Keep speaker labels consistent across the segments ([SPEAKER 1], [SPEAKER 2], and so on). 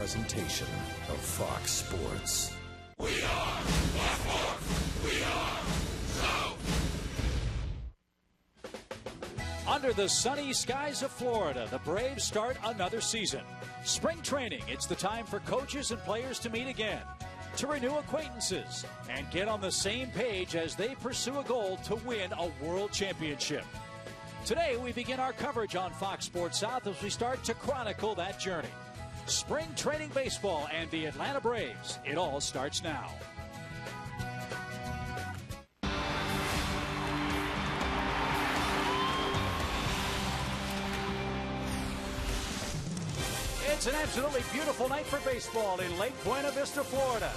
[SPEAKER 1] Presentation of Fox Sports.
[SPEAKER 2] We are Fox Sports. We are South.
[SPEAKER 3] Under the sunny skies of Florida, the Braves start another season. Spring training, it's the time for coaches and players to meet again, to renew acquaintances, and get on the same page as they pursue a goal to win a world championship. Today, we begin our coverage on Fox Sports South as we start to chronicle that journey. Spring training baseball and the Atlanta Braves. It all starts now. It's an absolutely beautiful night for baseball in Lake Buena Vista, Florida.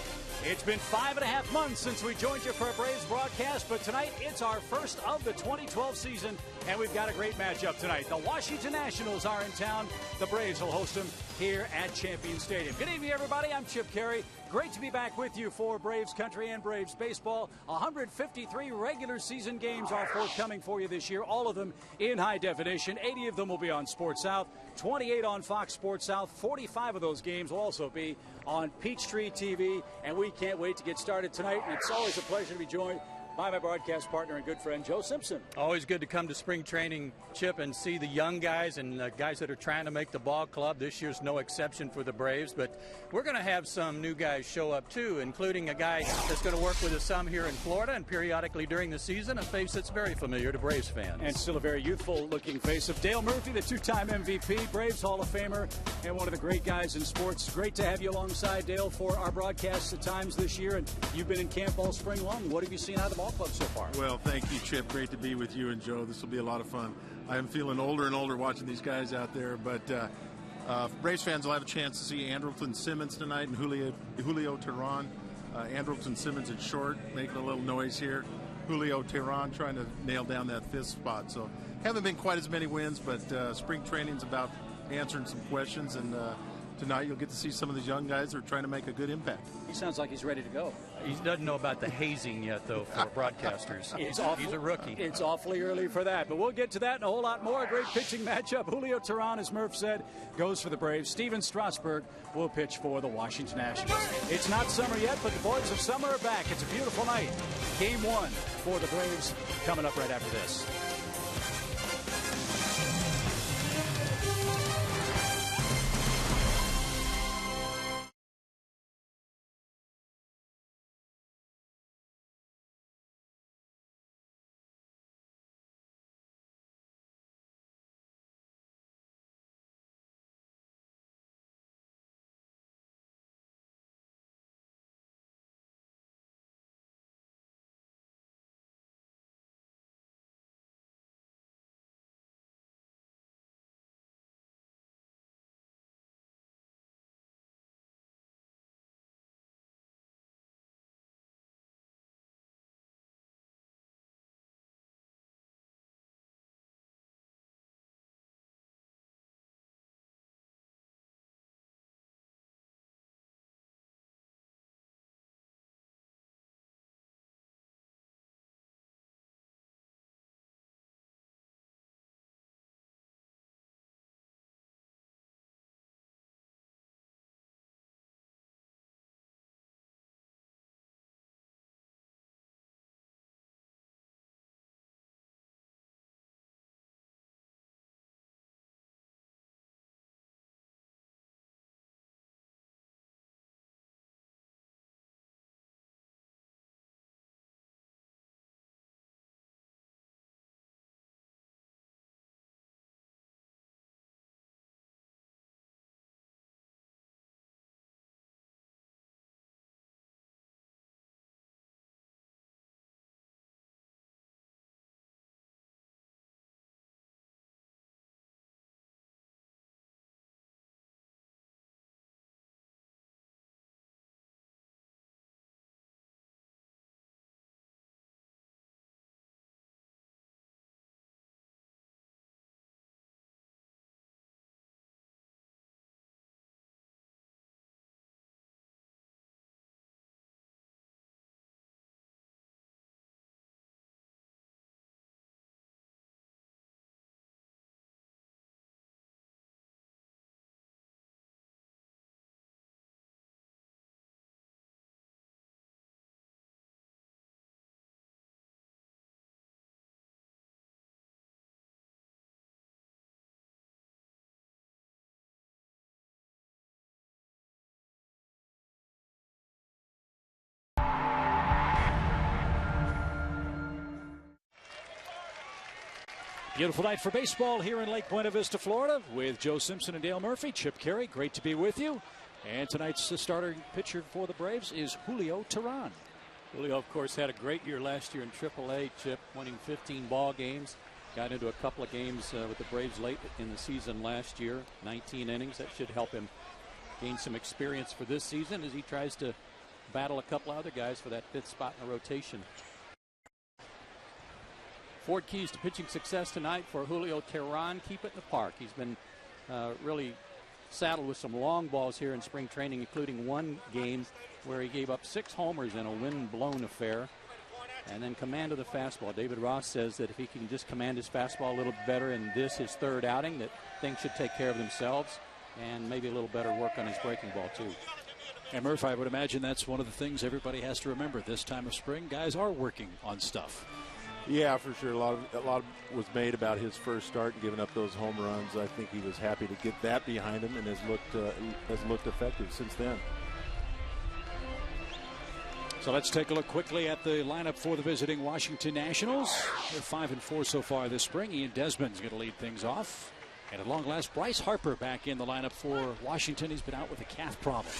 [SPEAKER 3] It's been 5.5 months since we joined you for a Braves broadcast, but tonight it's our first of the 2012 season, and we've got a great matchup tonight. The Washington Nationals are in town. The Braves will host them here at Champion Stadium. Good evening, everybody. I'm Chip Carey. Great to be back with you for Braves Country and Braves Baseball. 153 regular season games are forthcoming for you this year, all of them in high definition. 80 of them will be on Sports South, 28 on Fox Sports South. 45 of those games will also be on Peachtree TV, and we can't wait to get started tonight. And it's always a pleasure to be joined by my broadcast partner and good friend, Joe Simpson.
[SPEAKER 4] Always good to come to spring training, Chip, and see the young guys and guys that are trying to make the ball club. This year's no exception for the Braves, but we're going to have some new guys show up, too, including a guy that's going to work with us some here in Florida and periodically during the season, a face that's very familiar to Braves fans.
[SPEAKER 3] And still a very youthful-looking face of Dale Murphy, the two-time MVP, Braves Hall of Famer, and one of the great guys in sports. Great to have you alongside, Dale, for our broadcasts at times this year, and you've been in camp all spring long. What have you seen out of the ball club so far?
[SPEAKER 5] Well, thank you, Chip. Great to be with you and Joe. This will be a lot of fun. I am feeling older and older watching these guys out there, but Braves fans will have a chance to see Andrelton Simmons tonight and Julio Teron. Andrelton Simmons at short, making a little noise here. Julio Teron trying to nail down that fifth spot. So haven't been quite as many wins, but spring training's about answering some questions, and tonight you'll get to see some of these young guys that are trying to make a good impact.
[SPEAKER 3] He sounds like he's ready to go.
[SPEAKER 4] He doesn't know about the hazing yet, though, for broadcasters. He's a rookie.
[SPEAKER 3] It's awfully early for that, but we'll get to that and a whole lot more. A great pitching matchup. Julio Teron, as Murph said, goes for the Braves. Steven Strasburg will pitch for the Washington Nationals. It's not summer yet, but the boys of summer are back. It's a beautiful night. Game 1 for the Braves coming up right after this. Beautiful night for baseball here in Lake Buena Vista, Florida, with Joe Simpson and Dale Murphy. Chip Carey, great to be with you. And tonight's starter pitcher for the Braves is Julio Teron. Julio, of course, had a great year last year in AAA, Chip, winning 15 ball games. Got into a couple of games with the Braves late in the season last year, 19 innings. That should help him gain some experience for this season as he tries to battle a couple other guys for that 5th spot in the rotation. 4 keys to pitching success tonight for Julio Teron. Keep it in the park. He's been really saddled with some long balls here in spring training, including one game where he gave up 6 homers in a wind-blown affair. And then command of the fastball. David Ross says that if he can just command his fastball a little better in this, his 3rd outing, that things should take care of themselves, and maybe a little better work on his breaking ball, too.
[SPEAKER 6] And Murph, I would imagine that's one of the things everybody has to remember this time of spring. Guys are working on stuff.
[SPEAKER 5] Yeah, for sure. A lot was made about his first start and giving up those home runs. I think he was happy to get that behind him and has looked effective since then.
[SPEAKER 6] So let's take a look quickly at the lineup for the visiting Washington Nationals. They're 5-4 so far this spring. Ian Desmond's going to lead things off. And at long last, Bryce Harper back in the lineup for Washington. He's been out with a calf problem.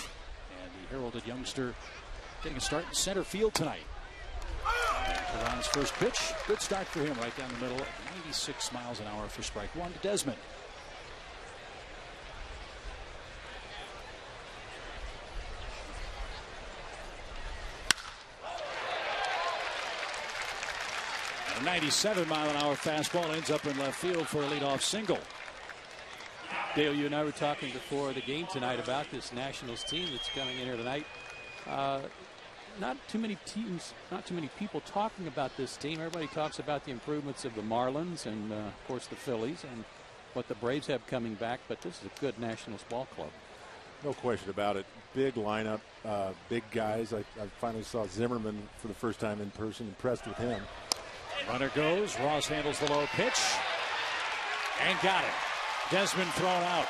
[SPEAKER 6] And the heralded youngster getting a start in center field tonight. Teron's first pitch. Good start for him right down the middle. 96 miles an hour for strike 1 to Desmond. A 97-mile-an-hour fastball ends up in left field for a leadoff single.
[SPEAKER 3] Dale, you and I were talking before the game tonight about this Nationals team that's coming in here tonight. Not too many teams, not too many people talking about this team. Everybody talks about the improvements of the Marlins and, of course, the Phillies and what the Braves have coming back. But this is a good Nationals ball club.
[SPEAKER 5] No question about it. Big lineup, big guys. I finally saw Zimmerman for the first time in person. Impressed with him.
[SPEAKER 6] Runner goes. Ross handles the low pitch and got it. Desmond thrown out.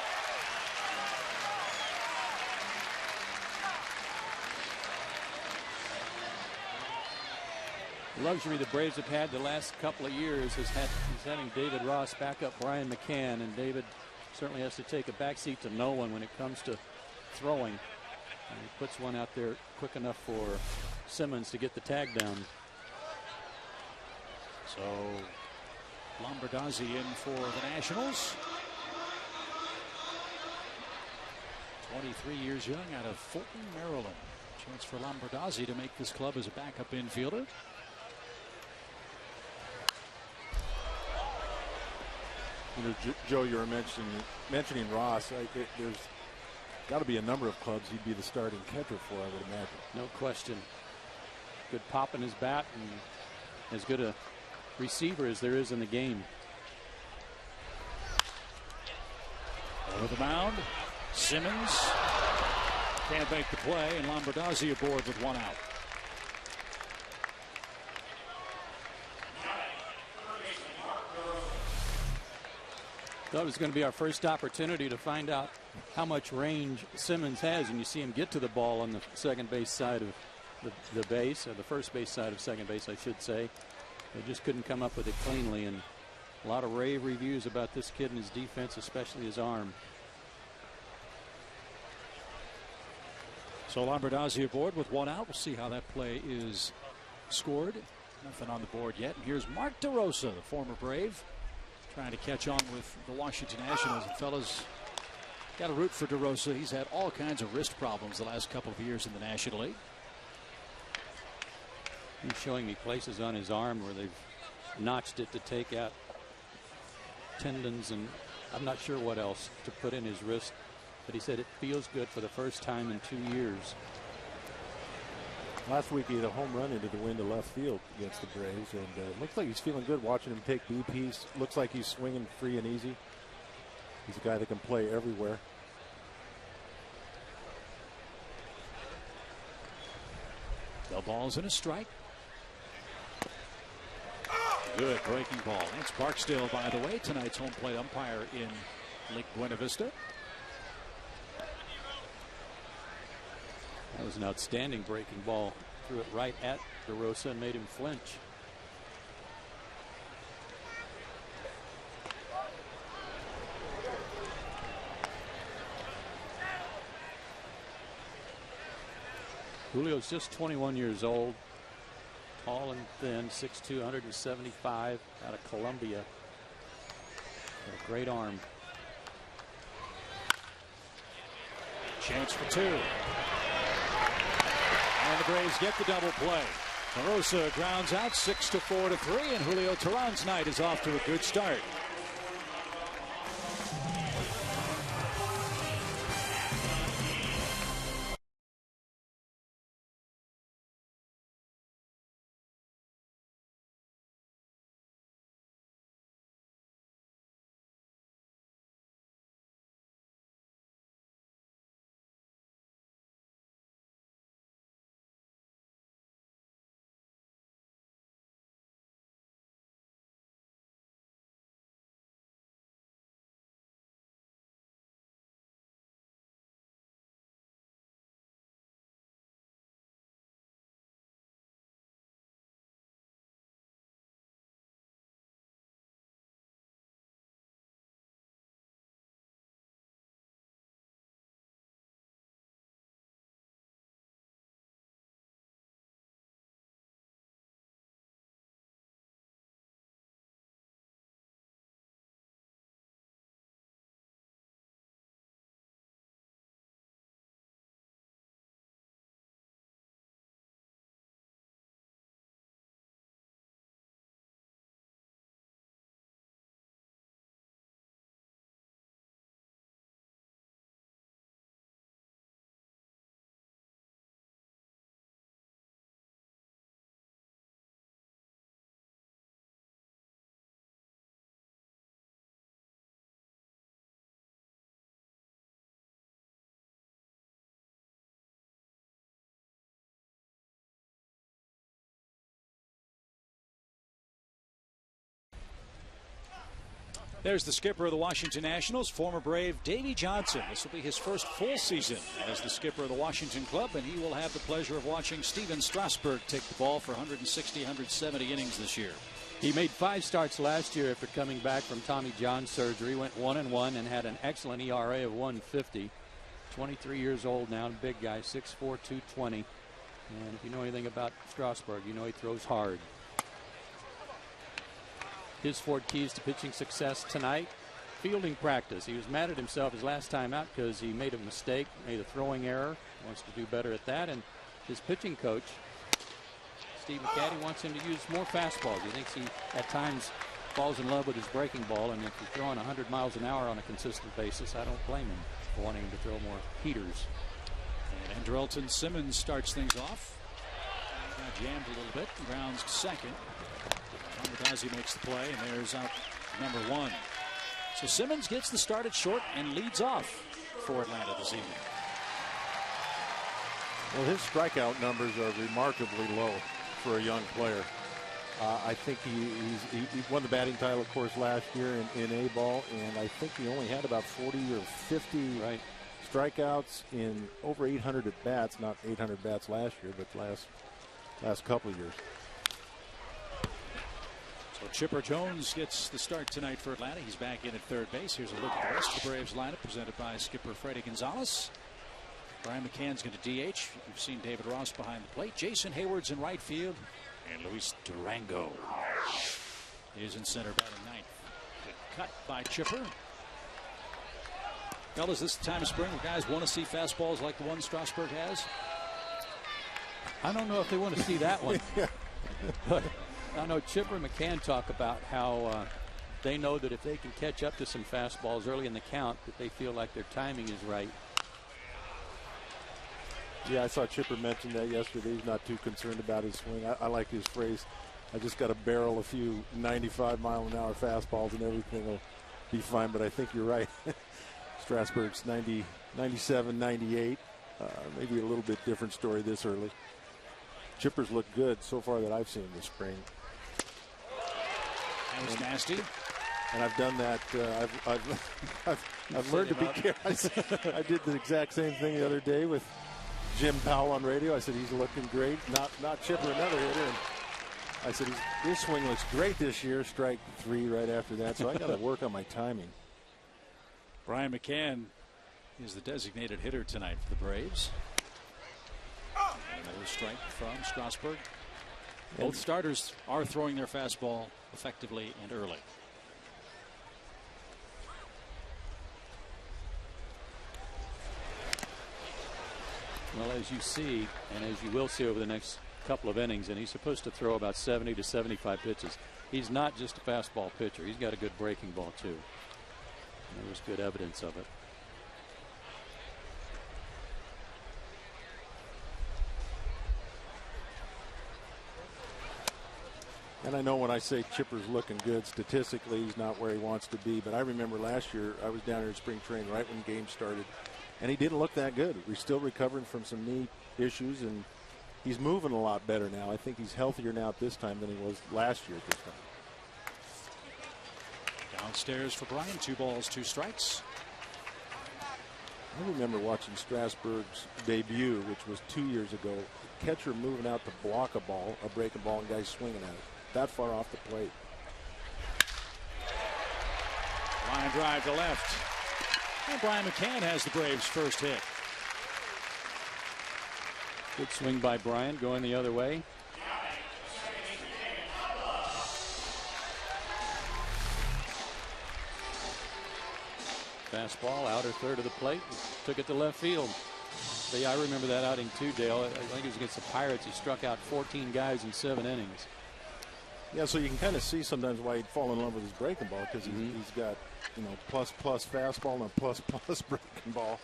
[SPEAKER 3] The luxury the Braves have had the last couple of years is he's having David Ross back up Brian McCann, and David certainly has to take a backseat to no one when it comes to throwing. And he puts one out there quick enough for Simmons to get the tag down.
[SPEAKER 6] So Lombardozzi in for the Nationals. 23 years young out of Fulton, Maryland. Chance for Lombardozzi to make this club as a backup infielder.
[SPEAKER 5] You know, Joe, you were mentioning Ross. There's got to be a number of clubs he'd be the starting catcher for, I would imagine.
[SPEAKER 3] No question. Good pop in his bat and as good a receiver as there is in the game.
[SPEAKER 6] Over the mound, Simmons can't make the play, and Lombardozzi aboard with 1 out.
[SPEAKER 3] Thought it was going to be our first opportunity to find out how much range Simmons has, and you see him get to the ball on the second base side of the base, or the first base side of second base, I should say. They just couldn't come up with it cleanly, and a lot of rave reviews about this kid and his defense, especially his arm.
[SPEAKER 6] So Lombardozzi aboard with 1 out. We'll see how that play is scored. Nothing on the board yet. And here's Mark DeRosa, the former Brave, trying to catch on with the Washington Nationals. And fellas, got to root for DeRosa. He's had all kinds of wrist problems the last couple of years in the National League.
[SPEAKER 3] He's showing me places on his arm where they've notched it to take out tendons and I'm not sure what else to put in his wrist. But he said it feels good for the first time in 2 years.
[SPEAKER 5] Last week he had a home run into the wind to left field against the Braves, and it looks like he's feeling good watching him take BPs. Looks like he's swinging free and easy. He's a guy that can play everywhere.
[SPEAKER 6] No balls and a strike. Good breaking ball. It's Barksdale, by the way, tonight's home plate umpire in Lake Buena Vista.
[SPEAKER 3] That was an outstanding breaking ball. Threw it right at DeRosa and made him flinch.
[SPEAKER 4] Julio's just 21 years old, tall and thin, 6'2", 175, out of Colombia. A great arm.
[SPEAKER 6] Chance for 2. And the Braves get the double play. Marosa grounds out 6-4-3, and Julio Teron's night is off to a good start. There's the skipper of the Washington Nationals, former Brave Davey Johnson. This will be his first full season as the skipper of the Washington club, and he will have the pleasure of watching Steven Strasburg take the ball for 160, 170 innings this year.
[SPEAKER 4] He made 5 starts last year after coming back from Tommy John surgery. Went 1-1 and had an excellent ERA of 1.50. 23 years old now, big guy, 6'4", 220. And if you know anything about Strasburg, you know he throws hard. His 4 keys to pitching success tonight: fielding practice. He was mad at himself his last time out because he made a mistake, made a throwing error. Wants to do better at that. And his pitching coach, Steve McCaddy, wants him to use more fastballs. He thinks he at times falls in love with his breaking ball, and if he's throwing 100 miles an hour on a consistent basis, I don't blame him for wanting him to throw more heaters.
[SPEAKER 6] And Andrelton Simmons starts things off. Got jammed a little bit. Grounds to second. Tommadazi makes the play, and there's out number 1. So Simmons gets the start at short and leads off for Atlanta this evening.
[SPEAKER 5] Well, his strikeout numbers are remarkably low for a young player. I think he won the batting title, of course, last year in A-ball, and I think he only had about 40 or 50 strikeouts in over 800 at bats. Not 800 bats last year, but last couple of years.
[SPEAKER 6] So Chipper Jones gets the start tonight for Atlanta. He's back in at third base. Here's a look at the rest of the Braves lineup presented by skipper Freddie Gonzalez. Brian McCann's going to DH. You've seen David Ross behind the plate. Jason Hayward's in right field. And Luis Durango is in center batting ninth. Good cut by Chipper. Fellas, this time of spring where guys want to see fastballs like the one Strasburg has.
[SPEAKER 4] I don't know if they want to see that one. But I know Chipper and McCann talk about how they know that if they can catch up to some fastballs early in the count, that they feel like their timing is right.
[SPEAKER 5] Yeah, I saw Chipper mention that yesterday. He's not too concerned about his swing. I like his phrase, I just got to barrel a few 95-mile-an-hour fastballs and everything will be fine. But I think you're right. Strasburg's 90, 97, 98. Maybe a little bit different story this early. Chippers look good so far that I've seen this spring.
[SPEAKER 6] That was nasty.
[SPEAKER 5] And I've done that. I've learned to be careful. I did the exact same thing the other day with Jim Powell on radio. I said he's looking great. Not Chipper, another hitter. And I said his swing looks great this year. Strike 3 right after that. So I got to work on my timing.
[SPEAKER 6] Brian McCann is the designated hitter tonight for the Braves. Another strike from Strasburg. Both starters are throwing their fastball effectively and early.
[SPEAKER 7] Well, as you see, and as you will see over the next couple of innings, and he's supposed to throw about 70 to 75 pitches. He's not just a fastball pitcher. He's got a good breaking ball, too. And there was good evidence of it.
[SPEAKER 5] And I know when I say Chipper's looking good, statistically he's not where he wants to be. But I remember last year I was down here in spring training right when games started, and he didn't look that good. We're still recovering from some knee issues, and he's moving a lot better now. I think he's healthier now at this time than he was last year at this time.
[SPEAKER 6] Downstairs for Brian. 2 balls, 2 strikes.
[SPEAKER 5] I remember watching Strasburg's debut, which was 2 years ago. The catcher moving out to block a ball, a breaking ball, and guys swinging at it. That far off the plate.
[SPEAKER 6] Line drive to left. And Brian McCann has the Braves' first hit.
[SPEAKER 7] Good swing by Brian, going the other way. Fastball, outer third of the plate. Took it to left field. See, I remember that outing too, Dale. I think it was against the Pirates. He struck out 14 guys in 7 innings.
[SPEAKER 5] Yeah, so you can kind of see sometimes why he'd fall in love with his breaking ball, because he's got, you know, plus fastball and a plus breaking ball.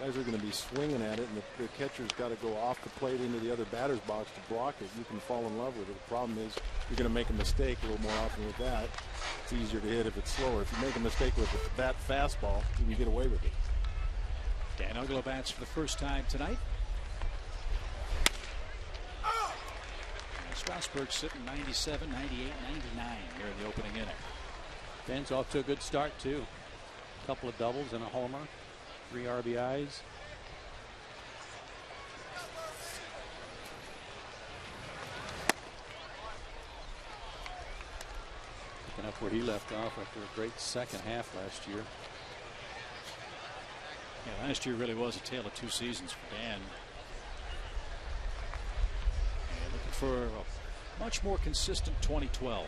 [SPEAKER 5] Guys are going to be swinging at it, and the catcher's got to go off the plate into the other batter's box to block it. You can fall in love with it. The problem is you're going to make a mistake a little more often with that. It's easier to hit if it's slower. If you make a mistake with that fastball, you can get away with it.
[SPEAKER 6] Dan Uggla bats for the first time tonight. Strasburg sitting 97, 98, 99 here in the opening inning.
[SPEAKER 7] Dan's off to a good start, too. A couple of doubles and a homer. 3 RBIs. Picking up where he left off after a great second half last year.
[SPEAKER 6] Yeah, last year really was a tale of 2 seasons for Dan. And looking for a much more consistent 2012.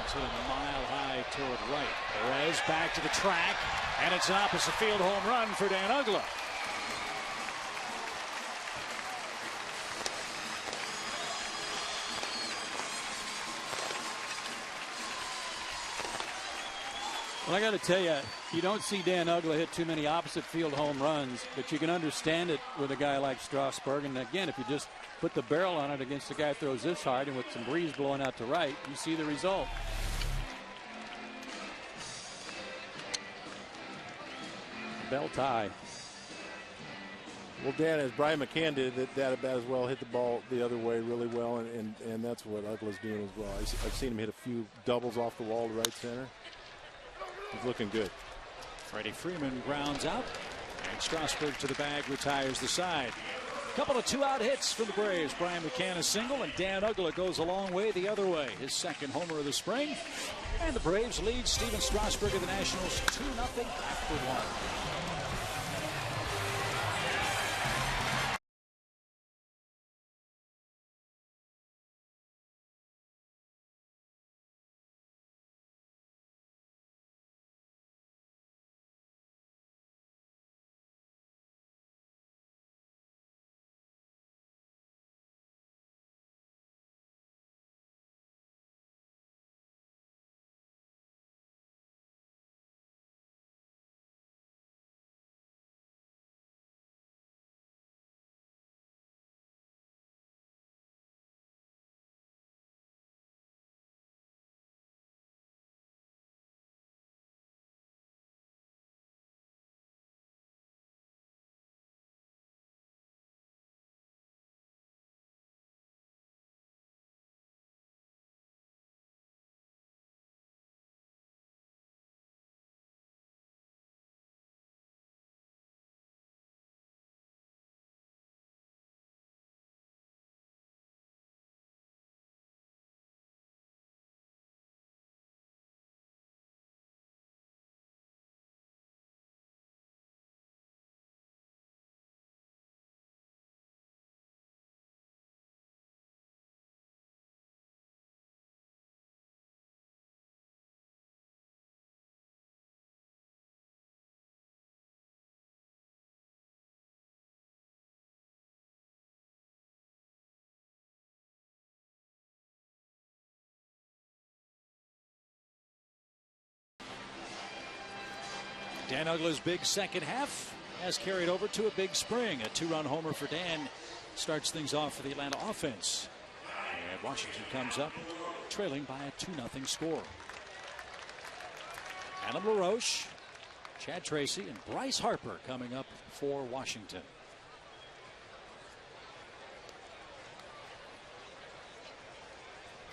[SPEAKER 6] It's hit a mile high toward right. Perez back to the track, and it's an opposite field home run for Dan Uggla.
[SPEAKER 7] Well, I got to tell you, you don't see Dan Uggla hit too many opposite field home runs, but you can understand it with a guy like Strasburg. And again, if you just put the barrel on it against a guy who throws this hard and with some breeze blowing out to right, you see the result. Bell tie.
[SPEAKER 5] Well, Dan, as Brian McCann did, that at bat as well, hit the ball the other way really well, and that's what Uggla's doing as well. I've seen him hit a few doubles off the wall to right center. He's looking good.
[SPEAKER 6] Freddie Freeman grounds out, and Strasburg to the bag, retires the side. Couple of 2-out hits for the Braves. Brian McCann a single, and Dan Uggla goes a long way the other way. His second homer of the spring. And the Braves lead Steven Strasburg of the Nationals 2-0 after 1. Dan Uggla's big second half has carried over to a big spring. A 2-run homer for Dan starts things off for the Atlanta offense. And Washington comes up trailing by a 2-0 score. Adam LaRoche, Chad Tracy, and Bryce Harper coming up for Washington.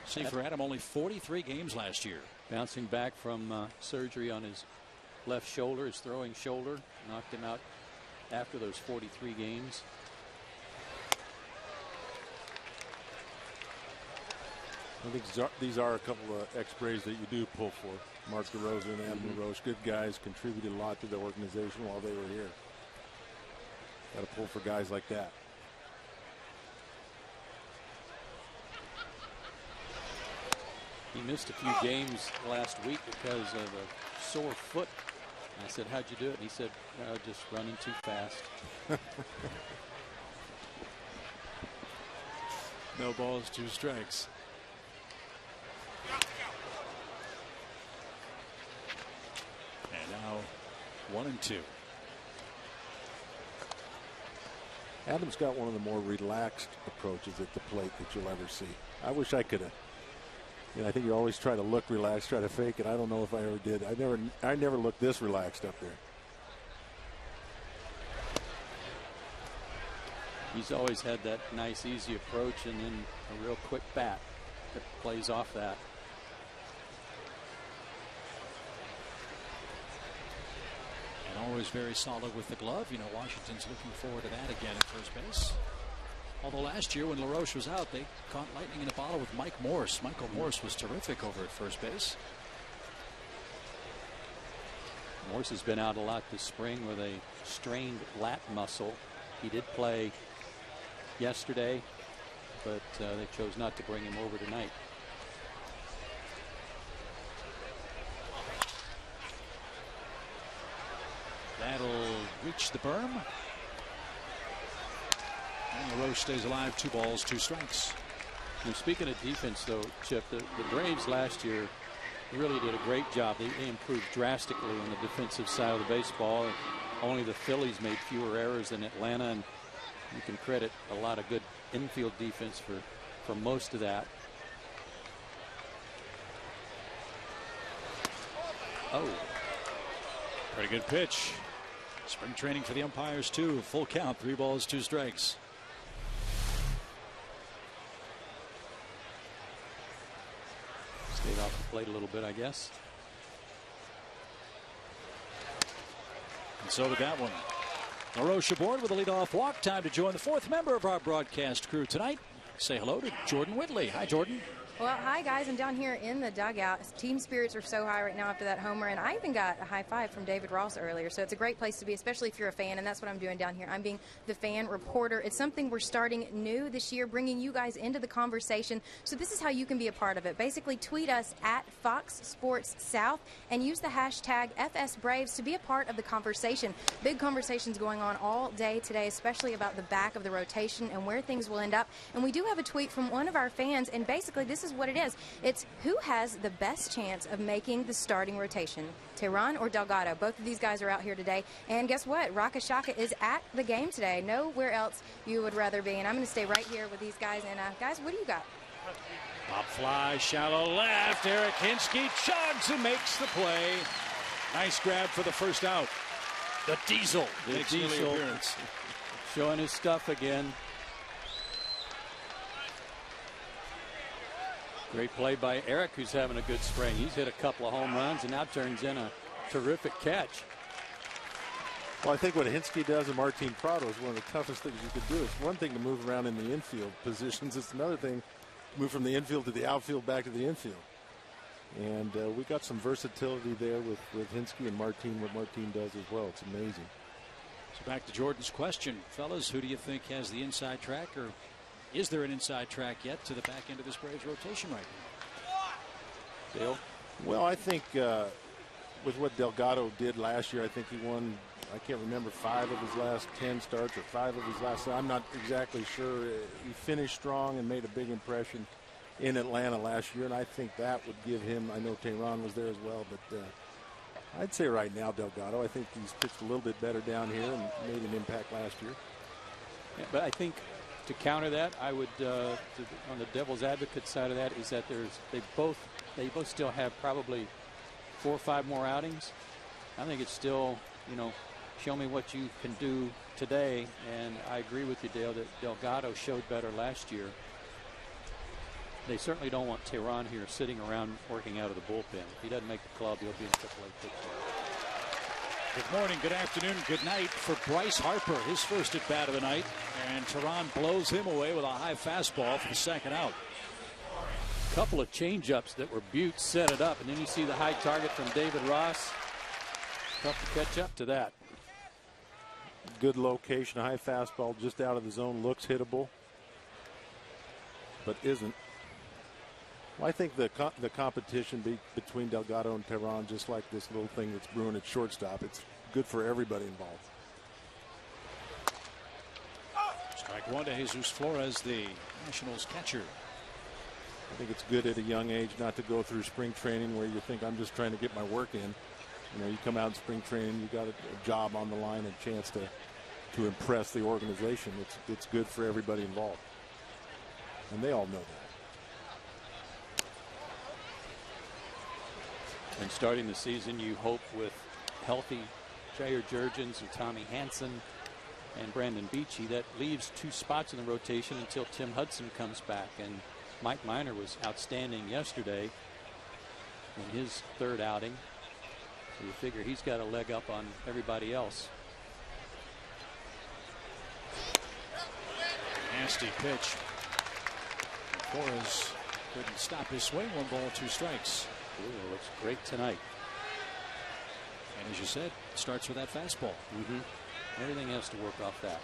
[SPEAKER 6] See, for Adam, only 43 games last year.
[SPEAKER 7] Bouncing back from surgery on his left shoulder, his throwing shoulder, knocked him out after those 43 games.
[SPEAKER 5] I think these are a couple of ex-Braves that you do pull for. Mark DeRosa and Adam LaRoche, good guys, contributed a lot to the organization while they were here. Got to pull for guys like that.
[SPEAKER 7] He missed a few games last week because of a sore foot. I said, "How'd you do it?" And he said, "Just running too fast."
[SPEAKER 6] No balls, 2 strikes. And now 1-2.
[SPEAKER 5] Adam's got one of the more relaxed approaches at the plate that you'll ever see. I wish I could have. You know, I think you always try to look relaxed, try to fake it. I don't know if I ever did. I never looked this relaxed up there.
[SPEAKER 7] He's always had that nice, easy approach and then a real quick bat that plays off that.
[SPEAKER 6] And always very solid with the glove. You know, Washington's looking forward to that again at first base. Although last year when LaRoche was out, they caught lightning in a bottle with Mike Morse. Michael Morse was terrific over at first base.
[SPEAKER 7] Morse has been out a lot this spring with a strained lat muscle. He did play yesterday, but they chose not to bring him over tonight.
[SPEAKER 6] That'll reach the berm. And LaRoche stays alive. 2 balls, 2 strikes.
[SPEAKER 7] And speaking of defense, though, Chip, the Braves last year really did a great job. They improved drastically on the defensive side of the baseball. Only the Phillies made fewer errors than Atlanta, and you can credit a lot of good infield defense for most of that. Oh,
[SPEAKER 6] pretty good pitch. Spring training for the umpires too. Full count, 3 balls, 2 strikes.
[SPEAKER 7] Stayed off the plate a little bit, I guess.
[SPEAKER 6] And so did that one. LaRoche aboard with a leadoff walk. Time to join the 4th member of our broadcast crew tonight. Say hello to Jordan Whitley. Hi, Jordan.
[SPEAKER 8] Well, hi, guys. I'm down here in the dugout. Team spirits are so high right now after that homer, and I even got a high five from David Ross earlier, so it's a great place to be, especially if you're a fan, and that's what I'm doing down here. I'm being the fan reporter. It's something we're starting new this year, bringing you guys into the conversation, so this is how you can be a part of it. Basically, tweet us at Fox Sports South and use the hashtag FSBraves to be a part of the conversation. Big conversations going on all day today, especially about the back of the rotation and where things will end up, and we do have a tweet from one of our fans, and basically this is what it is. It's who has the best chance of making the starting rotation, Teron or Delgado. Both of these guys are out here today, and guess what? Raka Shaka is at the game today. Nowhere else you would rather be, and I'm going to stay right here with these guys. And guys, what do you got?
[SPEAKER 6] Pop fly, shallow left. Eric Hinsky chugs and makes the play. Nice grab for the first out. The Diesel makes an early appearance.
[SPEAKER 7] Showing his stuff again. Great play by Eric, who's having a good spring. He's hit a couple of home runs and now turns in a terrific catch.
[SPEAKER 5] Well, I think what Hinsky does and Martin Prado is one of the toughest things you could do. It's one thing to move around in the infield positions. It's another thing to move from the infield to the outfield back to the infield. And we got some versatility there with Hinsky and Martin, what Martin does as well. It's amazing.
[SPEAKER 6] So back to Jordan's question. Fellas, who do you think has the inside track, or is there an inside track yet to the back end of this Braves rotation right now?
[SPEAKER 7] Dale?
[SPEAKER 5] Well, I think with what Delgado did last year, I think he won, I can't remember, 5 of his last 10 starts or 5 of his last. I'm not exactly sure. He finished strong and made a big impression in Atlanta last year, and I think that would give him, I know Teron was there as well, but I'd say right now Delgado. I think he's pitched a little bit better down here and made an impact last year.
[SPEAKER 7] Yeah, but I think to counter that, I would on the devil's advocate side of that is that they both still have probably 4 or 5 more outings. I think it's still, show me what you can do today, and I agree with you, Dale, that Delgado showed better last year. They certainly don't want Teron here sitting around working out of the bullpen. If he doesn't make the club, he'll be in AAA picture.
[SPEAKER 6] Good morning, good afternoon, good night for Bryce Harper. His first at bat of the night, and Teron blows him away with a high fastball for the second out.
[SPEAKER 7] Couple of changeups that were Butte set it up, and then you see the high target from David Ross. Tough to catch up to that.
[SPEAKER 5] Good location, high fastball just out of the zone, looks hittable, but isn't. Well, I think the competition between Delgado and Teron, just like this little thing that's brewing at shortstop, it's good for everybody involved.
[SPEAKER 6] Strike one to Jesus Flores, the Nationals catcher.
[SPEAKER 5] I think it's good at a young age not to go through spring training where you think I'm just trying to get my work in. You come out in spring training, you got a job on the line, a chance to impress the organization. It's good for everybody involved, and they all know that.
[SPEAKER 7] And starting the season, you hope with healthy Jair Jurgens and Tommy Hanson and Brandon Beachy, that leaves 2 spots in the rotation until Tim Hudson comes back. And Mike Minor was outstanding yesterday in his 3rd outing. So you figure he's got a leg up on everybody else.
[SPEAKER 6] Nasty pitch. Flores couldn't stop his swing. 1 ball, 2 strikes.
[SPEAKER 7] Ooh, looks great tonight.
[SPEAKER 6] And as you said, it starts with that fastball.
[SPEAKER 7] Everything has to work off that.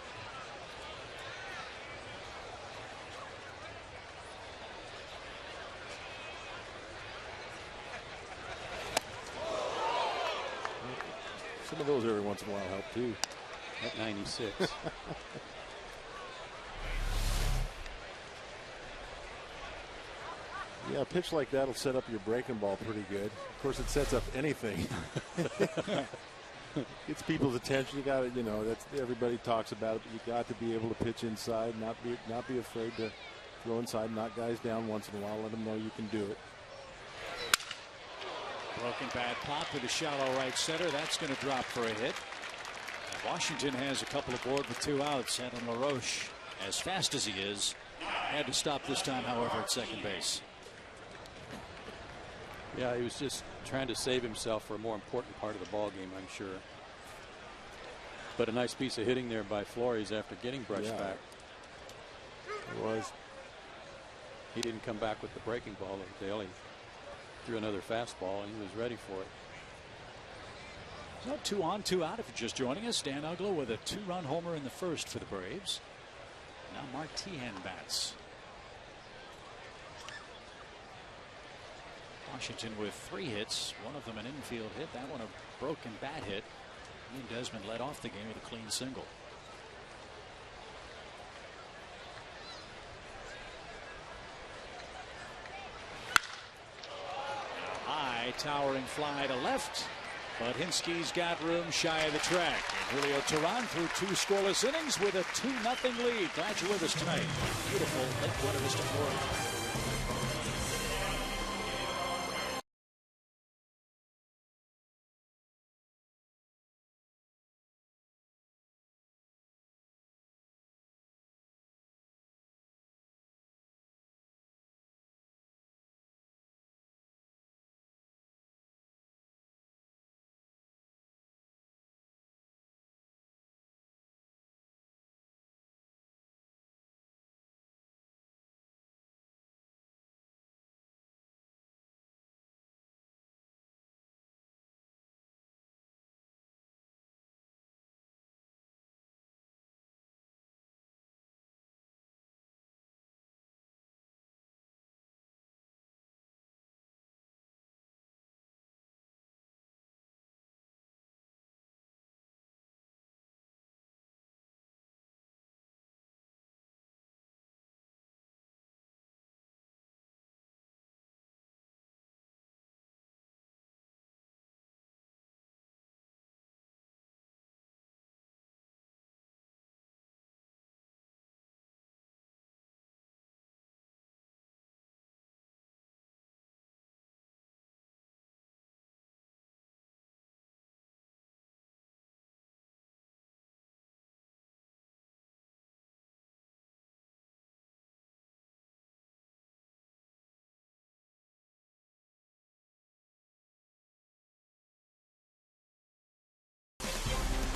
[SPEAKER 5] Some of those every once in a while help too.
[SPEAKER 7] At 96.
[SPEAKER 5] Yeah, a pitch like that will set up your breaking ball pretty good. Of course, it sets up anything. Gets people's attention. You got to, that's everybody talks about it. But you got to be able to pitch inside, not be afraid to throw inside, knock guys down once in a while. Let them know you can do it.
[SPEAKER 6] Broken bat pop to the shallow right center. That's going to drop for a hit. And Washington has a couple aboard with 2 outs. Adam LaRoche, as fast as he is, had to stop this time, however, at second base.
[SPEAKER 7] Yeah, he was just trying to save himself for a more important part of the ball game, I'm sure. But a nice piece of hitting there by Flores after getting brushed back.
[SPEAKER 5] It was.
[SPEAKER 7] He didn't come back with the breaking ball of Dale. He threw another fastball, and he was ready for it.
[SPEAKER 6] So 2 on, 2 out. If you're just joining us, Dan Uggla with a 2-run homer in the first for the Braves. Now Mark Tehan bats. Washington with 3 hits, one of them an infield hit, that one a broken bat hit. Ian Desmond led off the game with a clean single. A high towering fly to left, but Hinsky's got room shy of the track. And Julio Teron threw 2 scoreless innings with a 2-0 lead. Glad you're with us tonight. Beautiful Lake Buena Vista, Florida.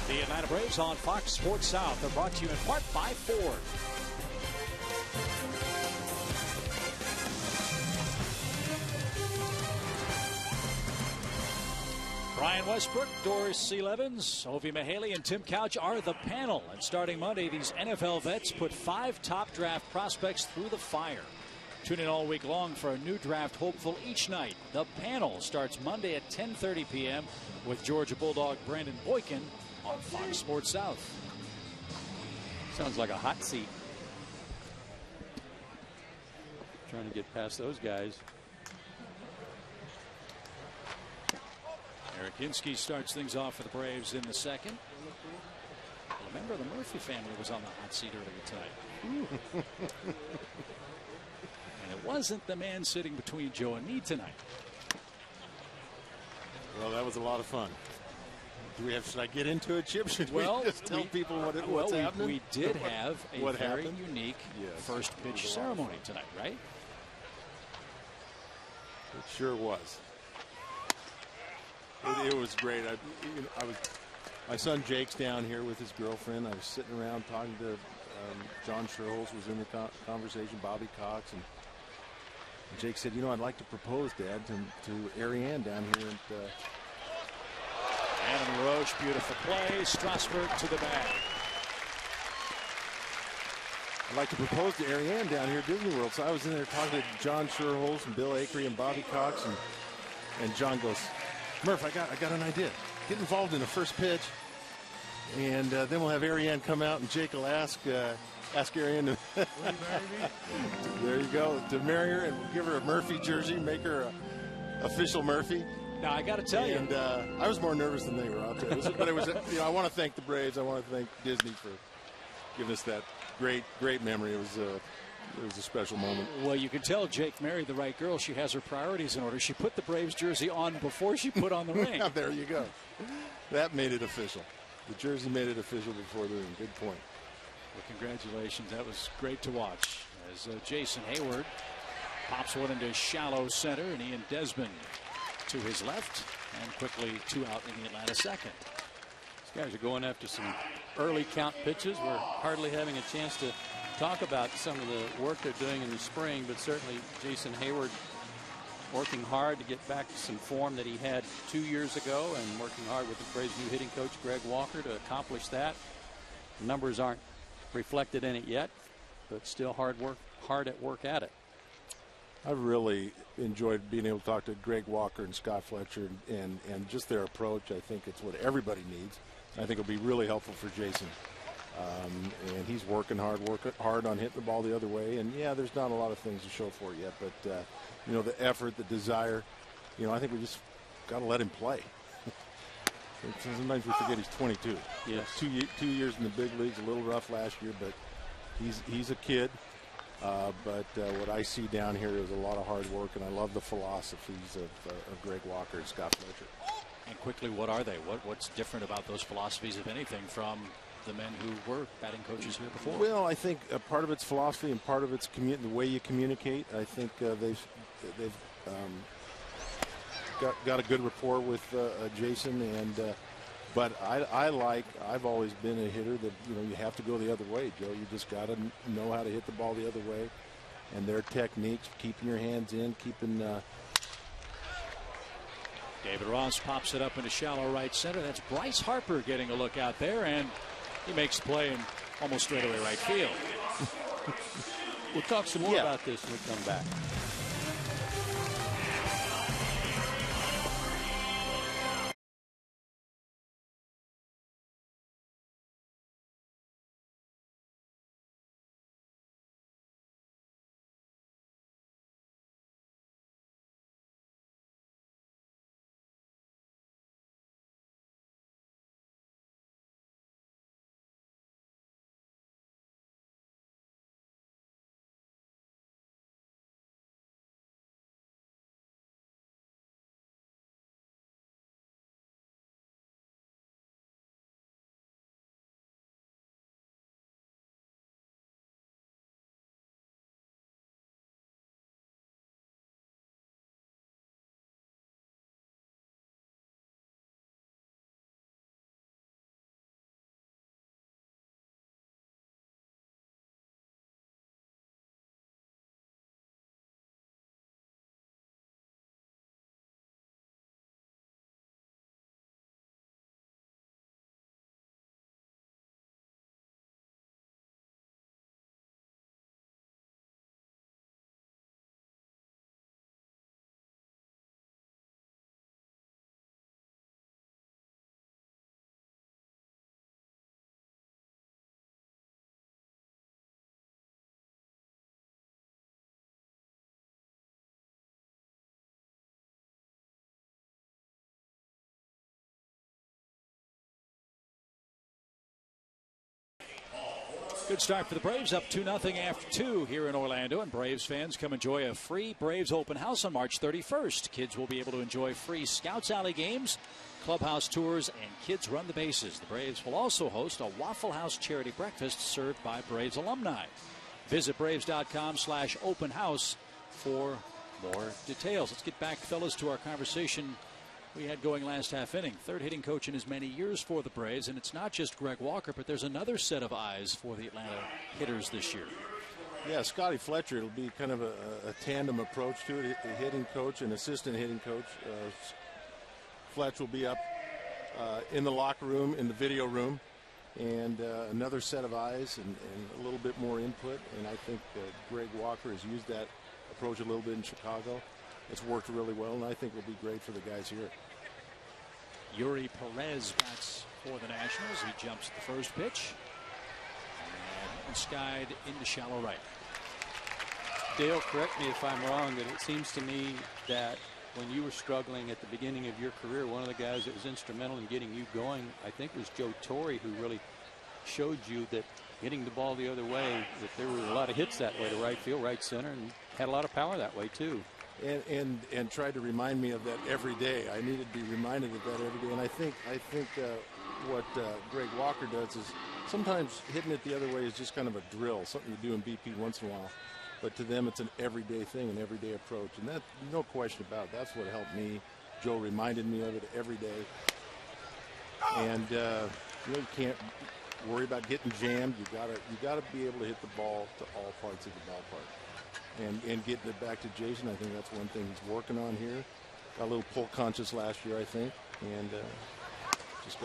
[SPEAKER 6] The Atlanta Braves on Fox Sports South are brought to you in part by Ford. Brian Westbrook, Doris C. Levens, Ovi Mihaly, and Tim Couch are the panel. And starting Monday, these NFL vets put 5 top draft prospects through the fire. Tune in all week long for a new draft hopeful each night. The panel starts Monday at 10:30 p.m. with Georgia Bulldog Brandon Boykin on Fox Sports South.
[SPEAKER 7] Sounds like a hot seat. Trying to get past those guys.
[SPEAKER 6] Eric Hinsky starts things off for the Braves in the second. Remember, the Murphy family was on the hot seat earlier tonight. And it wasn't the man sitting between Joe and me tonight.
[SPEAKER 5] Well, that was a lot of fun. Should I get into it, Chip? Should we just tell people what's happening?
[SPEAKER 6] We did have a very unique first pitch
[SPEAKER 5] awesome
[SPEAKER 6] ceremony tonight, right?
[SPEAKER 5] It sure was. It was great. My son Jake's down here with his girlfriend. I was sitting around talking to John Sherholz was in the conversation, Bobby Cox, and Jake said, I'd like to propose, Dad, to Ariane down here at
[SPEAKER 6] Adam LaRoche, beautiful play. Strasburg to the bag.
[SPEAKER 5] I'd like to propose to Ariane down here at Disney World. So I was in there talking to John Sherholz and Bill Acree and Bobby Cox, and John goes, Murph, I got an idea. Get involved in the first pitch, and then we'll have Ariane come out, and Jake will ask Ariane to will you marry me? There you go, to marry her, and we'll give her a Murphy jersey, make her a official Murphy.
[SPEAKER 6] Now I got to tell you,
[SPEAKER 5] and I was more nervous than they were out there. But it was, I want to thank the Braves. I want to thank Disney for giving us that great memory. It was a special moment.
[SPEAKER 6] Well, you can tell Jake married the right girl. She has her priorities in order. She put the Braves jersey on before she put on the ring.
[SPEAKER 5] There you go. That made it official. The jersey made it official before the ring. Good point.
[SPEAKER 6] Well, congratulations. That was great to watch as Jason Hayward pops one into shallow center, and Ian Desmond to his left, and quickly 2 out in the Atlanta second.
[SPEAKER 7] These guys are going after some early count pitches. We're hardly having a chance to talk about some of the work they're doing in the spring, but certainly Jason Hayward working hard to get back to some form that he had 2 years ago, and working hard with the Braves' new hitting coach Greg Walker to accomplish that. The numbers aren't reflected in it yet, but still hard at work at it.
[SPEAKER 5] I've really enjoyed being able to talk to Greg Walker and Scott Fletcher, and just their approach. I think it's what everybody needs. I think it'll be really helpful for Jason. And he's working hard on hitting the ball the other way. And yeah, there's not a lot of things to show for it yet, but the effort, the desire, I think we just got to let him play. Sometimes we forget he's 22.
[SPEAKER 7] Yes.
[SPEAKER 5] 2 years in the big leagues, a little rough last year, but he's a kid. But what I see down here is a lot of hard work, and I love the philosophies of Greg Walker and Scott Fletcher.
[SPEAKER 6] And quickly, what are they? What's different about those philosophies, if anything, from the men who were batting coaches here before?
[SPEAKER 5] Well, I think part of it's philosophy, and part of it's the way you communicate. I think they've got a good rapport with Jason, and but I've always been a hitter that you have to go the other way, Joe. You just got to know how to hit the ball the other way, and their techniques, keeping your hands in, keeping.
[SPEAKER 6] David Ross pops it up into shallow right center. That's Bryce Harper getting a look out there, and he makes play in almost straightaway right field.
[SPEAKER 7] We'll talk some more about this when we come back.
[SPEAKER 6] Good start for the Braves, up 2-0 after 2 here in Orlando. And Braves fans come enjoy a free Braves open house on March 31st. Kids will be able to enjoy free Scouts Alley games, clubhouse tours, and kids run the bases. The Braves will also host a Waffle House charity breakfast served by Braves alumni. Visit Braves.com/open house for more details. Let's get back, fellas, to our conversation we had going last half inning. Third hitting coach in as many years for the Braves, and it's not just Greg Walker, but there's another set of eyes for the Atlanta hitters this year.
[SPEAKER 5] Yeah, Scotty Fletcher. It'll be kind of a tandem approach to it, a hitting coach and assistant hitting coach. Fletch will be up in the locker room, in the video room, and another set of eyes and a little bit more input. And I think Greg Walker has used that approach a little bit in Chicago. It's worked really well, and I think it'll be great for the guys here.
[SPEAKER 6] Yuri Perez bats for the Nationals. He jumps at the first pitch and skied into shallow right.
[SPEAKER 7] Dale, correct me if I'm wrong, but it seems to me that when you were struggling at the beginning of your career, one of the guys that was instrumental in getting you going, I think, was Joe Torre, who really showed you that hitting the ball the other way, that there were a lot of hits that way to right field, right center, and had a lot of power that way too.
[SPEAKER 5] And tried to remind me of that every day. I needed to be reminded of that every day. And I think what Greg Walker does is sometimes hitting it the other way is just kind of a drill, something you do in BP once in a while. But to them, it's an everyday thing, an everyday approach. And that, no question about it, that's what helped me. Joe reminded me of it every day. And you can't worry about getting jammed. You gotta be able to hit the ball to all parts of the ballpark. And getting it back to Jason, I think that's one thing he's working on here. Got a little pull conscious last year, I think, and just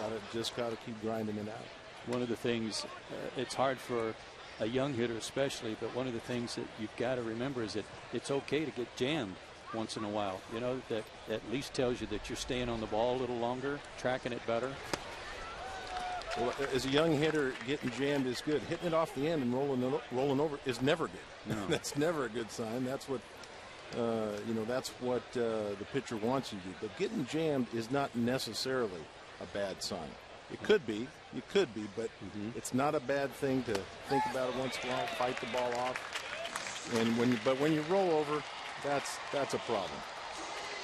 [SPEAKER 5] gotta keep grinding it out.
[SPEAKER 7] One of the things, it's hard for a young hitter especially, but one of the things that you've got to remember is that it's okay to get jammed once in a while. You know, that at least tells you that you're staying on the ball a little longer, tracking it better.
[SPEAKER 5] Well, as a young hitter, getting jammed is good. Hitting it off the end and rolling over is never good. No. That's never a good sign. That's what that's what the pitcher wants you to do. But getting jammed is not necessarily a bad sign. It could be, but it's not a bad thing to think about it once in a while. Fight the ball off, and when you roll over, that's a problem.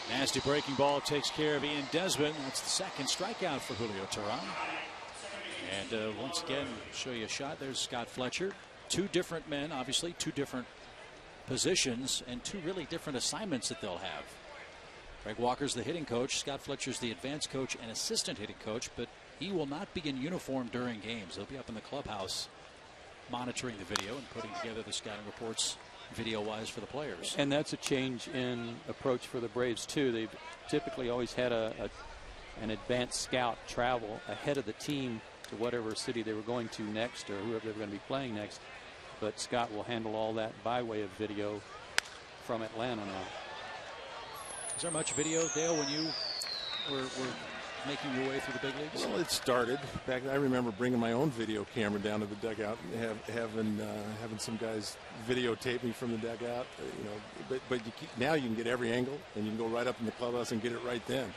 [SPEAKER 6] Nasty breaking ball takes care of Ian Desmond. That's the second strikeout for Julio Teron. And once again, show you a shot. There's Scott Fletcher. Two different men, obviously, two different positions, and two really different assignments that they'll have. Greg Walker's the hitting coach. Scott Fletcher's the advanced coach and assistant hitting coach, but he will not be in uniform during games. He'll be up in the clubhouse monitoring the video and putting together the scouting reports video-wise for the players.
[SPEAKER 7] And that's a change in approach for the Braves, too. They've typically always had an advanced scout travel ahead of the team to whatever city they were going to next or whoever they were going to be playing next. But Scott will handle all that by way of video from Atlanta now.
[SPEAKER 6] Is there much video, Dale, when you were making your way through the big leagues?
[SPEAKER 5] Well, it started back. I remember bringing my own video camera down to the dugout and having some guys videotape me from the dugout. But now you can get every angle and you can go right up in the clubhouse and get it right then.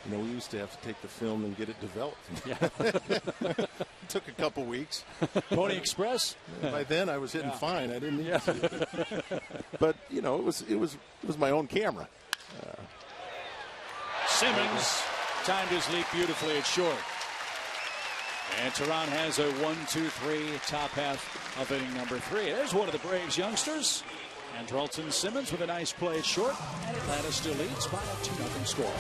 [SPEAKER 5] We used to have to take the film and get it developed. Yeah. It took a couple weeks.
[SPEAKER 6] Pony Express.
[SPEAKER 5] By then I was hitting fine. I didn't need to. But it was my own camera.
[SPEAKER 6] Simmons timed his leap beautifully at short. And Teron has a 1-2-3 top half of inning number 3. There's one of the Braves youngsters. Andrelton Simmons with a nice play at short. And Atlanta still leads by a 2-0 score.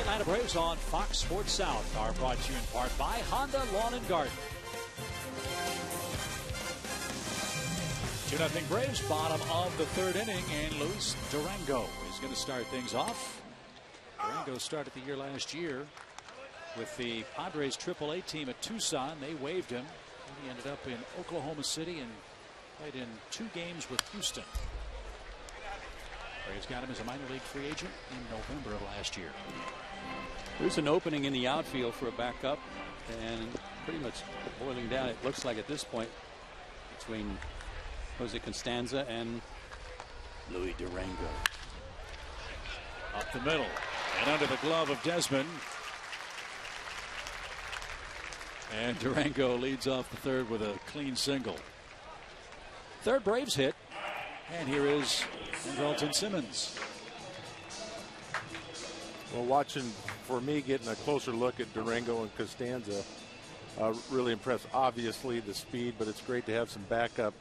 [SPEAKER 6] Atlanta Braves on Fox Sports South are brought to you in part by Honda Lawn and Garden. 2-0 Braves, bottom of the third inning, and Luis Durango is going to start things off. Durango started the year last year with the Padres AAA team at Tucson. They waived him. He ended up in Oklahoma City and played in 2 games with Houston. Braves got him as a minor league free agent in November of last year.
[SPEAKER 7] There's an opening in the outfield for a backup, and pretty much boiling down, it looks like at this point, between Jose Constanza and Luis Durango.
[SPEAKER 6] Up the middle and under the glove of Desmond. And Durango leads off the third with a clean single. Third Braves hit. And here is Andrelton Simmons.
[SPEAKER 5] Well, watching, for me, getting a closer look at Durango and Costanza, really impressed. Obviously, the speed, but it's great to have some backup,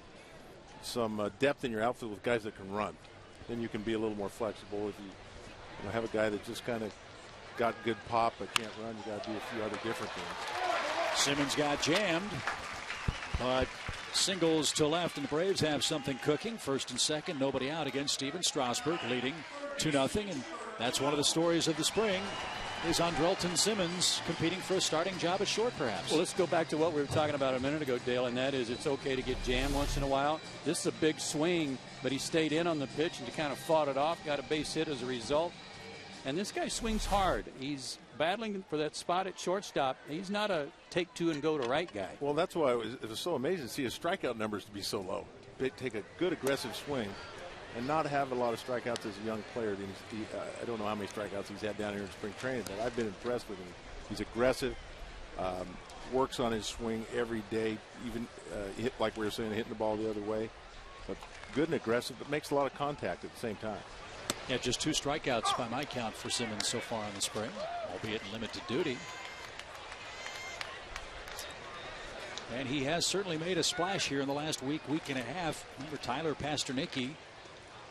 [SPEAKER 5] some depth in your outfield with guys that can run. Then you can be a little more flexible. If you have a guy that just kind of got good pop but can't run, you got to do a few other different things.
[SPEAKER 6] Simmons got jammed, but singles to left, and the Braves have something cooking. First and second, nobody out against Steven Strasburg, leading 2-0. And that's one of the stories of the spring, is Andrelton Simmons competing for a starting job at short, perhaps.
[SPEAKER 7] Well, let's go back to what we were talking about a minute ago, Dale, and that is it's okay to get jammed once in a while. This is a big swing, but he stayed in on the pitch and kind of fought it off, got a base hit as a result. And this guy swings hard. He's battling for that spot at shortstop. He's not a take two and go to right guy.
[SPEAKER 5] Well, that's why it was so amazing to see his strikeout numbers to be so low. Take a good aggressive swing and not have a lot of strikeouts as a young player. I don't know how many strikeouts he's had down here in spring training, but I've been impressed with him. He's aggressive, works on his swing every day, even hit, like we were saying, hitting the ball the other way. But good and aggressive, but makes a lot of contact at the same time.
[SPEAKER 6] Yeah, just 2 strikeouts by my count for Simmons so far in the spring, albeit in limited duty. And he has certainly made a splash here in the last week and a half. Remember, Tyler Pasternicki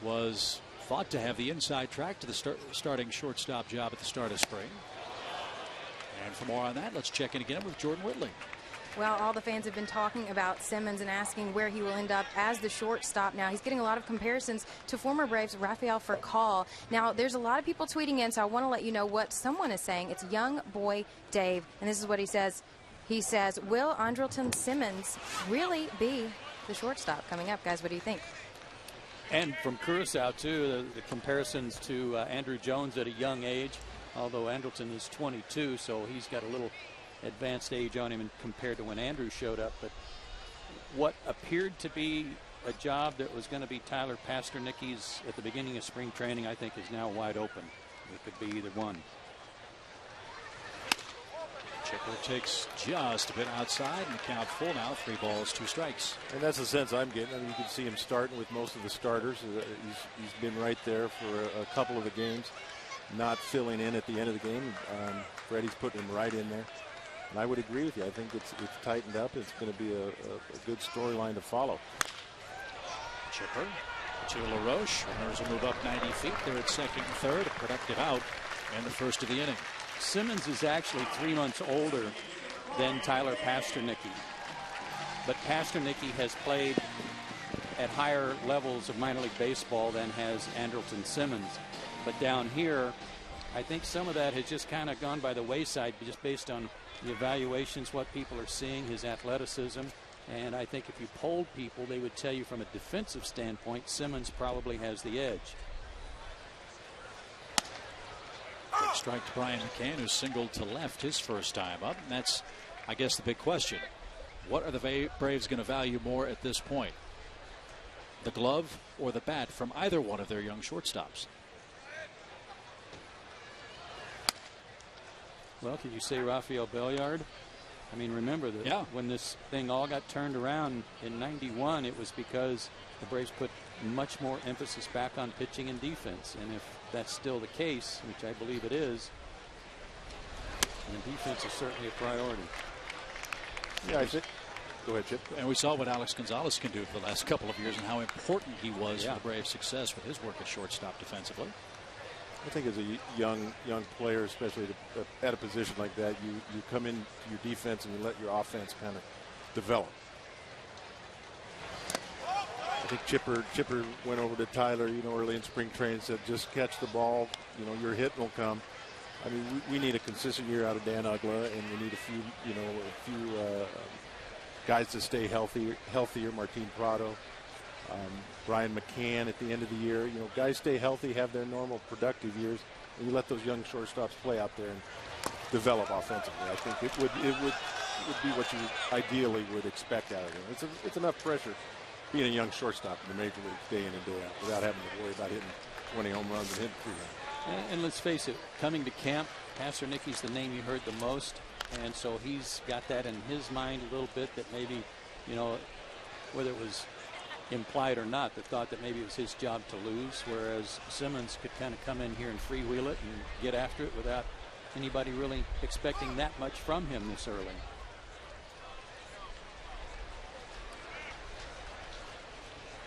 [SPEAKER 6] was thought to have the inside track to the starting shortstop job at the start of spring. And for more on that, let's check in again with Jordan Whitley.
[SPEAKER 8] Well, all the fans have been talking about Simmons and asking where he will end up as the shortstop now. He's getting a lot of comparisons to former Braves Rafael Furcal. Now, there's a lot of people tweeting in, so I want to let you know what someone is saying. It's young boy Dave, and this is what he says. He says, will Andrelton Simmons really be the shortstop coming up? Guys, what do you think?
[SPEAKER 7] And from Curacao, too, the comparisons to Andrew Jones at a young age, although Andrelton is 22, so he's got a little advanced age on him compared to when Andrew showed up. But what appeared to be a job that was going to be Tyler Pasternicki's at the beginning of spring training, I think is now wide open. It could be either one.
[SPEAKER 6] Chipper takes just a bit outside, and the count full now. 3 balls, 2 strikes.
[SPEAKER 5] And that's the sense I'm getting. I mean, you can see him starting with most of the starters. He's been right there for a couple of the games, not filling in at the end of the game. Freddie's putting him right in there. And I would agree with you. I think it's tightened up. It's going to be a good storyline to follow.
[SPEAKER 6] Chipper to LaRoche. Runners will move up 90 feet. They're at second and third. A productive out in the first of the inning.
[SPEAKER 7] Simmons is actually 3 months older than Tyler Pasternicki. But Pasternicki has played at higher levels of minor league baseball than has Andrelton Simmons. But down here, I think some of that has just kind of gone by the wayside just based on the evaluations, what people are seeing, his athleticism. And I think if you polled people, they would tell you from a defensive standpoint, Simmons probably has the edge.
[SPEAKER 6] Quick strike to Brian McCann, who singled to left his first time up. And that's, I guess, the big question. What are the Braves going to value more at this point? The glove or the bat from either one of their young shortstops?
[SPEAKER 7] Well, can you say Rafael Belliard? I mean, remember that when this thing all got turned around in '91, it was because the Braves put much more emphasis back on pitching and defense. And if that's still the case, which I believe it is, then defense is certainly a priority.
[SPEAKER 5] Yeah, I think. Go ahead, Chip.
[SPEAKER 6] And we saw what Alex Gonzalez can do for the last couple of years and how important he was for the Braves' success with his work at shortstop defensively.
[SPEAKER 5] I think as a young player, especially at a position like that, you come into your defense and you let your offense kind of develop. I think Chipper went over to Tyler, early in spring training, said just catch the ball, your hit will come. I mean, we need a consistent year out of Dan Ugla, and we need a few guys to stay healthier. Martin Prado, Brian McCann at the end of the year. Guys stay healthy, have their normal productive years, and you let those young shortstops play out there and develop offensively. I think it would be what you ideally would expect out of them. It's enough pressure being a young shortstop in the major leagues day in and day out without having to worry about hitting 20 home runs and hitting 300.
[SPEAKER 7] And let's face it, coming to camp, Pastor Nicky's the name you heard the most, and so he's got that in his mind a little bit, that maybe, whether it was implied or not, the thought that maybe it was his job to lose, whereas Simmons could kind of come in here and freewheel it and get after it without anybody really expecting that much from him this early.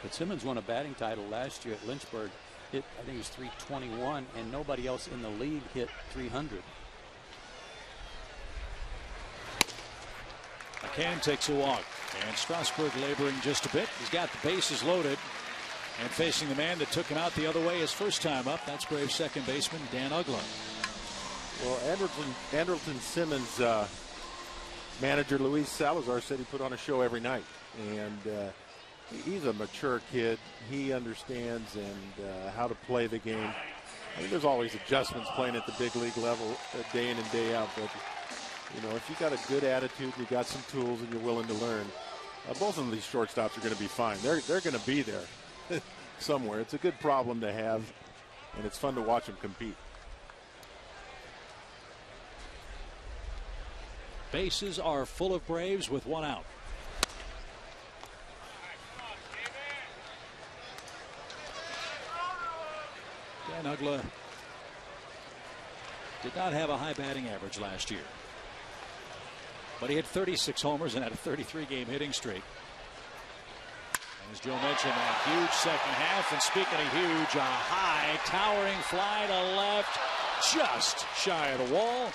[SPEAKER 7] But Simmons won a batting title last year at Lynchburg. I think it was 321, and nobody else in the league hit 300.
[SPEAKER 6] McCann takes a walk, and Strasburg laboring just a bit. He's got the bases loaded, and facing the man that took him out the other way his first time up. That's Braves second baseman Dan Ugla.
[SPEAKER 5] Well, Andrelton Simmons' manager Luis Salazar said he put on a show every night, and he's a mature kid. He understands how to play the game. I think there's always adjustments playing at the big league level day in and day out. But, if you got a good attitude, you got some tools, and you're willing to learn, both of these shortstops are going to be fine. They're going to be there somewhere. It's a good problem to have, and it's fun to watch them compete.
[SPEAKER 6] Bases are full of Braves with one out. Dan Ugla did not have a high batting average last year, but he had 36 homers and had a 33-game hitting streak. And as Joe mentioned, a huge second half. And speaking of huge, a high towering fly to left, just shy of the wall.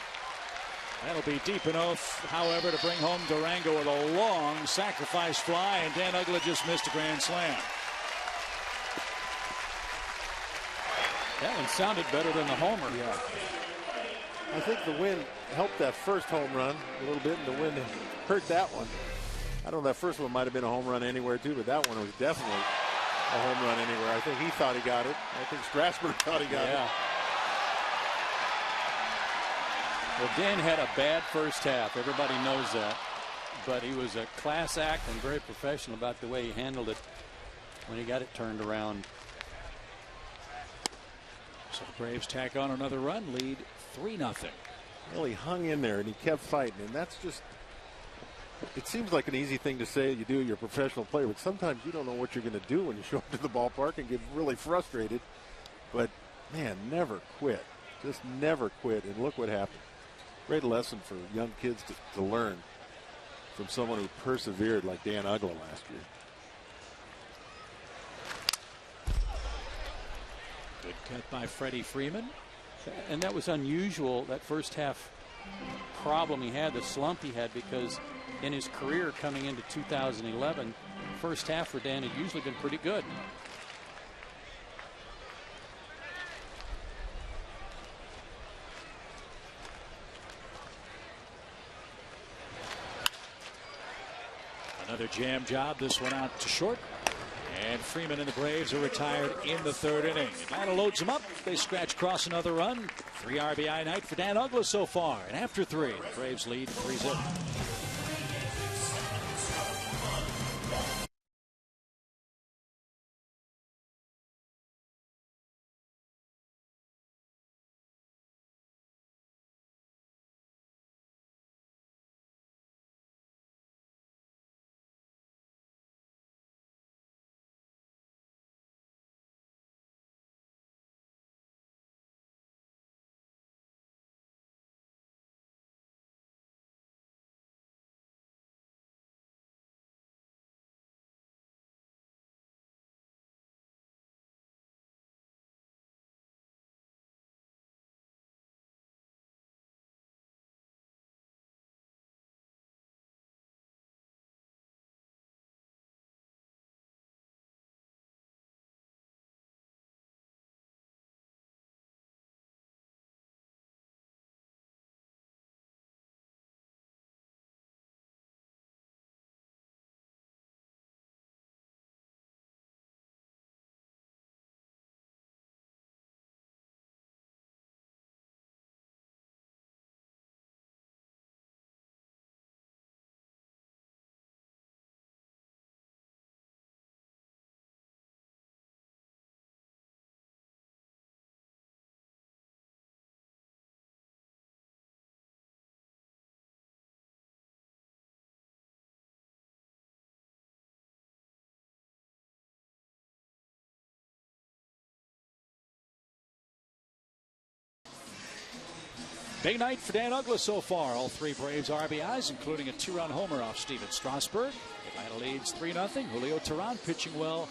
[SPEAKER 6] That'll be deep enough, however, to bring home Durango with a long sacrifice fly, and Dan Ugla just missed a grand slam.
[SPEAKER 7] That one sounded better than the homer.
[SPEAKER 5] Yeah. I think the wind helped that first home run a little bit, and the wind hurt that one. I don't know, that first one might have been a home run anywhere too, but that one was definitely a home run anywhere. I think he thought he got it. I think Strasburg thought he got it.
[SPEAKER 7] Well, Dan had a bad first half. Everybody knows that. But he was a class act and very professional about the way he handled it when he got it turned around.
[SPEAKER 6] So the Braves tack on another run, lead 3-0.
[SPEAKER 5] Well, he hung in there and he kept fighting, and that's just, it seems like an easy thing to say you do, you're a professional player, but sometimes you don't know what you're going to do when you show up to the ballpark and get really frustrated. But man, never quit. Just never quit, and look what happened. Great lesson for young kids to learn from someone who persevered like Dan Ugla last year.
[SPEAKER 6] Good cut by Freddie Freeman.
[SPEAKER 7] And that was unusual, that first half problem he had, the slump he had, because in his career coming into 2011, first half for Dan had usually been pretty good.
[SPEAKER 6] Another jam job, this one out to short. And Freeman and the Braves are retired in the third inning. Atlanta loads them up. They scratch across another run. 3 RBI night for Dan Ugla so far. And after 3, the Braves lead 3-0. Big night for Dan Uggla so far. All 3 Braves RBIs, including a 2-run homer off Steven Strasburg. Atlanta leads 3-0. Julio Teron pitching well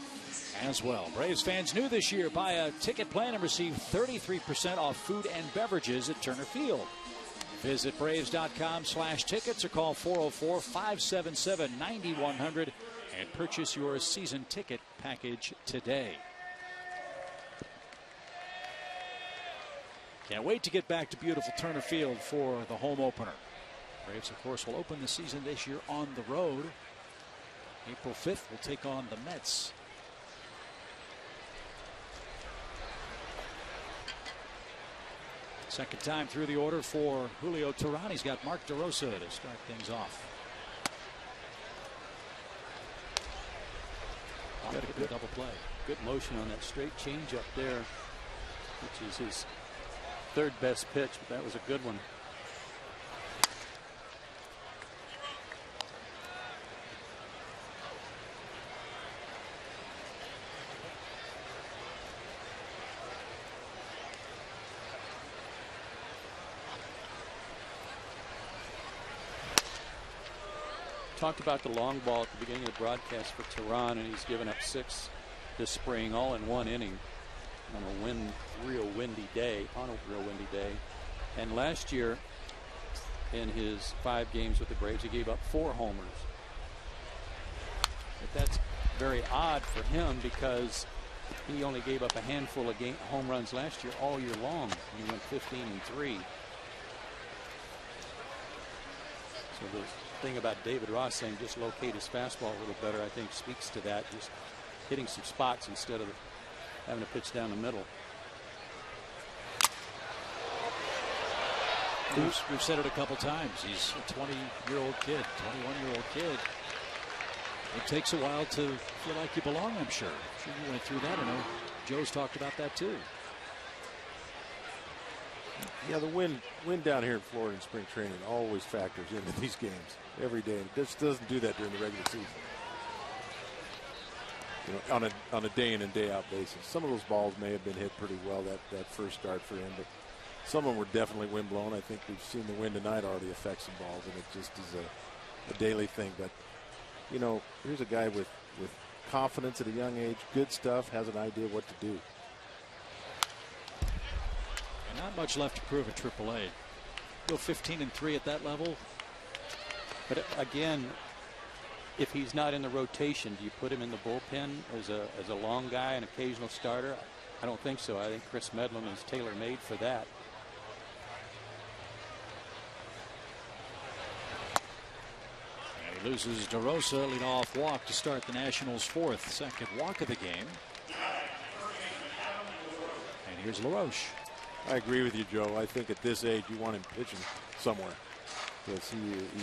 [SPEAKER 6] as well. Braves fans new this year: buy a ticket plan and receive 33% off food and beverages at Turner Field. Visit Braves.com/tickets or call 404-577-9100 and purchase your season ticket package today. Can't wait to get back to beautiful Turner Field for the home opener. Braves, of course, will open the season this year on the road. April 5th, will take on the Mets. Second time through the order for Julio Teron. He's got Mark DeRosa to start things off.
[SPEAKER 7] Got a good double play. Good motion on that straight change up there, which is his 3rd best pitch, but that was a good one. Talked about the long ball at the beginning of the broadcast for Teron, and he's given up 6 this spring, all in 1 inning on a real windy day. And last year, in his 5 games with the Braves, he gave up 4 homers. But that's very odd for him because he only gave up a handful of home runs last year all year long. He went 15-3. So the thing about David Ross saying just locate his fastball a little better, I think, speaks to that. Just hitting some spots instead of having to pitch down the middle.
[SPEAKER 6] We've said it a couple times. He's a 20-year-old kid, 21-year-old kid. It takes a while to feel like you belong, I'm sure. You went through that. I know Joe's talked about that too.
[SPEAKER 5] Yeah, the wind down here in Florida in spring training always factors into these games every day. It just doesn't do that during the regular season. You know, on a day in and day out basis. Some of those balls may have been hit pretty well that first start for him, but some of them were definitely wind blown. I think we've seen the wind tonight already affect some balls, and it just is a daily thing. But you know, here's a guy with confidence at a young age, good stuff, has an idea what to do.
[SPEAKER 6] And not much left to prove at AAA. Go 15-3 at that level.
[SPEAKER 7] But again, if he's not in the rotation, do you put him in the bullpen as a long guy, an occasional starter? I don't think so. I think Chris Medlin is tailor-made for that.
[SPEAKER 6] And he loses DeRosa, leadoff walk to start the Nationals' 4th, second walk of the game. And here's LaRoche.
[SPEAKER 5] I agree with you, Joe. I think at this age you want him pitching somewhere. Because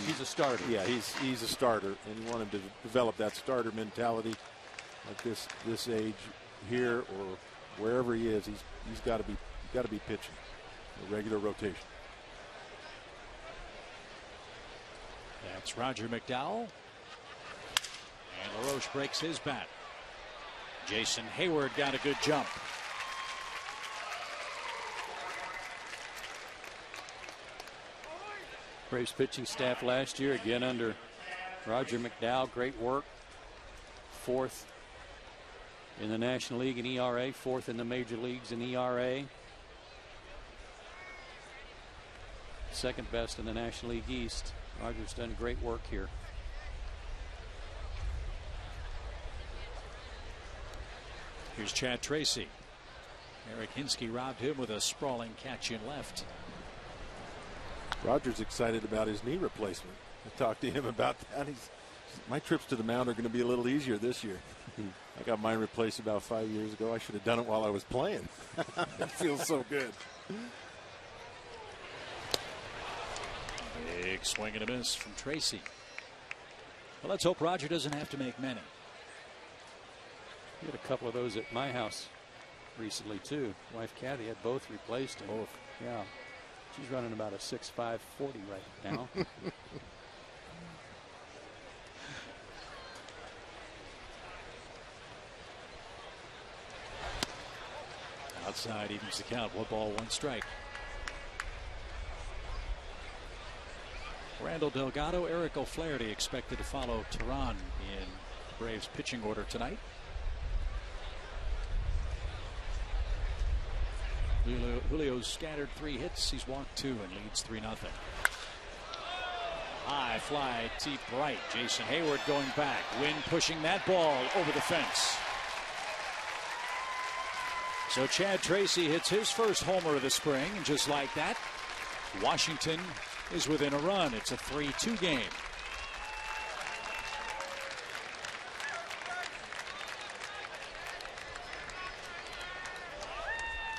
[SPEAKER 7] he's a starter.
[SPEAKER 5] Yeah, he's a starter, and you want him to develop that starter mentality at this age here or wherever he is. He's got to be pitching a regular rotation.
[SPEAKER 6] That's Roger McDowell, and LaRoche breaks his bat. Jason Hayward got a good jump.
[SPEAKER 7] Braves pitching staff last year, again under Roger McDowell. Great work. 4th in the National League in ERA, 4th in the major leagues in ERA. 2nd best in the National League East. Roger's done great work here.
[SPEAKER 6] Here's Chad Tracy. Eric Hinsky robbed him with a sprawling catch in left.
[SPEAKER 5] Roger's excited about his knee replacement. I talked to him about that. My trips to the mound are going to be a little easier this year. I got mine replaced about 5 years ago. I should have done it while I was playing. It feels so good.
[SPEAKER 6] Big swing and a miss from Tracy. Well, let's hope Roger doesn't have to make many.
[SPEAKER 7] We had a couple of those at my house recently too. Wife Kathy had both replaced. Both. Yeah. She's running about a 6.5 40 right now.
[SPEAKER 6] Outside evens the count. 1 ball, 1 strike. Randall Delgado, Eric O'Flaherty expected to follow Teron in Braves pitching order tonight. Julio's scattered 3 hits. He's walked 2 and leads 3-0. High fly deep right. Jason Hayward going back. Wynn pushing that ball over the fence. So Chad Tracy hits his first homer of the spring, and just like that, Washington is within a run. It's a 3-2 game.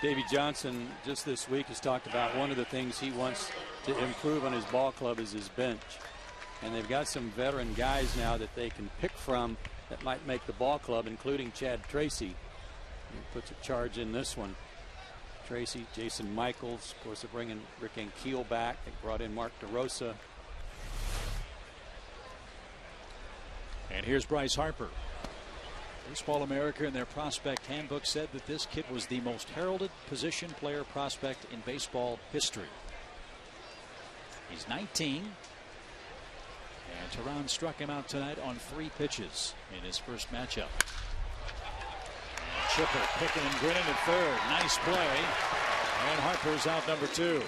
[SPEAKER 7] Davey Johnson just this week has talked about one of the things he wants to improve on his ball club is his bench. And they've got some veteran guys now that they can pick from that might make the ball club, including Chad Tracy. He puts a charge in this one. Tracy, Jason Michaels, of course, they're bringing Rick Ankiel back. They brought in Mark DeRosa.
[SPEAKER 6] And here's Bryce Harper. Baseball America in their prospect handbook said that this kid was the most heralded position player prospect in baseball history. He's 19. And Teron struck him out tonight on 3 pitches in his first matchup. And Chipper picking and grinning at third. Nice play. And Harper's out number 2.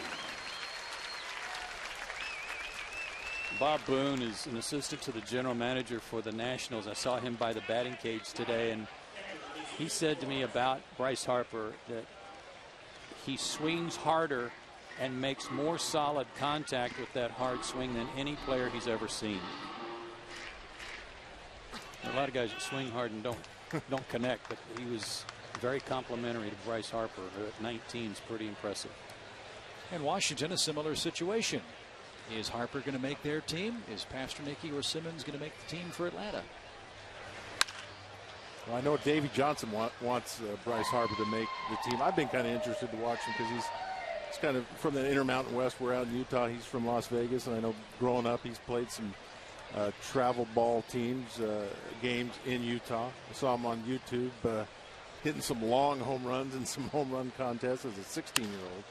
[SPEAKER 7] Bob Boone is an assistant to the general manager for the Nationals. I saw him by the batting cage today, and he said to me about Bryce Harper that he swings harder and makes more solid contact with that hard swing than any player he's ever seen. There are a lot of guys that swing hard and don't connect, but he was very complimentary to Bryce Harper, who at 19 is pretty impressive.
[SPEAKER 6] And Washington, a similar situation. Is Harper going to make their team? Is Pasternaky or Simmons going to make the team for Atlanta?
[SPEAKER 5] Well, I know Davey Johnson wants Bryce Harper to make the team. I've been kind of interested to watch him because he's kind of from the Intermountain West. We're out in Utah. He's from Las Vegas, and I know growing up he's played some travel ball teams games in Utah. I saw him on YouTube hitting some long home runs and some home run contests as a 16-year-old.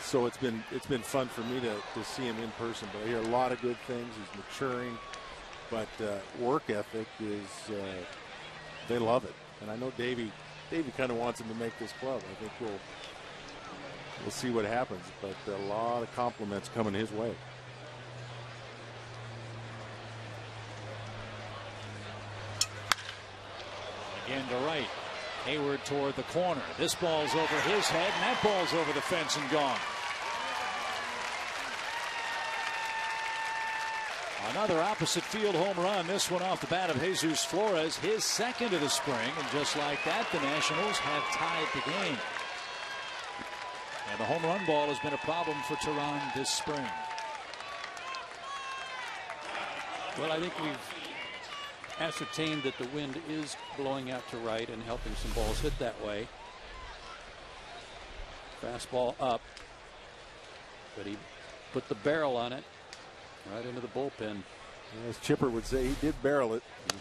[SPEAKER 5] So it's been fun for me to see him in person. But I hear a lot of good things. He's maturing, but work ethic is they love it. And I know Davey kind of wants him to make this club. I think we'll see what happens. But a lot of compliments coming his way.
[SPEAKER 6] Again to right. Hayward toward the corner. This ball's over his head, and that ball's over the fence and gone. Another opposite field home run. This one off the bat of Jesus Flores, his second of the spring. And just like that, the Nationals have tied the game. And the home run ball has been a problem for Teron this spring.
[SPEAKER 7] Well, I think we've ascertained that the wind is blowing out to right and helping some balls hit that way. Fastball up, but he put the barrel on it right into the bullpen.
[SPEAKER 5] As Chipper would say, he did barrel it. I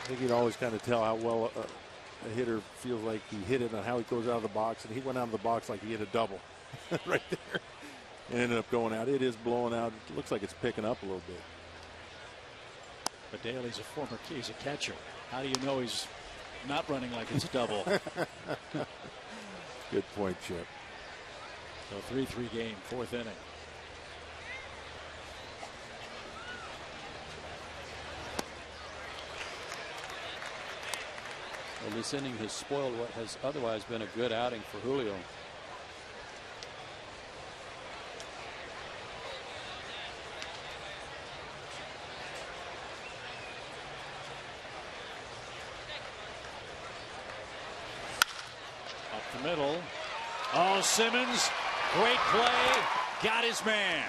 [SPEAKER 5] think you'd always kind of tell how well a hitter feels like he hit it and how he goes out of the box, and he went out of the box like he hit a double right there and ended up going out. It is blowing out. It looks like it's picking up a little bit.
[SPEAKER 6] But Daly's he's a catcher. How do you know he's not running like it's a double?
[SPEAKER 5] Good point, Chip.
[SPEAKER 6] So 3-3 game, 4th inning.
[SPEAKER 7] Well, this inning has spoiled what has otherwise been a good outing for Julio.
[SPEAKER 6] Up the middle. Oh, Simmons, great play, got his man.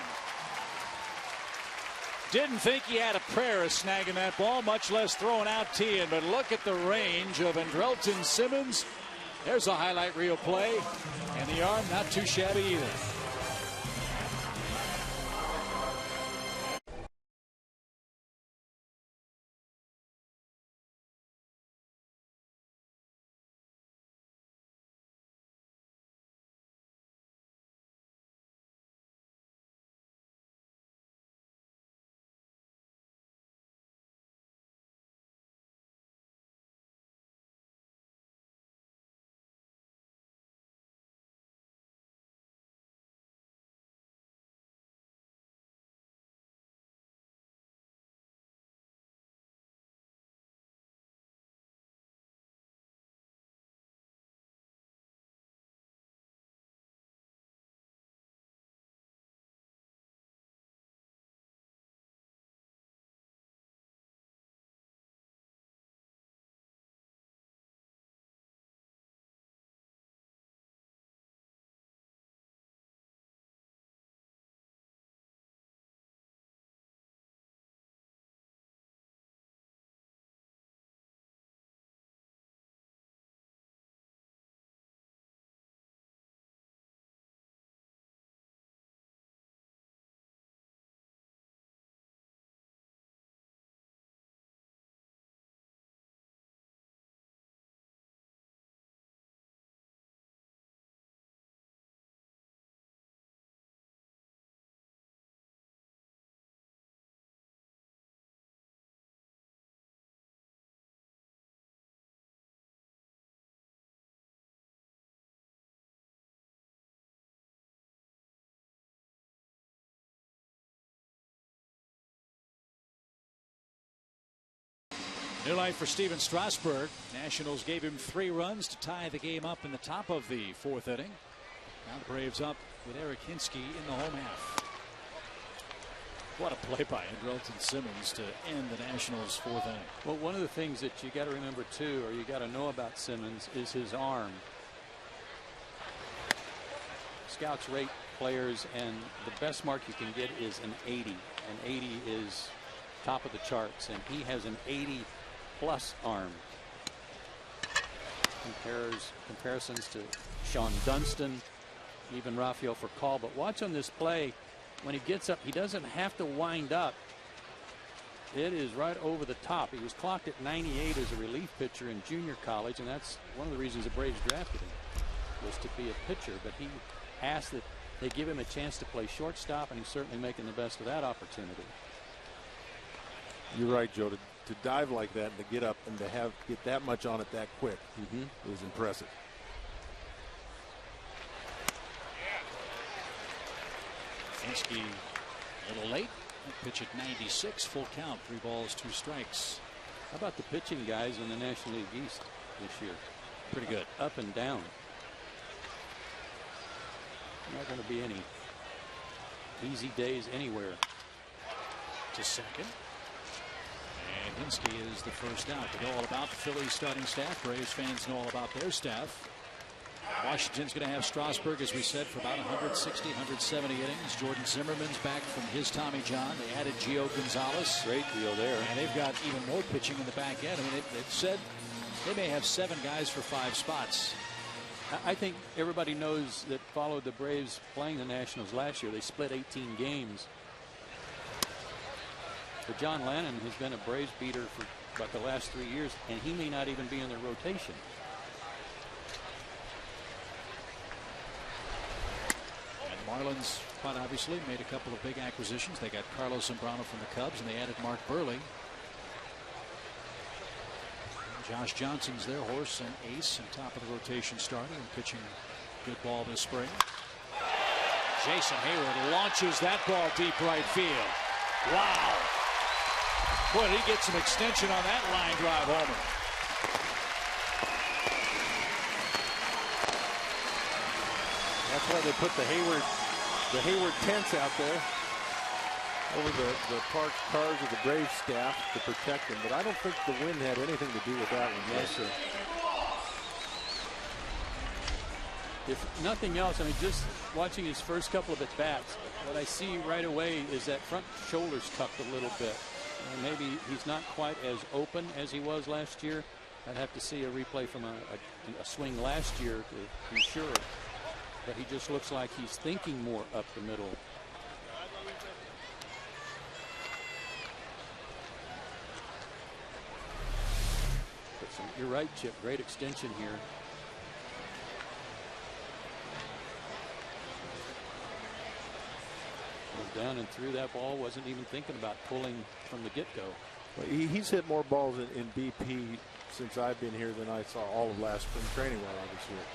[SPEAKER 6] Didn't think he had a prayer of snagging that ball, much less throwing out teeing, but look at the range of Andrelton Simmons. There's a highlight reel play, and the arm not too shabby either. New life for Steven Strasburg. Nationals gave him 3 runs to tie the game up in the top of the 4th inning. Now the Braves up with Eric Hinsky in the home half. What a play by Andrelton Simmons to end the Nationals' 4th inning.
[SPEAKER 7] Well, one of the things that you got to remember too, or you got to know about Simmons, is his arm. Scouts rate players, and the best mark you can get is an 80. An 80 is top of the charts, and he has an 80+ arm. Comparisons to Sean Dunston, even Rafael Furcal. But watch on this play, when he gets up, he doesn't have to wind up. It is right over the top. He was clocked at 98 as a relief pitcher in junior college, and that's one of the reasons the Braves drafted him, was to be a pitcher. But he asked that they give him a chance to play shortstop, and he's certainly making the best of that opportunity.
[SPEAKER 5] You're right, Joe. To dive like that and to get up and to get that much on it that quick is impressive.
[SPEAKER 6] Hinsky a little late. Pitch at 96, full count, 3 balls, 2 strikes.
[SPEAKER 7] How about the pitching guys in the National League East this year?
[SPEAKER 6] Pretty good.
[SPEAKER 7] Up and down. Not going to be any easy days anywhere.
[SPEAKER 6] To second. And Hinsky is the first out. They know all about the Phillies starting staff. Braves fans know all about their staff. Washington's going to have Strasburg, as we said, for about 160, 170 innings. Jordan Zimmerman's back from his Tommy John. They added Gio Gonzalez.
[SPEAKER 7] Great deal there.
[SPEAKER 6] And they've got even more pitching in the back end. I mean, they've said they may have 7 guys for 5 spots.
[SPEAKER 7] I think everybody knows that followed the Braves playing the Nationals last year. They split 18 games. But John Lannon has been a Braves beater for about the last 3 years, and he may not even be in their rotation.
[SPEAKER 6] Marlins, quite obviously, made a couple of big acquisitions. They got Carlos Zambrano from the Cubs, and they added Mark Burley. Josh Johnson's their horse and ace and top of the rotation starter and pitching good ball this spring. Jason Hayward launches that ball deep right field. Wow. Boy, did he get some extension on that line drive homer.
[SPEAKER 5] That's why they put the Hayward tents out there over the parked cars of the Braves staff to protect him. But I don't think the wind had anything to do with that one.
[SPEAKER 7] Yes, sir. If nothing else, I mean, just watching his first couple of at-bats, what I see right away is that front shoulder's tucked a little bit. And maybe he's not quite as open as he was last year. I'd have to see a replay from a swing last year to be sure. But he just looks like he's thinking more up the middle. You're right, Chip. Great extension here. Went down and threw that ball. Wasn't even thinking about pulling from the get-go.
[SPEAKER 5] Well, he's hit more balls in BP since I've been here than I saw all of last spring training while I was here.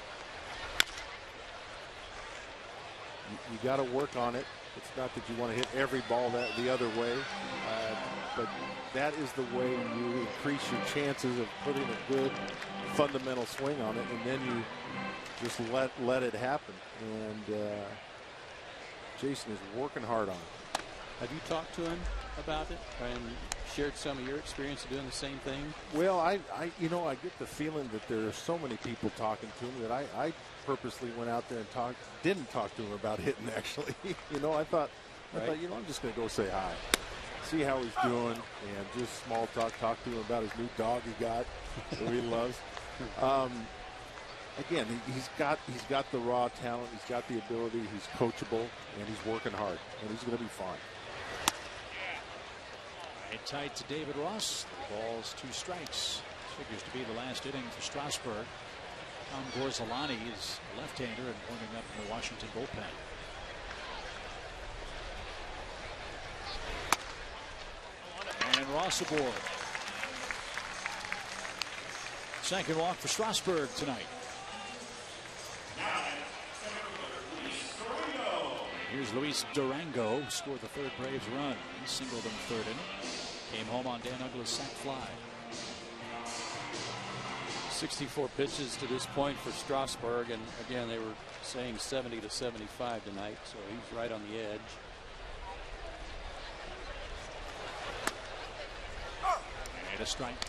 [SPEAKER 5] You got to work on it. It's not that you want to hit every ball the other way, but that is the way you increase your chances of putting a good fundamental swing on it, and then you just let it happen. And Jason is working hard on it.
[SPEAKER 7] Have you talked to him about it and shared some of your experience of doing the same thing?
[SPEAKER 5] Well, I get the feeling that there are so many people talking to him that I purposely went out there and didn't talk to him about hitting, actually. I thought, I'm just going to go say hi, see how he's doing, and just small talk to him about his new dog he got that he loves. Again, he's got the raw talent, he's got the ability, he's coachable, and he's working hard, and he's going to be fine.
[SPEAKER 6] It tied to David Ross. The ball's 2 strikes. Figures to be the last inning for Strasburg. Tom Gorzolani is a left-hander and warming up in the Washington bullpen. And Ross aboard. Second walk for Strasburg tonight. Here's Luis Durango, who scored the 3rd Braves run. He singled in the 3rd inning. Came home on Dan Uggla's sac fly.
[SPEAKER 7] 64 pitches to this point for Strasburg, and again they were saying 70 to 75 tonight, so he's right on the edge.
[SPEAKER 6] And a strike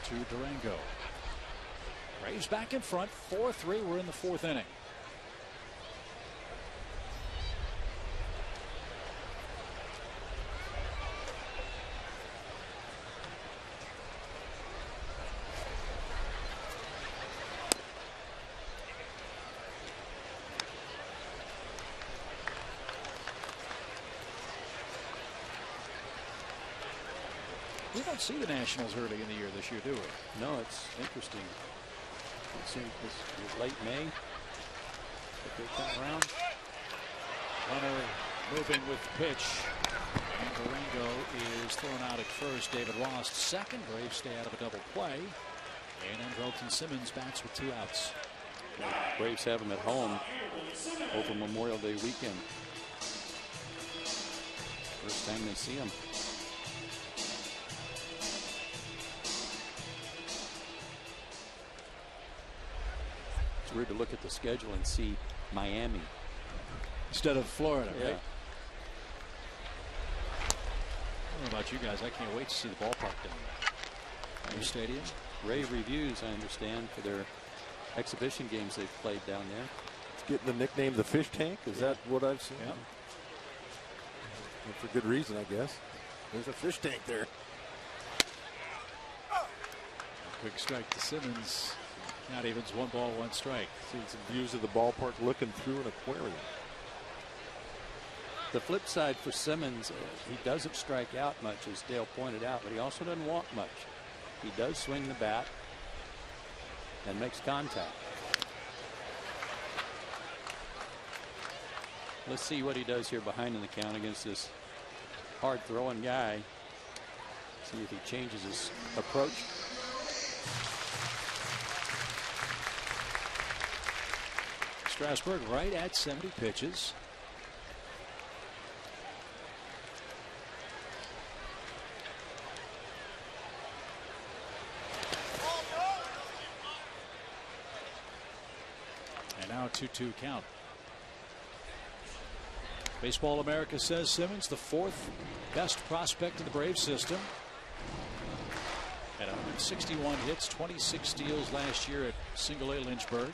[SPEAKER 6] to Durango. Braves back in front, 4-3. We're in the fourth inning. We don't see the Nationals early in the year this year, do we?
[SPEAKER 7] No, it's interesting. It seems this was late May that they come around.
[SPEAKER 6] Runner moving with the pitch. And Durango is thrown out at first. David Ross second. Braves stay out of a double play. And Andrelton Simmons bats with 2 outs.
[SPEAKER 7] Braves have them at home over Memorial Day weekend. First time they see them. It's weird to look at the schedule and see Miami
[SPEAKER 6] instead of Florida.
[SPEAKER 7] Yeah.
[SPEAKER 6] Right? I don't know about you guys. I can't wait to see the ballpark down there. New stadium.
[SPEAKER 7] Rave reviews, I understand, for their exhibition games they've played down there.
[SPEAKER 9] It's getting the nickname the Fish Tank. Is that what I've seen?
[SPEAKER 6] Yeah.
[SPEAKER 9] And for good reason, I guess. There's a fish tank there.
[SPEAKER 6] Quick strike to Simmons. Not even 1 ball, 1 strike.
[SPEAKER 9] Seen some views of the ballpark looking through an aquarium.
[SPEAKER 7] The flip side for Simmons, he doesn't strike out much, as Dale pointed out, but he also doesn't walk much. He does swing the bat and makes contact. Let's see what he does here behind in the count against this hard throwing guy. See if he changes his approach.
[SPEAKER 6] Strasburg right at 70 pitches. And now a 2-2 count. Baseball America says Simmons the 4th best prospect in the Braves system. Had 161 hits, 26 steals last year at Single A Lynchburg.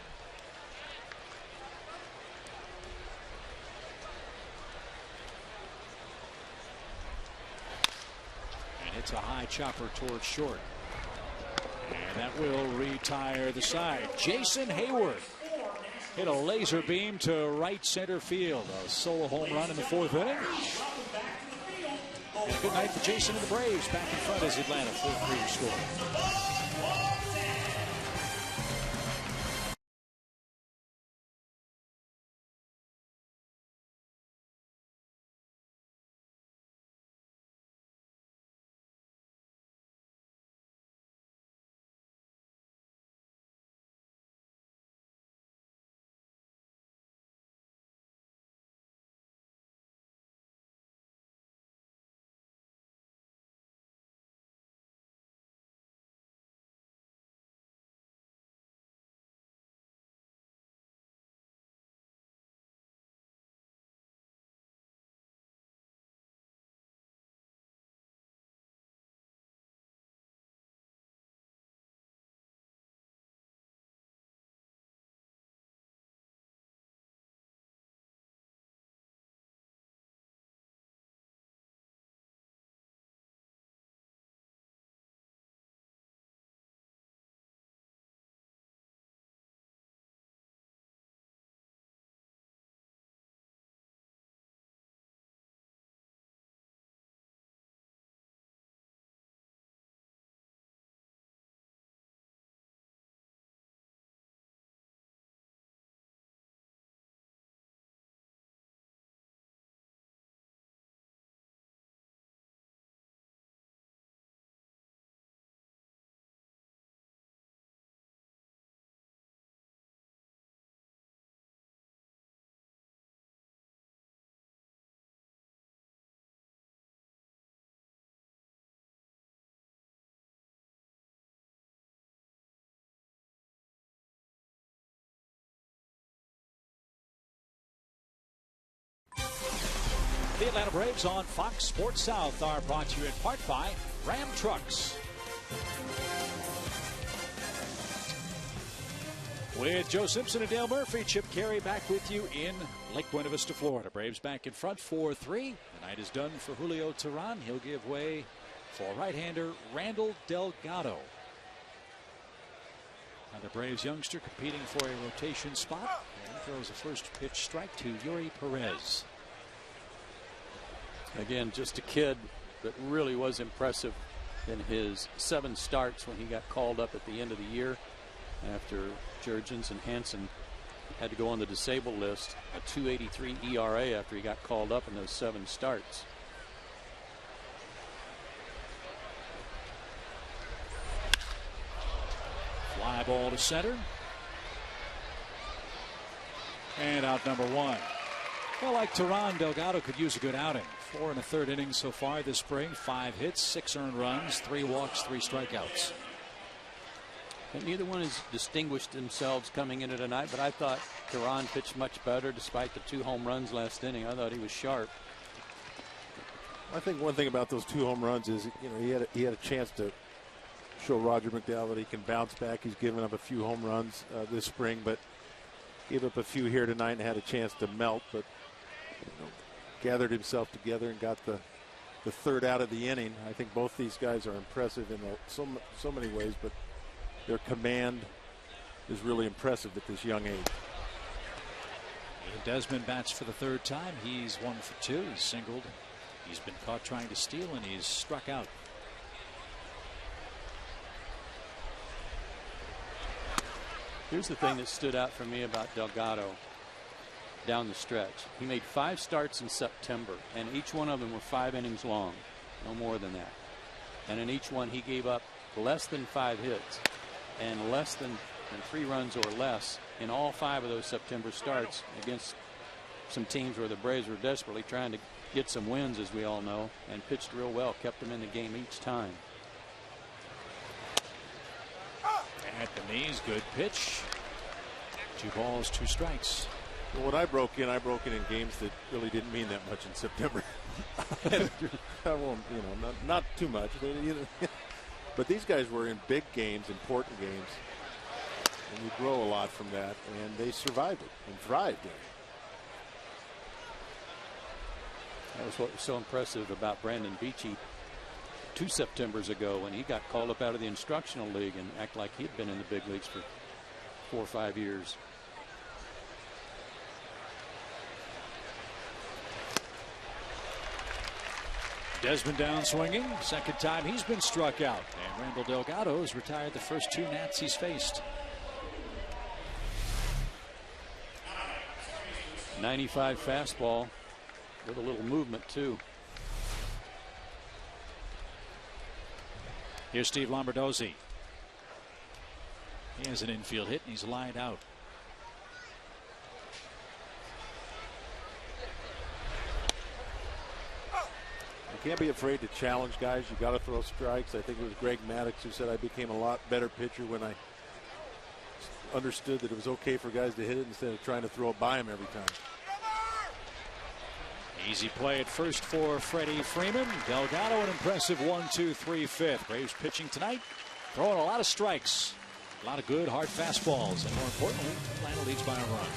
[SPEAKER 6] And it's a high chopper towards short. And that will retire the side. Jason Hayward hit a laser beam to right center field. A solo home run in the 4th inning. And a good night for Jason and the Braves. Back in front as Atlanta 4-3 score. The Atlanta Braves on Fox Sports South are brought to you in part by Ram Trucks. With Joe Simpson and Dale Murphy, Chip Carey back with you in Lake Buena Vista, Florida. Braves back in front 4-3. The night is done for Julio Teron. He'll give way for right-hander Randall Delgado. Now the Braves youngster competing for a rotation spot. And he throws a first pitch strike to Yuri Perez.
[SPEAKER 7] Again, just a kid that really was impressive in his 7 starts when he got called up at the end of the year after Jurgens and Hansen had to go on the disabled list. A 2.83 ERA after he got called up in those 7 starts.
[SPEAKER 6] Fly ball to center. And out number 1. Well, like Teron, Delgado could use a good outing. 4 1/3 innings so far this spring. 5 hits, 6 earned runs, 3 walks, 3 strikeouts.
[SPEAKER 7] And neither one has distinguished themselves coming into tonight, but I thought Teron pitched much better despite the 2 home runs last inning. I thought he was sharp.
[SPEAKER 9] I think one thing about those 2 home runs is, you know, he had a chance to show Roger McDowell that he can bounce back. He's given up a few home runs this spring, but gave up a few here tonight and had a chance to melt, but gathered himself together and got the 3rd out of the inning. I think both these guys are impressive in so many ways, but their command is really impressive at this young age.
[SPEAKER 6] Ian Desmond bats for the 3rd time. He's 1 for 2. He's singled. He's been caught trying to steal, and he's struck out.
[SPEAKER 7] Here's the thing that stood out for me about Delgado down the stretch. He made 5 starts in September, and each one of them were 5 innings long, no more than that. And in each one, he gave up less than 5 hits and less than 3 runs or less in all 5 of those September starts against some teams where the Braves were desperately trying to get some wins, as we all know, and pitched real well, kept them in the game each time.
[SPEAKER 6] At the knees, good pitch. 2 balls, 2 strikes.
[SPEAKER 9] Well, when I broke in games that really didn't mean that much in September. I won't, not too much. But these guys were in big games, important games, and you grow a lot from that, and they survived it and thrived in it.
[SPEAKER 7] That was what was so impressive about Brandon Beachy 2 Septembers ago when he got called up out of the instructional league and act like he'd been in the big leagues for 4 or 5 years.
[SPEAKER 6] Desmond down swinging. 2nd time he's been struck out. And Randall Delgado has retired the first 2 Nats he's faced.
[SPEAKER 7] 95 fastball with a little movement, too.
[SPEAKER 6] Here's Steve Lombardozzi. He has an infield hit, and he's lined out.
[SPEAKER 9] You can't be afraid to challenge guys. You got to throw strikes. I think it was Greg Maddux who said I became a lot better pitcher when I understood that it was okay for guys to hit it instead of trying to throw it by him every time.
[SPEAKER 6] Easy play at first for Freddie Freeman. Delgado an impressive 1-2-3 fifth. Braves pitching tonight, throwing a lot of strikes, a lot of good hard fastballs, and more importantly, Atlanta leads by a run.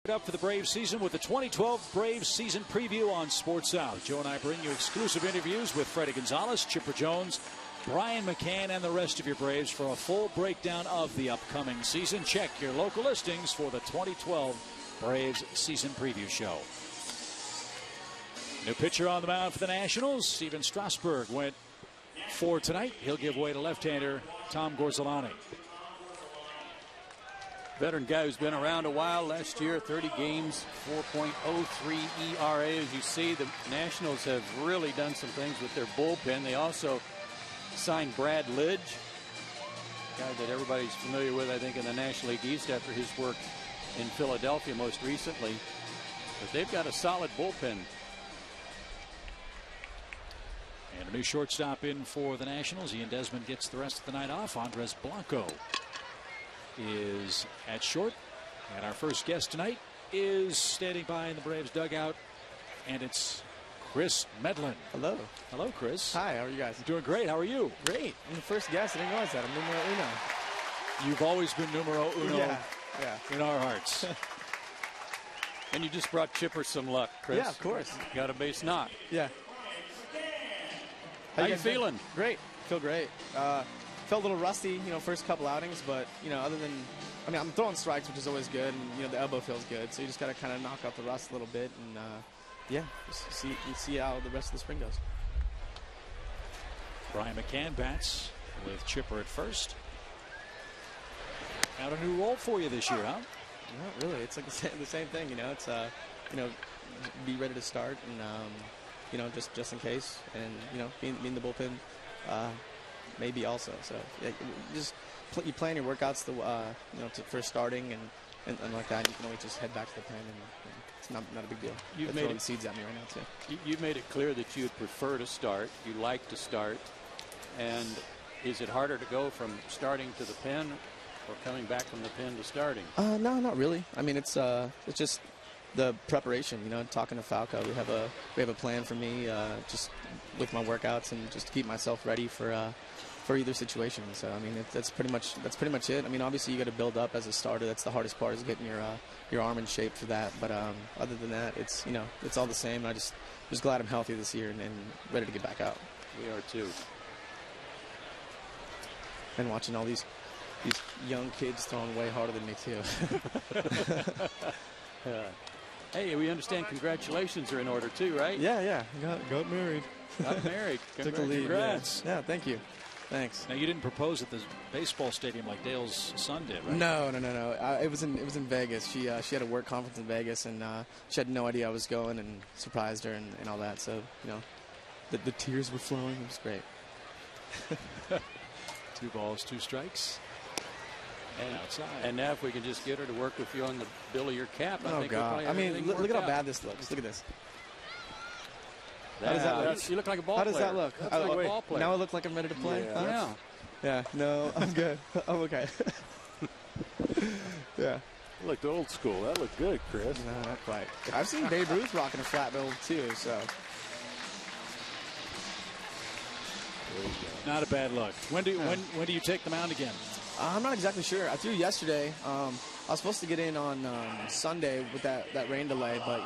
[SPEAKER 6] Up for the Braves season with the 2012 Braves season preview on Sports South. Joe and I bring you exclusive interviews with Freddie Gonzalez, Chipper Jones, Brian McCann, and the rest of your Braves for a full breakdown of the upcoming season. Check your local listings for the 2012 Braves season preview show. New pitcher on the mound for the Nationals. Steven Strasburg went 4 tonight. He'll give way to left-hander Tom Gorzelani.
[SPEAKER 7] Veteran guy who's been around a while. Last year, 30 games, 4.03 ERA. As you see, the Nationals have really done some things with their bullpen. They also signed Brad Lidge, a guy that everybody's familiar with, I think, in the National League East after his work in Philadelphia most recently. But they've got a solid bullpen.
[SPEAKER 6] And a new shortstop in for the Nationals. Ian Desmond gets the rest of the night off. Andres Blanco is at short. And our first guest tonight is standing by in the Braves dugout. And it's Chris Medlin.
[SPEAKER 10] Hello.
[SPEAKER 6] Hello, Chris.
[SPEAKER 10] Hi, how are you guys?
[SPEAKER 6] Doing great. How are you?
[SPEAKER 10] Great. I'm the first guest. I didn't realize that. I'm numero uno.
[SPEAKER 6] You've always been numero uno in our hearts.
[SPEAKER 7] And you just brought Chipper some luck, Chris.
[SPEAKER 10] Yeah, of course.
[SPEAKER 7] Got a base knock.
[SPEAKER 10] Yeah.
[SPEAKER 7] How you feeling?
[SPEAKER 10] Great. Feel great. Felt a little rusty, first couple outings, but, other than, I'm throwing strikes, which is always good, and, the elbow feels good, so you just got to kind of knock out the rust a little bit, and, just see how the rest of the spring goes.
[SPEAKER 6] Brian McCann bats with Chipper at first. Got a new role for you this year, huh?
[SPEAKER 10] Not really. It's like the same thing, It's, be ready to start, and, just in case, and, be in the bullpen, maybe also. So you plan your workouts for starting and like that. You can always just head back to the pen, and it's not a big deal.
[SPEAKER 7] You've
[SPEAKER 10] made it seeds at me right now too.
[SPEAKER 7] You've made it clear that you'd prefer to start. You like to start, and is it harder to go from starting to the pen or coming back from the pen to starting?
[SPEAKER 10] No, not really. It's just the preparation. Talking to Falco, we have a plan for me, just with my workouts and just to keep myself ready for either situation. So that's pretty much it. Obviously you got to build up as a starter. That's the hardest part, is getting your arm in shape for that. But other than that, it's it's all the same. I just glad I'm healthy this year and ready to get back out.
[SPEAKER 7] We are too.
[SPEAKER 10] And watching all these young kids throwing way harder than me too.
[SPEAKER 7] Hey, we understand congratulations are in order too, right?
[SPEAKER 10] Yeah. Got married.
[SPEAKER 7] Got married.
[SPEAKER 10] Took the lead.
[SPEAKER 7] Congrats.
[SPEAKER 10] Yeah, thank you. Thanks.
[SPEAKER 6] Now, you didn't propose at the baseball stadium like Dale's son did, right?
[SPEAKER 10] No. It was in Vegas. She had a work conference in Vegas, and she had no idea I was going, and surprised her and all that. So the tears were flowing. It was great.
[SPEAKER 6] 2 balls, 2 strikes.
[SPEAKER 7] And
[SPEAKER 6] outside.
[SPEAKER 7] And now if we can just get her to work with you on the bill of your cap, I think
[SPEAKER 10] God.
[SPEAKER 7] we'll
[SPEAKER 10] look at how bad this looks. Look at this.
[SPEAKER 7] How does that look? You look like a ball player.
[SPEAKER 10] How does that look?
[SPEAKER 7] Like a ball player.
[SPEAKER 10] Now I look like I'm ready to play?
[SPEAKER 7] Yeah.
[SPEAKER 10] Yeah, no, I'm good. I'm okay. Yeah.
[SPEAKER 9] You looked old school. That looked good, Chris.
[SPEAKER 10] No, not quite. I've seen Babe Ruth rocking a flat bill too, so.
[SPEAKER 6] Not a bad look. When do you take the mound again?
[SPEAKER 10] I'm not exactly sure. I threw yesterday. I was supposed to get in on Sunday with that rain delay, but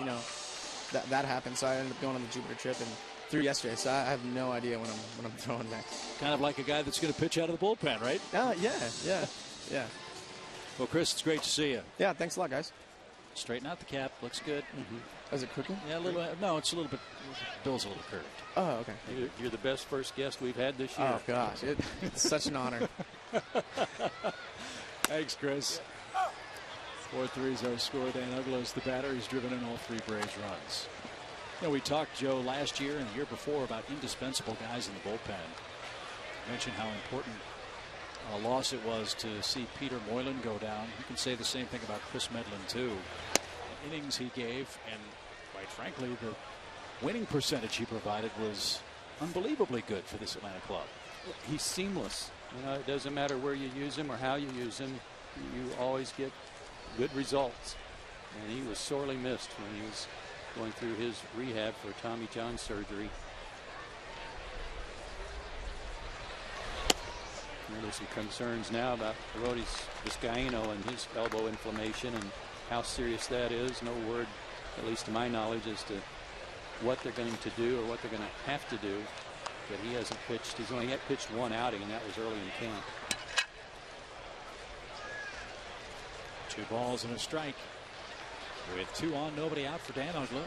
[SPEAKER 10] that happened, so I ended up going on the Jupiter trip and threw yesterday. So I have no idea when I'm throwing next.
[SPEAKER 6] Kind of like a guy that's going to pitch out of the bullpen, right?
[SPEAKER 10] Yeah.
[SPEAKER 6] Well, Chris, it's great to see you.
[SPEAKER 10] Yeah, thanks a lot, guys.
[SPEAKER 6] Straighten out the cap. Looks good.
[SPEAKER 10] Is it crooked?
[SPEAKER 6] Yeah, a little. No, it's a little bit. Bill's a little curved.
[SPEAKER 10] Oh, okay.
[SPEAKER 7] You're the best first guest we've had this year.
[SPEAKER 10] Oh gosh, it's such an honor.
[SPEAKER 6] Thanks, Chris. 4-3 is our score. Dan Uglo's the batter. He's driven in all 3 Braves runs. We talked, Joe, last year and the year before about indispensable guys in the bullpen. Mentioned how important a loss it was to see Peter Moylan go down. You can say the same thing about Chris Medlin, too. The innings he gave, and quite frankly, the winning percentage he provided was unbelievably good for this Atlanta club.
[SPEAKER 7] He's seamless. It doesn't matter where you use him or how you use him. You always get good results. And he was sorely missed when he was going through his rehab for Tommy John surgery. There's some concerns now about Arodys Vizcaíno and his elbow inflammation, and how serious that is. No word, at least to my knowledge, as to what they're going to do or what they're going to have to do. But he hasn't pitched. He's only pitched one outing, and that was early in camp.
[SPEAKER 6] 2 balls and a strike. With 2 on, nobody out for Dan Uggla.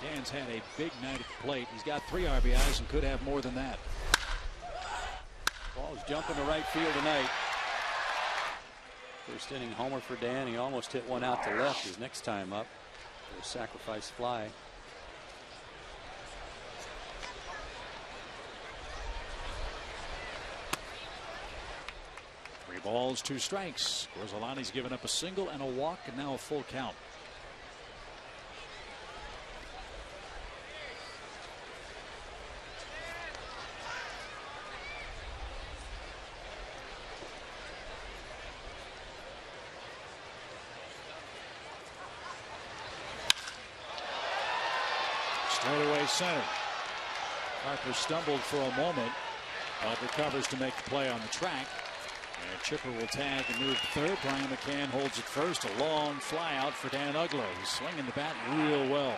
[SPEAKER 6] Dan's had a big night at the plate. He's got 3 RBIs and could have more than that.
[SPEAKER 7] Ball's jumping to right field tonight. First inning homer for Dan. He almost hit one out to left his next time up. A sacrifice fly.
[SPEAKER 6] Three balls, 2 strikes. Gorzelani's given up a single and a walk, and now a full count. Straightaway center. Harper stumbled for a moment, but recovers to make the play on the track. And Chipper will tag and move to third. Brian McCann holds at first. A long fly out for Dan Uggla. He's swinging the bat real well.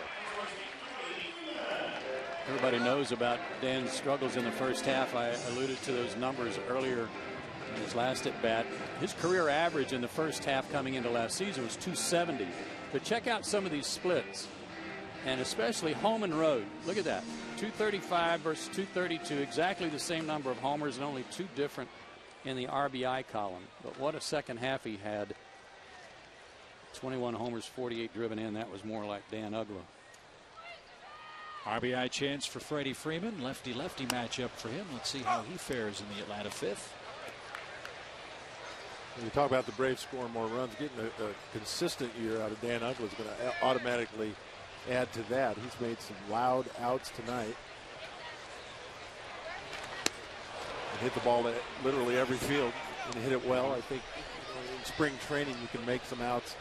[SPEAKER 7] Everybody knows about Dan's struggles in the first half. I alluded to those numbers earlier in his last at bat. His career average in the first half coming into last season was 270. But check out some of these splits, and especially home and road. Look at that. 235 versus 232. Exactly the same number of homers and only 2 different in the RBI column. But what a second half he had. 21 homers, 48 driven in. That was more like Dan Uggla.
[SPEAKER 6] RBI chance for Freddie Freeman. Lefty-lefty matchup for him. Let's see how he fares in the Atlanta 5th.
[SPEAKER 9] When you talk about the Braves scoring more runs, getting a consistent year out of Dan Uggla is going to automatically add to that. He's made some loud outs tonight. And hit the ball at literally every field and hit it well. I think in spring training you can make some outs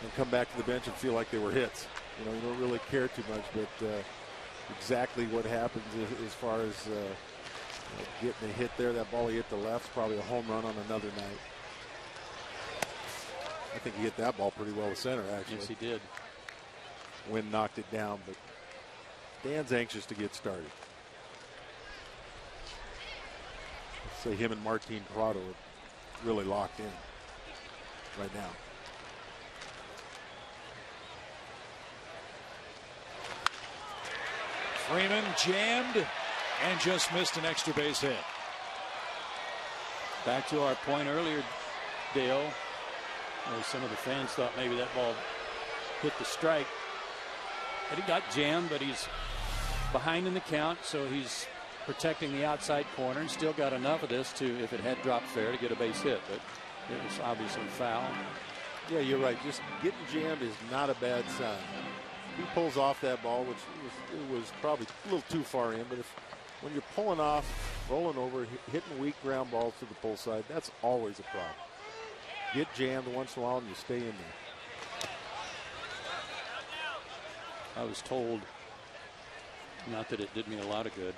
[SPEAKER 9] and come back to the bench and feel like they were hits. You don't really care too much, but exactly what happens as far as getting a hit there. That ball he hit the left is probably a home run on another night. I think he hit that ball pretty well to center, actually.
[SPEAKER 7] Yes, he did.
[SPEAKER 9] Wind knocked it down, but Dan's anxious to get started. Let's say him and Martin Prado are really locked in right now.
[SPEAKER 6] Freeman jammed and just missed an extra base hit.
[SPEAKER 7] Back to our point earlier, Dale. Some of the fans thought maybe that ball hit the strike. But he got jammed, but he's behind in the count, so he's protecting the outside corner and still got enough of this to, if it had dropped fair, to get a base hit. But it was obviously foul.
[SPEAKER 9] Yeah, you're right. Just getting jammed is not a bad sign. He pulls off that ball, which was probably a little too far in, but when you're pulling off, rolling over, hitting weak ground balls to the pull side, that's always a problem. Get jammed once in a while and you stay in there.
[SPEAKER 7] I was told, not that it did me a lot of good,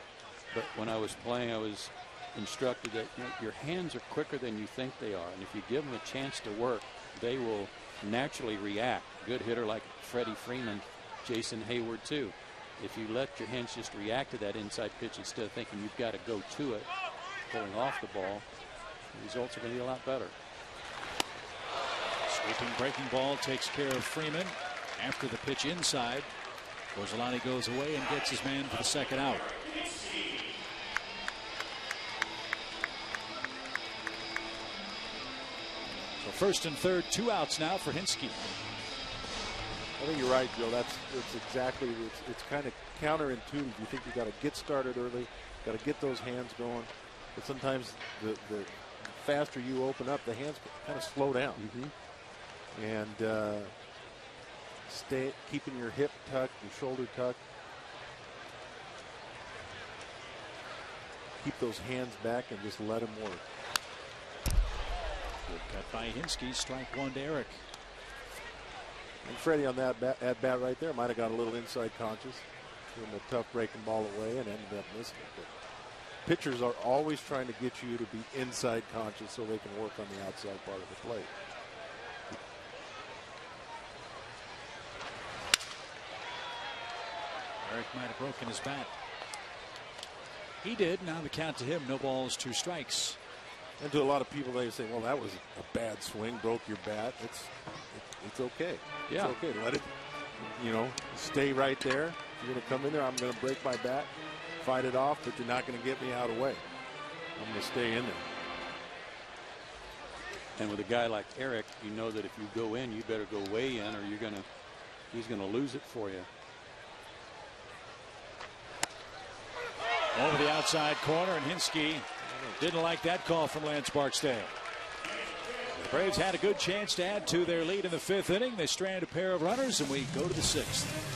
[SPEAKER 7] but when I was playing, I was instructed that your hands are quicker than you think they are, and if you give them a chance to work, they will naturally react. Good hitter like Freddie Freeman, Jason Hayward too. If you let your hands just react to that inside pitch instead of thinking you've got to go to it, pulling off the ball, the results are going to be a lot better.
[SPEAKER 6] Sweeping breaking ball takes care of Freeman after the pitch inside. Gorzelani goes away and gets his man for the second out. So first and third, 2 outs now for Hinske.
[SPEAKER 9] I think you're right, Joe. That's exactly, it's kind of counterintuitive. You think you got to get started early, got to get those hands going. But sometimes the faster you open up, the hands kind of slow down. And stay keeping your hip tucked, your shoulder tucked. Keep those hands back and just let them work.
[SPEAKER 6] Good cut by Hinske. Strike 1 to Eric.
[SPEAKER 9] And Freddie on that at bat right there might have got a little inside conscious, doing a tough breaking ball away and ended up missing it. But pitchers are always trying to get you to be inside conscious so they can work on the outside part of the plate. You
[SPEAKER 6] Eric might have broken his bat. He did. Now the count to him. No balls, 2 strikes.
[SPEAKER 9] And to a lot of people, they say, well, that was a bad swing, broke your bat. It's okay.
[SPEAKER 6] Yeah.
[SPEAKER 9] It's okay. Let it, stay right there. If you're going to come in there, I'm going to break my bat, fight it off, but you're not going to get me out of the way. I'm going to stay in there.
[SPEAKER 7] And with a guy like Eric, you know that if you go in, you better go way in, or he's going to lose it for you.
[SPEAKER 6] Over the outside corner, and Hinske didn't like that call from Lance Barksdale. The Braves had a good chance to add to their lead in the 5th inning. They strand a pair of runners, and we go to the 6th.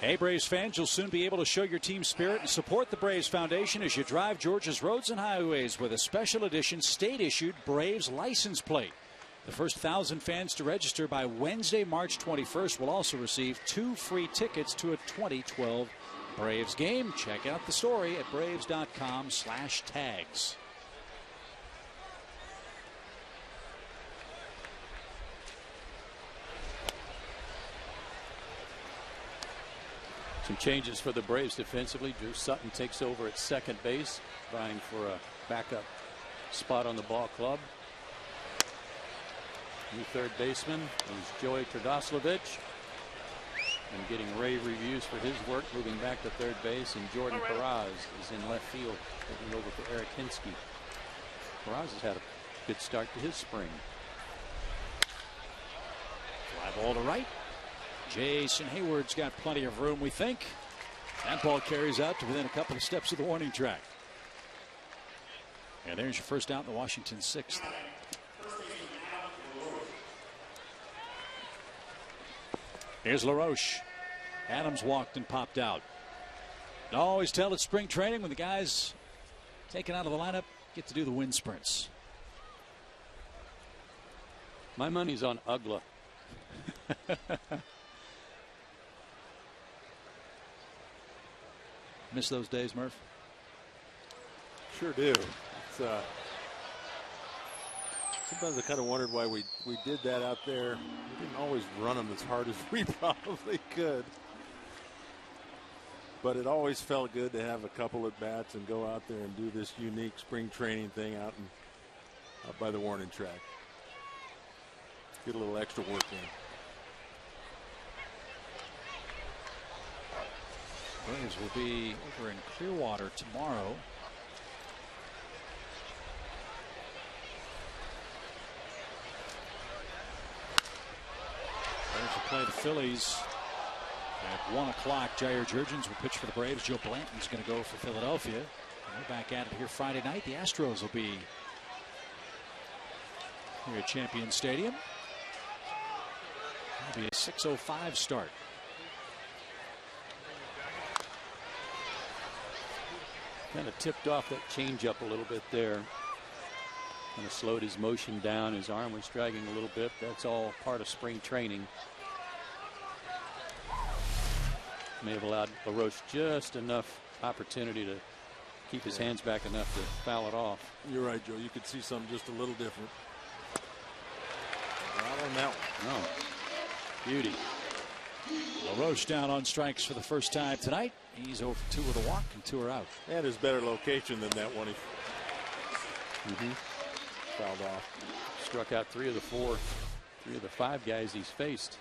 [SPEAKER 6] Hey, Braves fans, you'll soon be able to show your team spirit and support the Braves Foundation as you drive Georgia's roads and highways with a special edition state-issued Braves license plate. The first 1,000 fans to register by Wednesday, March 21st will also receive 2 free tickets to a 2012 Braves game. Check out the story at braves.com/tags.
[SPEAKER 7] Some changes for the Braves defensively. Drew Sutton takes over at second base, vying for a backup spot on the ball club. New third baseman is Joey Trdoslavich, and getting rave reviews for his work moving back to third base. And Jordan Perez is in left field, taking over for Eric Hinske. Perez has had a good start to his spring.
[SPEAKER 6] Fly ball to right. Jason Hayward's got plenty of room, we think. That ball carries out to within a couple of steps of the warning track. And there's your first out in the Washington 6th. Here's LaRoche. Adams walked and popped out. I always tell at spring training when the guys taken out of the lineup get to do the wind sprints.
[SPEAKER 7] My money's on Ugla.
[SPEAKER 6] Miss those days, Murph?
[SPEAKER 9] Sure do. Sometimes I kind of wondered why we did that out there. We didn't always run them as hard as we probably could. But it always felt good to have a couple at bats and go out there and do this unique spring training thing out by the warning track. Get a little extra work in.
[SPEAKER 6] Braves will be over in Clearwater tomorrow. Braves will play the Phillies at 1 o'clock. Jair Jurgens will pitch for the Braves. Joe Blanton's going to go for Philadelphia. And we're back at it here Friday night. The Astros will be here at Champion Stadium. It'll be a 6:05 start.
[SPEAKER 7] Kind of tipped off that changeup a little bit there. Kind of slowed his motion down. His arm was dragging a little bit. That's all part of spring training. May have allowed LaRoche just enough opportunity to keep his hands back enough to foul it off.
[SPEAKER 9] You're right, Joe. You could see something just a little different. Not on that one.
[SPEAKER 7] No. Beauty.
[SPEAKER 6] LaRoche down on strikes for the first time tonight. He's 0 for 2 with a walk and 2 are out.
[SPEAKER 9] And his better location than that one he fouled off.
[SPEAKER 7] Struck out 3 of the 5 guys he's faced.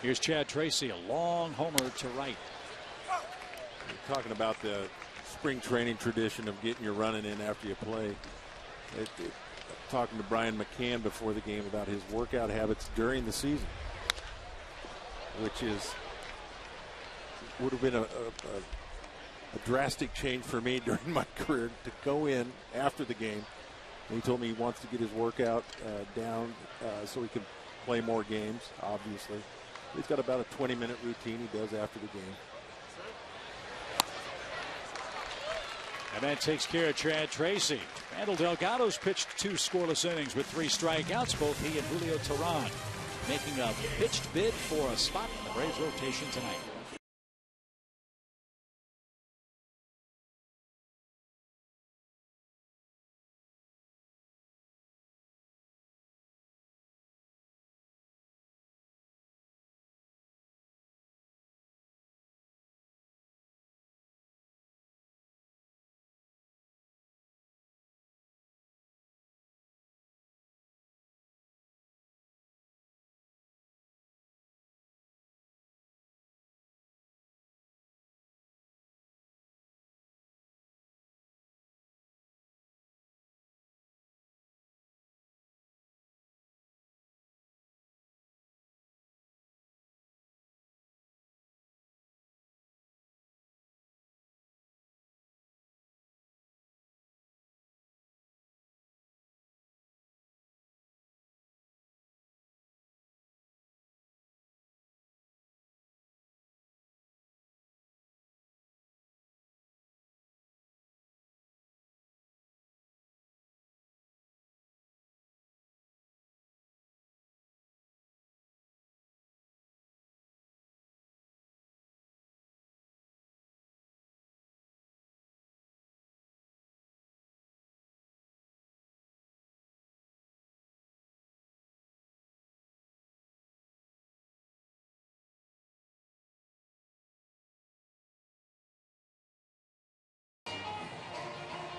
[SPEAKER 6] Here's Chad Tracy, a long homer to right.
[SPEAKER 9] You're talking about the spring training tradition of getting your running in after you play. Talking to Brian McCann before the game about his workout habits during the season, which would have been a drastic change for me during my career to go in after the game. And he told me he wants to get his workout down so he can play more games, obviously. He's got about a 20-minute routine he does after the game.
[SPEAKER 6] And that takes care of Chad Tracy. Randall Delgado's pitched 2 scoreless innings with 3 strikeouts. Both he and Julio Teron making a pitched bid for a spot in the Braves rotation tonight.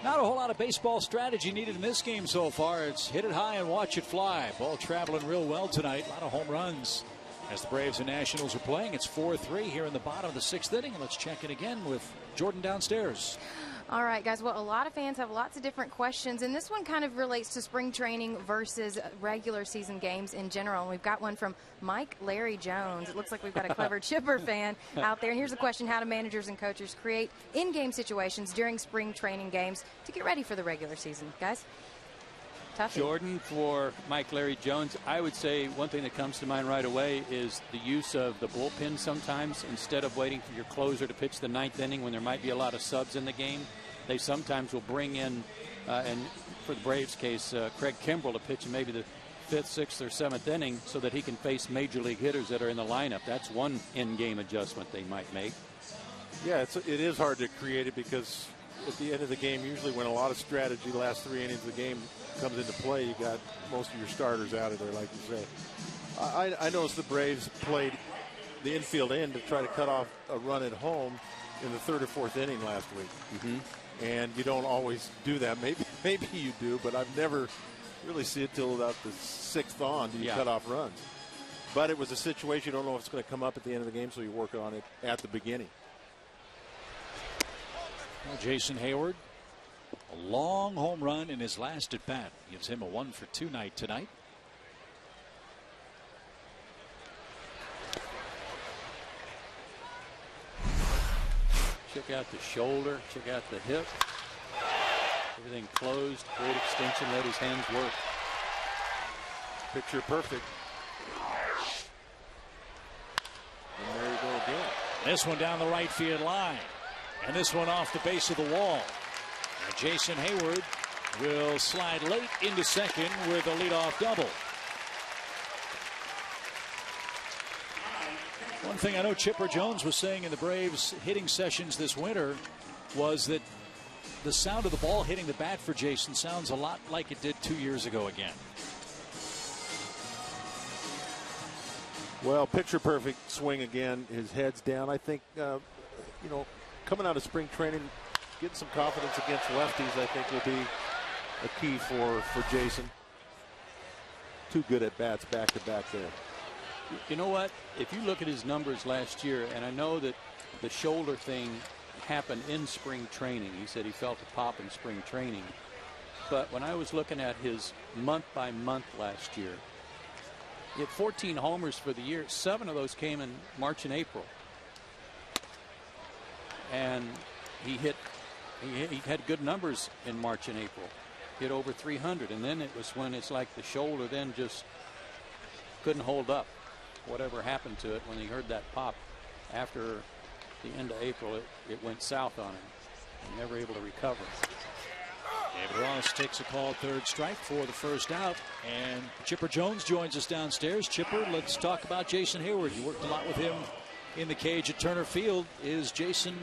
[SPEAKER 6] Not a whole lot of baseball strategy needed in this game so far. It's hit it high and watch it fly. Ball traveling real well tonight. A lot of home runs as the Braves and Nationals are playing. It's 4-3 here in the bottom of the 6th inning. Let's check it again with Jordan downstairs.
[SPEAKER 8] All right, guys. Well, a lot of fans have lots of different questions, and this one kind of relates to spring training versus regular season games in general. And we've got one from Mike Larry Jones. It looks like we've got a clever Chipper fan out there. And here's a question: how do managers and coaches create in-game situations during spring training games to get ready for the regular season? Guys? Tough.
[SPEAKER 7] Jordan, for Mike Larry Jones, I would say one thing that comes to mind right away is the use of the bullpen sometimes. Instead of waiting for your closer to pitch the 9th inning when there might be a lot of subs in the game, they sometimes will bring in, and for the Braves case, Craig Kimbrell to pitch in maybe the 5th, 6th, or 7th inning so that he can face major league hitters that are in the lineup. That's one in-game adjustment they might make.
[SPEAKER 9] Yeah, it is hard to create it because at the end of the game, usually when a lot of strategy, the last 3 innings of the game comes into play, you got most of your starters out of there, like you say. I noticed the Braves played the infield end to try to cut off a run at home in the 3rd or 4th inning last week. And you don't always do that. Maybe you do, but I've never really seen it till about the 6th on do you cut off runs. But it was a situation you don't know if it's going to come up at the end of the game, so you work on it at the beginning.
[SPEAKER 6] Well, Jason Hayward, a long home run in his last at bat, gives him a 1 for 2 night tonight.
[SPEAKER 7] Check out the shoulder, check out the hip. Everything closed, great extension, let his hands work.
[SPEAKER 9] Picture perfect. And there you go again.
[SPEAKER 6] This one down the right field line. And this one off the base of the wall. And Jason Hayward will slide late into second with a leadoff double. One thing I know Chipper Jones was saying in the Braves hitting sessions this winter was that the sound of the ball hitting the bat for Jason sounds a lot like it did 2 years ago again.
[SPEAKER 9] Well, picture perfect swing again. His head's down. I think, you know, coming out of spring training, getting some confidence against lefties, I think will be a key for Jason. Two good at bats back to back there.
[SPEAKER 7] You know what? If you look at his numbers last year, and I know that the shoulder thing happened in spring training. He said he felt a pop in spring training. But when I was looking at his month by month last year, he had 14 homers for the year. 7 of those came in March and April. And he had good numbers in March and April. Hit over 300. And then it was when it's like the shoulder then just couldn't hold up. Whatever happened to it when he heard that pop after the end of April, it went south on him. Never able to recover.
[SPEAKER 6] David Ross takes a call, third strike for the first out. And Chipper Jones joins us downstairs. Chipper, let's talk about Jason Hayward. You worked a lot with him in the cage at Turner Field. Is Jason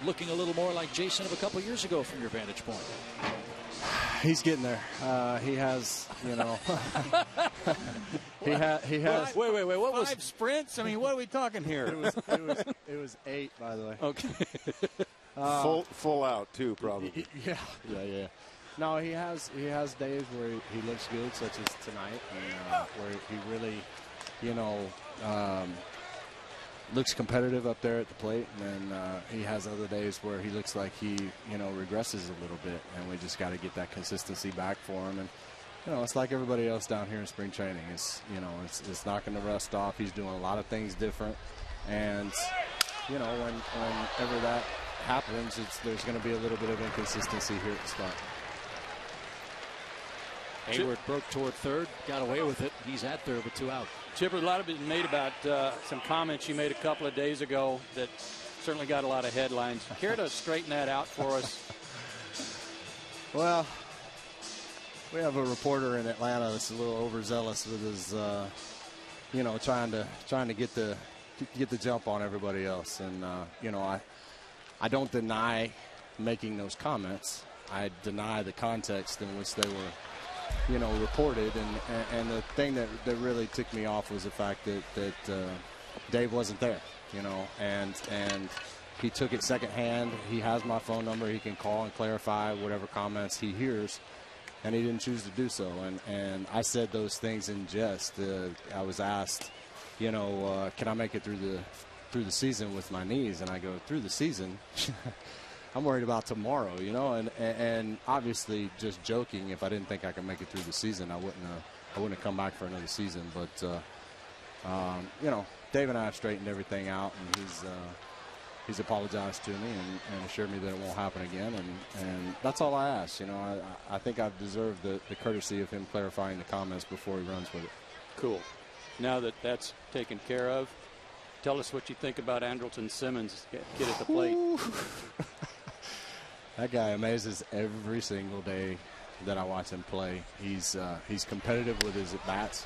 [SPEAKER 6] looking a little more like Jason of a couple years ago from your vantage point?
[SPEAKER 11] He's getting there. He has, you know. he has.
[SPEAKER 7] Wait. What was 5 sprints? I mean, what are we talking here?
[SPEAKER 11] It was 8, by the way.
[SPEAKER 7] Okay.
[SPEAKER 9] Full out too, probably.
[SPEAKER 11] Yeah. No, he has days where he looks good, such as tonight, and where he really, you know, looks competitive up there at the plate, and then he has other days where he looks like he, you know, regresses a little bit, and we just got to get that consistency back for him. And you know, it's like everybody else down here in spring training. It's, you know, it's knocking the rust off. He's doing a lot of things different, and you know, whenever that happens, there's going to be a little bit of inconsistency here at the start.
[SPEAKER 6] Hayward broke toward third, got away with it. He's at third with 2 out.
[SPEAKER 7] Chipper, a lot of it made about some comments you made a couple of days ago that certainly got a lot of headlines. Care to straighten that out for us?
[SPEAKER 11] Well, we have a reporter in Atlanta that's a little overzealous with his, you know, trying to get the jump on everybody else. And you know, I don't deny making those comments. I deny the context in which they were, you know, reported, and the thing that really ticked me off was the fact that Dave wasn't there, you know, and he took it secondhand. He has my phone number. He can call and clarify whatever comments he hears, and he didn't choose to do so. And I said those things in jest. I was asked, you know, can I make it through the season with my knees? And I go, through the season? I'm worried about tomorrow, you know, and obviously just joking. If I didn't think I could make it through the season, I wouldn't have come back for another season. But you know, Dave and I have straightened everything out, and he's apologized to me and assured me that it won't happen again. And that's all I ask. You know, I think I've deserved the courtesy of him clarifying the comments before he runs with it.
[SPEAKER 7] Cool. Now that that's taken care of, tell us what you think about Andrelton Simmons, kid at the plate.
[SPEAKER 11] That guy amazes every single day that I watch him play. He's competitive with his at-bats.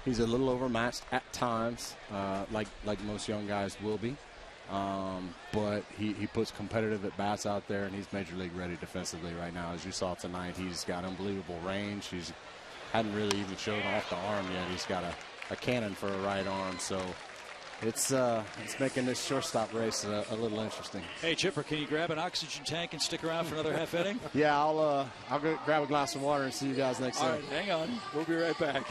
[SPEAKER 11] He's a little overmatched at times, like most young guys will be. But he puts competitive at-bats out there, and he's major league ready defensively right now. As you saw tonight, he's got unbelievable range. He's hadn't really even showed off the arm yet. He's got a cannon for a right arm. So it's making this shortstop race a little interesting.
[SPEAKER 6] Hey, Chipper, can you grab an oxygen tank and stick around for another half inning?
[SPEAKER 11] Yeah, I'll go grab a glass of water and see you guys next time.
[SPEAKER 7] All right, hang on. We'll be right back.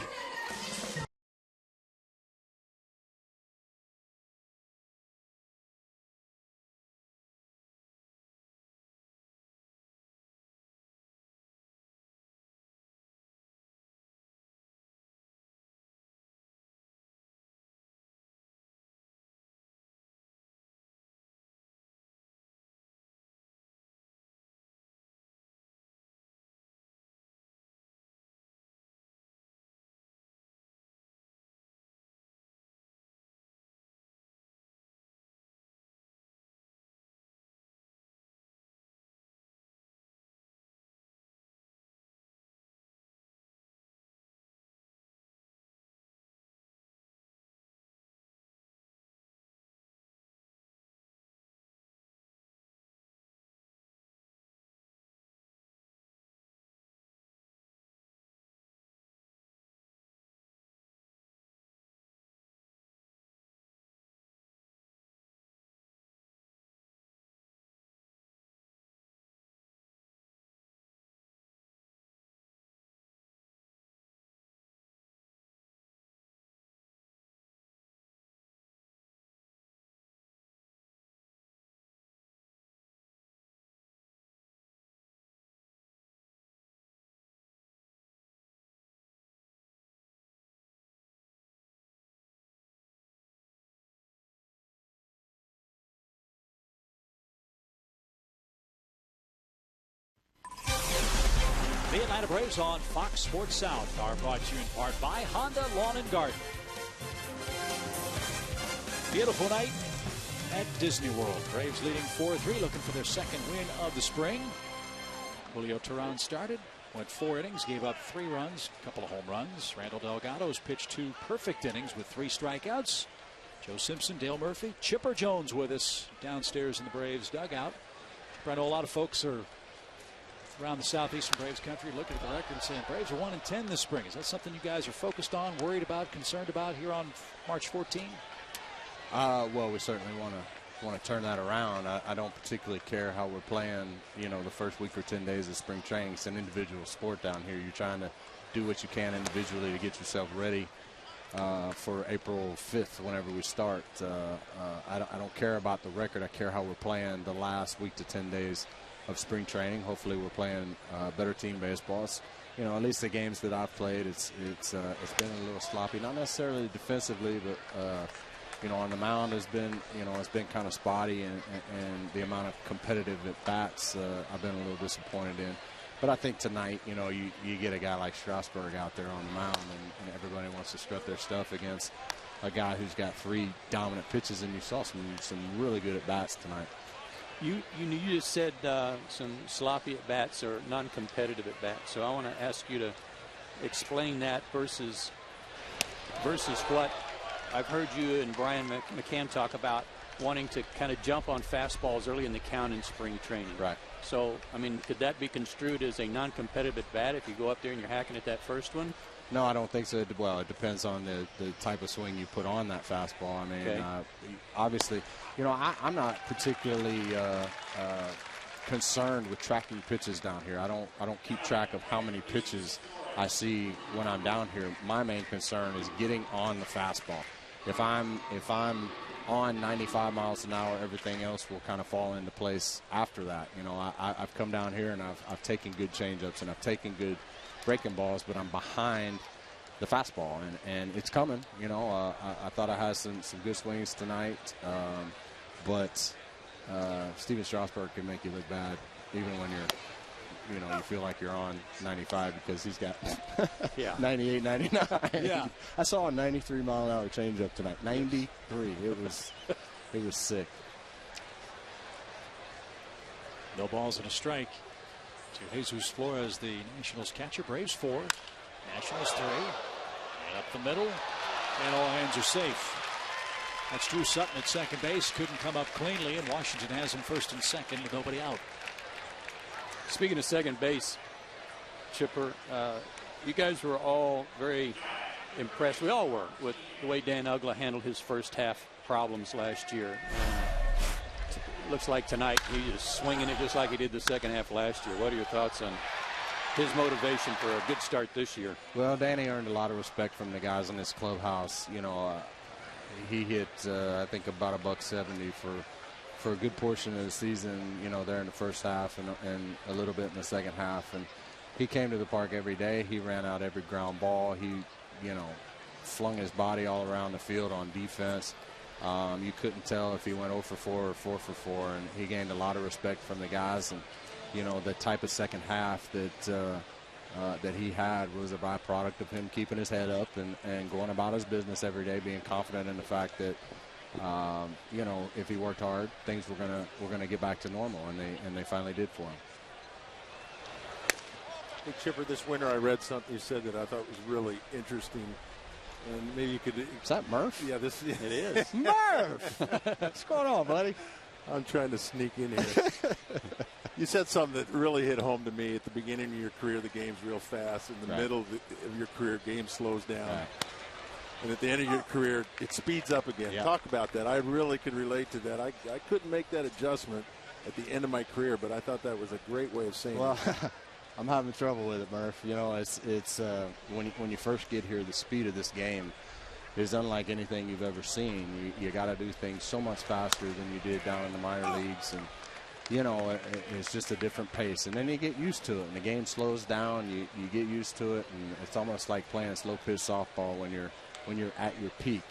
[SPEAKER 6] The Atlanta Braves on Fox Sports South are brought to you in part by Honda Lawn and Garden. Beautiful night at Disney World. Braves leading 4-3, looking for their second win of the spring. Julio Teron started, went 4 innings, gave up 3 runs, a couple of home runs. Randall Delgado's pitched 2 perfect innings with 3 strikeouts. Joe Simpson, Dale Murphy, Chipper Jones with us downstairs in the Braves dugout. I know a lot of folks are around the southeastern Braves country looking at the record and saying Braves are 1-10 this spring. Is that something you guys are focused on, worried about, concerned about here on March 14?
[SPEAKER 11] Well, we certainly want to turn that around. I don't particularly care how we're playing, the first week or 10 days of spring training. It's an individual sport down here. You're trying to do what you can individually to get yourself ready for April 5th whenever we start. I don't care about the record. I care how we're playing the last week to 10 days of spring training. Hopefully we're playing better team baseball. At least the games that I've played, it's been a little sloppy, not necessarily defensively, but on the mound has been it's been kind of spotty, and the amount of competitive at bats I've been a little disappointed in. But I think tonight, you get a guy like Strasburg out there on the mound, and everybody wants to strut their stuff against a guy who's got 3 dominant pitches, and you saw some really good at bats tonight.
[SPEAKER 7] You just said some sloppy at bats or non-competitive at bats. So I want to ask you to explain that versus what I've heard you and Brian McCann talk about, wanting to kind of jump on fastballs early in the count in spring training.
[SPEAKER 11] Right.
[SPEAKER 7] So, I mean, could that be construed as a non-competitive at bat if you go up there and you're hacking at that first one?
[SPEAKER 11] No, I don't think so. Well, it depends on the type of swing you put on that fastball. I mean,
[SPEAKER 7] okay.
[SPEAKER 11] Obviously, I'm not particularly concerned with tracking pitches down here. I don't keep track of how many pitches I see when I'm down here. My main concern is getting on the fastball. If I'm on 95 miles an hour, everything else will kind of fall into place after that. I've come down here and I've taken good changeups and I've taken good breaking balls, but I'm behind the fastball, and it's coming. I thought I had some good swings tonight, but Steven Strasburg can make you look bad even when you feel like you're on 95, because he's got 98, 99.
[SPEAKER 7] Yeah.
[SPEAKER 11] I saw a 93 mile an hour changeup tonight. 93. It was sick.
[SPEAKER 6] No balls and a strike to Jesus Flores, the Nationals catcher. Braves 4, Nationals 3, and up the middle, and all hands are safe. That's Drew Sutton at second base. Couldn't come up cleanly, and Washington has him first and second with nobody out.
[SPEAKER 7] Speaking of second base, Chipper, you guys were all very impressed. We all were with the way Dan Uggla handled his first half problems last year. And looks like tonight he's just swinging it just like he did the second half last year. What are your thoughts on his motivation for a good start this year?
[SPEAKER 11] Well, Danny earned a lot of respect from the guys in this clubhouse. He hit, I think, about $170 for a good portion of the season, there in the first half and a little bit in the second half. And he came to the park every day. He ran out every ground ball. He, flung his body all around the field on defense. You couldn't tell if he went 0 for 4 or 4 for 4. And he gained a lot of respect from the guys. And, the type of second half that he had was a byproduct of him keeping his head up and going about his business every day, being confident in the fact that, if he worked hard, things were gonna get back to normal, and they finally did for him.
[SPEAKER 9] Hey, Chipper, this winter I read something you said that I thought was really interesting, and maybe you could.
[SPEAKER 11] Is that Murph?
[SPEAKER 9] Yeah, it
[SPEAKER 11] is. Murph, what's going on, buddy?
[SPEAKER 9] I'm trying to sneak in here. You said something that really hit home to me. At the beginning of your career, the game's real fast. In the middle of your career, game slows down. Right. And at the end of your career, it speeds up again. Yeah. Talk about that. I really could relate to that. I couldn't make that adjustment at the end of my career, but I thought that was a great way of saying it.
[SPEAKER 11] Well, I'm having trouble with it, Murph. It's when you first get here, the speed of this game is unlike anything you've ever seen. You got to do things so much faster than you did down in the minor leagues, and it's just a different pace. And then you get used to it, and the game slows down. You get used to it, and it's almost like playing slow pitch softball when you're at your peak.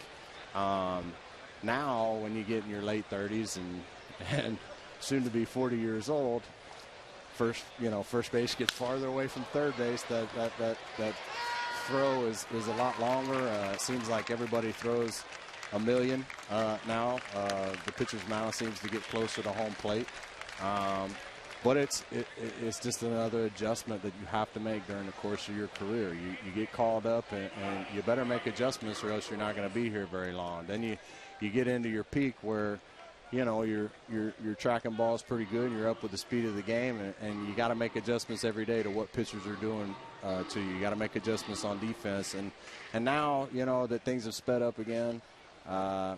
[SPEAKER 11] Now, when you get in your late 30s and soon to be 40 years old, first base gets farther away from third base, that throw is a lot longer. It seems like everybody throws a million now. The pitcher's mound seems to get closer to home plate. But it's just another adjustment that you have to make during the course of your career. You get called up, and you better make adjustments, or else you're not going to be here very long. Then you get into your peak where, you know, you're tracking balls pretty good. You're up with the speed of the game, and you got to make adjustments every day to what pitchers are doing to you. You got to make adjustments on defense, and now, you know, that things have sped up again.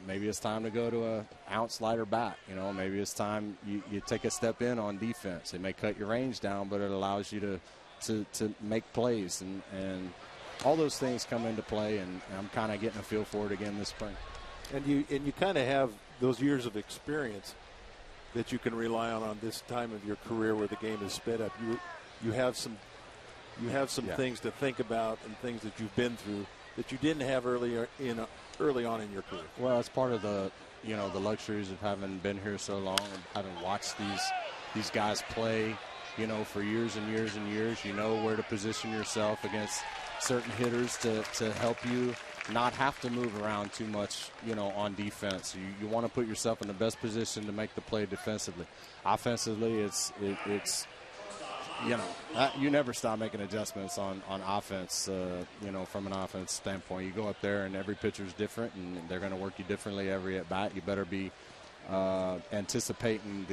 [SPEAKER 11] Maybe it's time to go to a ounce lighter bat. You know, maybe it's time you take a step in on defense. It may cut your range down, but it allows you to make plays, and all those things come into play. And I'm kind of getting a feel for it again this spring.
[SPEAKER 9] And you kind of have those years of experience that you can rely on this time of your career where the game is sped up. You have some things to think about and things that you've been through that you didn't have early on in your career.
[SPEAKER 11] Well, it's part of the luxuries of having been here so long and having watched these guys play, you know, for years and years and years. You know where to position yourself against certain hitters to help you not have to move around too much, you know, on defense. You want to put yourself in the best position to make the play defensively. Offensively, it's you know, you never stop making adjustments on offense, you know, from an offense standpoint. You go up there and every pitcher is different, and they're going to work you differently every at bat. You better be anticipating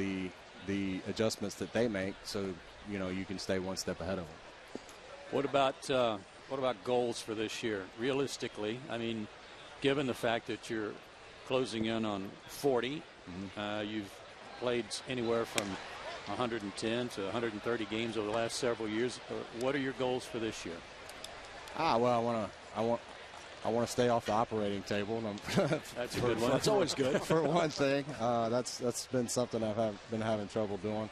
[SPEAKER 11] the adjustments that they make, so, you know, you can stay one step ahead of them.
[SPEAKER 7] What about goals for this year? Realistically, I mean, given the fact that you're closing in on 40, you've played anywhere from 110 to 130 games over the last several years. What are your goals for this year?
[SPEAKER 11] Well, I want to stay off the operating table.
[SPEAKER 7] That's a good one. That's always good.
[SPEAKER 11] For one thing, that's been something I've been having trouble doing.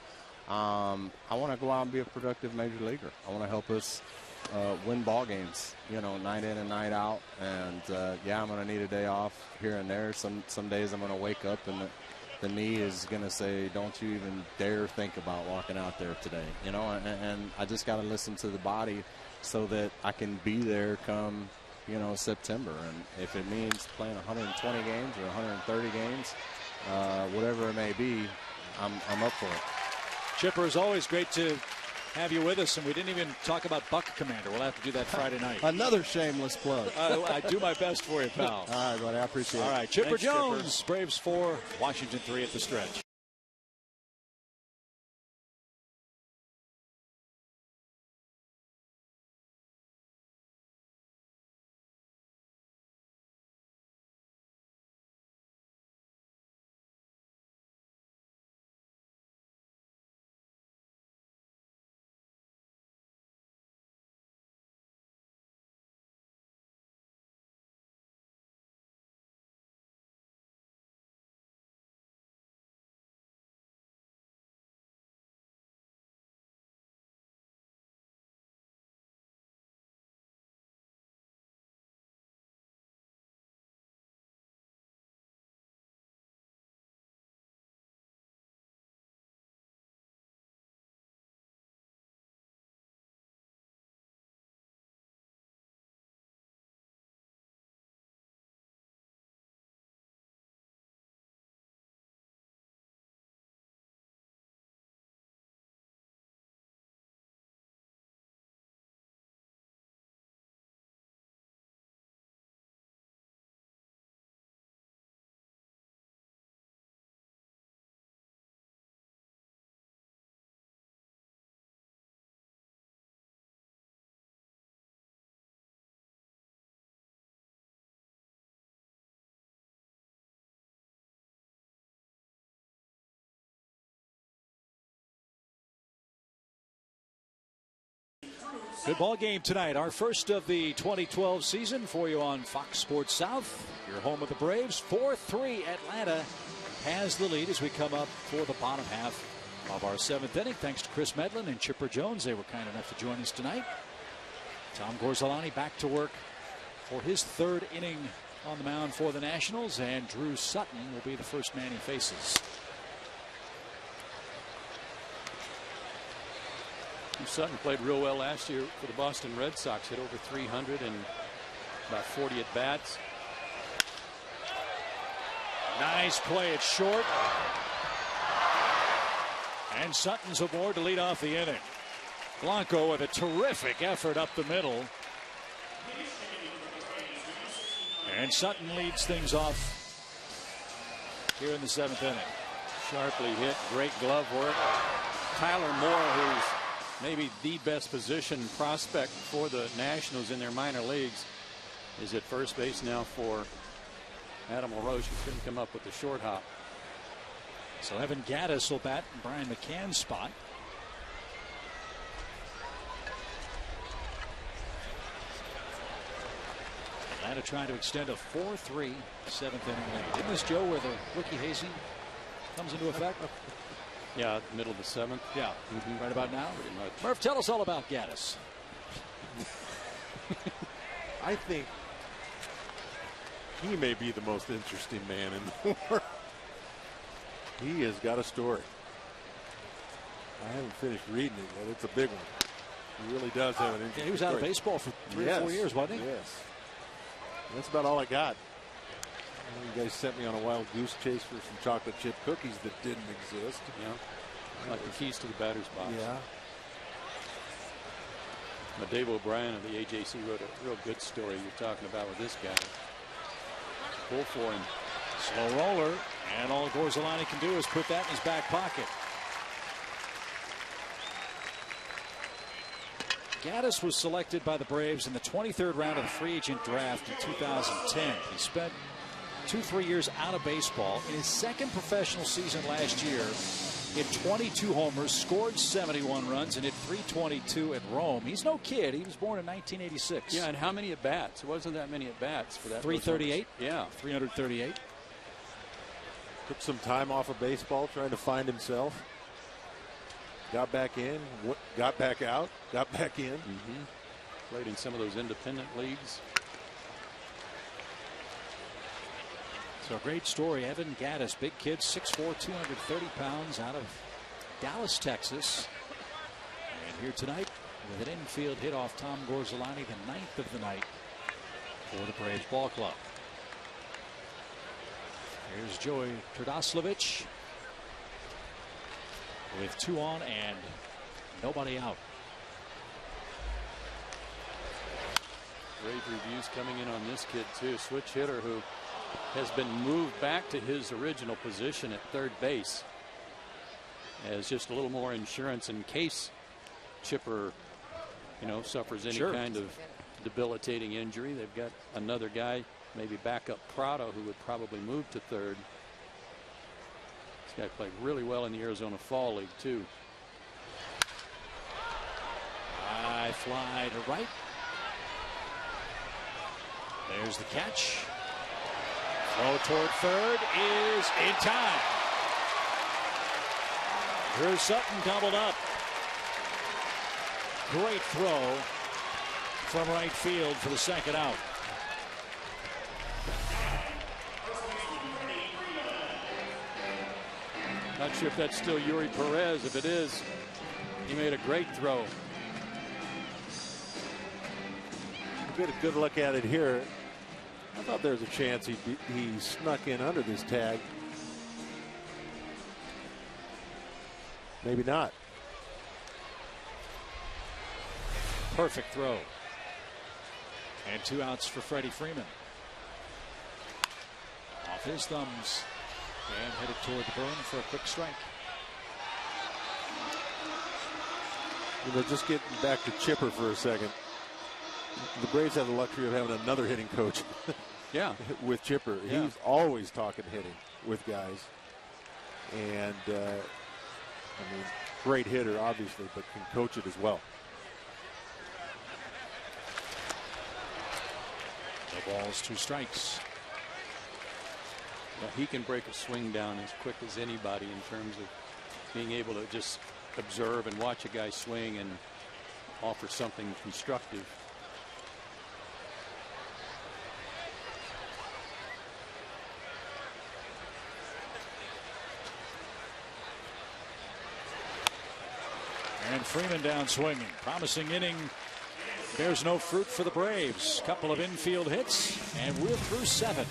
[SPEAKER 11] I want to go out and be a productive major leaguer. I want to help us win ball games, you know, night in and night out. And I'm going to need a day off here and there. Some days I'm going to wake up and the knee is going to say, don't you even dare think about walking out there today, you know, and I just got to listen to the body so that I can be there come, you know, September. And if it means playing 120 games or 130 games, whatever it may be, I'm up for it.
[SPEAKER 6] Chipper, is always great to have you with us, and we didn't even talk about Buck Commander. We'll have to do that Friday night.
[SPEAKER 11] Another shameless plug.
[SPEAKER 6] I do my best for you, pal.
[SPEAKER 11] All right, buddy, I appreciate it.
[SPEAKER 6] All right, Chipper
[SPEAKER 7] Thanks,
[SPEAKER 6] Jones,
[SPEAKER 7] Chipper.
[SPEAKER 6] Braves 4, Washington 3 at the stretch. Good ball game tonight. Our first of the 2012 season for you on Fox Sports South. Your home of the Braves. 4-3 Atlanta has the lead as we come up for the bottom half of our seventh inning. Thanks to Chris Medlin and Chipper Jones. They were kind enough to join us tonight. Tom Gorzolani back to work for his third inning on the mound for the Nationals. And Drew Sutton will be the first man he faces.
[SPEAKER 7] Sutton played real well last year for the Boston Red Sox. Hit over 300 and about 40 at bats.
[SPEAKER 6] Nice play at short. And Sutton's aboard to lead off the inning. Blanco with a terrific effort up the middle. And Sutton leads things off here in the 7th inning.
[SPEAKER 7] Sharply hit, great glove work. Tyler Moore, who's maybe the best position prospect for the Nationals in their minor leagues, is at first base now for Adam LaRoche, who couldn't come up with the short hop.
[SPEAKER 6] So Evan Gaddis will bat in Brian McCann's spot. Atlanta trying to extend a 4-3 7th inning lead. Isn't this, Joe, where the rookie hazing comes into effect?
[SPEAKER 7] Yeah, middle of the 7th.
[SPEAKER 6] Yeah, right about now. Murph, tell us all about Gaddis.
[SPEAKER 9] I think he may be the most interesting man in the world. He has got a story. I haven't finished reading it yet. It's a big one. He really does have an interesting
[SPEAKER 6] He was out of
[SPEAKER 9] story.
[SPEAKER 6] baseball for 3 or 4 years, wasn't he?
[SPEAKER 9] Yes. That's about all I got. You guys sent me on a wild goose chase for some chocolate chip cookies that didn't exist.
[SPEAKER 7] Yeah, like the keys to the batter's box.
[SPEAKER 9] Yeah.
[SPEAKER 7] But Dave O'Brien of the AJC wrote a real good story you're talking about with this guy. Pull for him.
[SPEAKER 6] Slow roller, and all Gorzolani can do is put that in his back pocket. Gaddis was selected by the Braves in the 23rd round of the free agent draft in 2010. He spent 2-3 years out of baseball. In his second professional season last year, hit 22 homers, scored 71 runs, and hit 322 at Rome. He's no kid. He was born in 1986.
[SPEAKER 7] Yeah, and how many at bats? It wasn't that many at bats for that.
[SPEAKER 6] 338.
[SPEAKER 7] Yeah,
[SPEAKER 6] 338.
[SPEAKER 9] Took some time off of baseball trying to find himself. Got back in, got back out, got back in.
[SPEAKER 7] Played in some of those independent leagues.
[SPEAKER 6] So a great story. Evan Gaddis, big kid, 6'4", 230 pounds, out of Dallas, Texas. And here tonight with an infield hit off Tom Gorzolani, the 9th of the night for the Braves ball club. Here's Joey Trdoslavich with 2 on and nobody out.
[SPEAKER 7] Rave reviews coming in on this kid too. Switch hitter who has been moved back to his original position at third base as just a little more insurance in case Chipper, suffers any kind of debilitating injury. They've got another guy, maybe backup Prado, who would probably move to third. This guy played really well in the Arizona Fall League too.
[SPEAKER 6] High fly to right. There's the catch. Throw toward third is in time. Drew Sutton doubled up. Great throw from right field for the second out.
[SPEAKER 7] Not sure if that's still Yuri Perez. If it is, he made a great throw.
[SPEAKER 9] Get a good look at it here. I thought there was a chance he snuck in under this tag. Maybe not.
[SPEAKER 6] Perfect throw. And 2 outs for Freddie Freeman. Off his thumbs and headed toward the berm for a quick strike.
[SPEAKER 9] Just getting back to Chipper for a second. The Braves have the luxury of having another hitting coach.
[SPEAKER 7] Yeah.
[SPEAKER 9] With Chipper.
[SPEAKER 7] Yeah.
[SPEAKER 9] He's always talking hitting with guys. And, great hitter, obviously, but can coach it as well.
[SPEAKER 6] No balls, 2 strikes.
[SPEAKER 7] Well, he can break a swing down as quick as anybody in terms of being able to just observe and watch a guy swing and offer something constructive.
[SPEAKER 6] And Freeman down swinging. Promising inning. Bears no fruit for the Braves. Couple of infield hits, and we're through 7.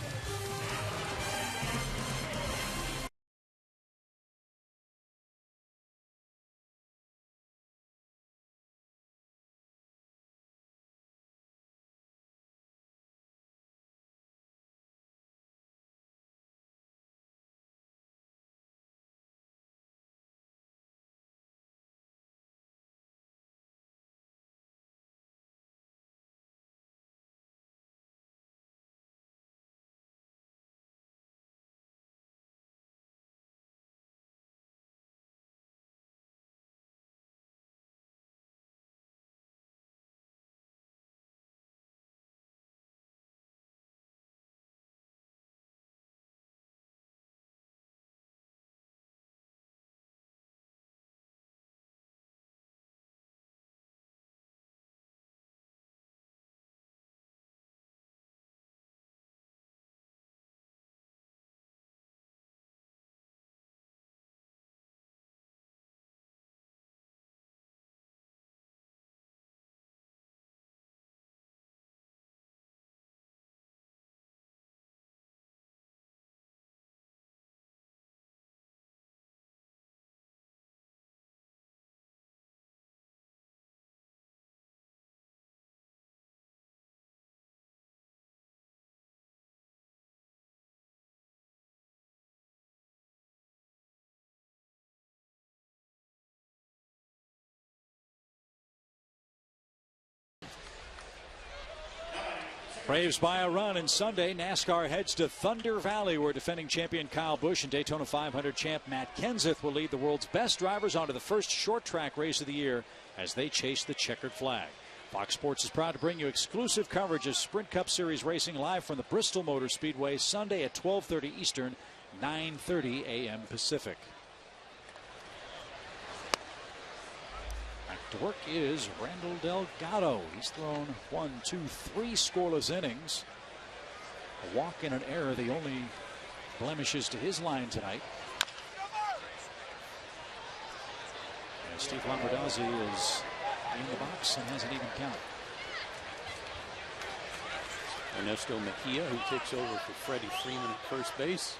[SPEAKER 6] Braves by a run, and Sunday NASCAR heads to Thunder Valley, where defending champion Kyle Busch and Daytona 500 champ Matt Kenseth will lead the world's best drivers onto the first short track race of the year as they chase the checkered flag. Fox Sports is proud to bring you exclusive coverage of Sprint Cup Series racing live from the Bristol Motor Speedway Sunday at 12:30 Eastern, 9:30 a.m. Pacific. To work is Randall Delgado. He's thrown 1, 2, 3 scoreless innings. A walk and an error, the only blemishes to his line tonight. And Steve Lombardozzi is in the box and has an even count.
[SPEAKER 7] Ernesto Mejia, who takes over for Freddie Freeman at first base.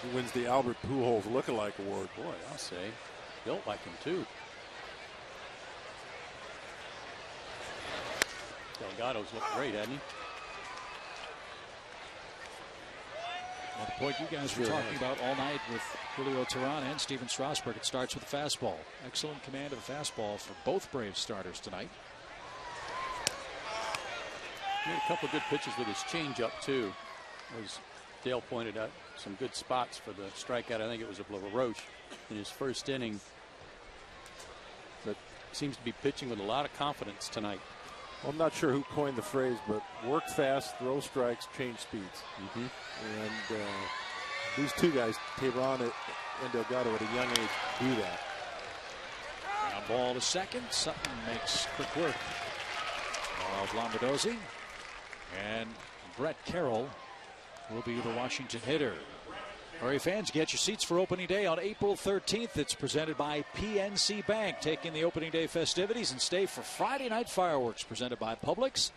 [SPEAKER 9] He wins the Albert Pujols Lookalike Award.
[SPEAKER 7] Boy, I'll say. Built like him, too. Delgado's looked great, hasn't he?
[SPEAKER 6] Well, the point you guys were talking about all night with Julio Teron and Steven Strasburg, it starts with the fastball. Excellent command of the fastball for both Braves starters tonight.
[SPEAKER 7] He had a couple of good pitches with his changeup, too. As Dale pointed out, some good spots for the strikeout. I think it was of LaRoche in his first inning. But seems to be pitching with a lot of confidence tonight.
[SPEAKER 9] Well, I'm not sure who coined the phrase, but work fast, throw strikes, change speeds.
[SPEAKER 7] Mm-hmm.
[SPEAKER 9] And these two guys, Teron and Delgado, at a young age, do that.
[SPEAKER 6] Ground ball to second. Sutton makes quick work of Lombardozzi. And Brett Carroll will be the Washington hitter. All right, fans, get your seats for opening day on April 13th. It's presented by PNC Bank, taking the opening day festivities, and stay for Friday night fireworks presented by Publix.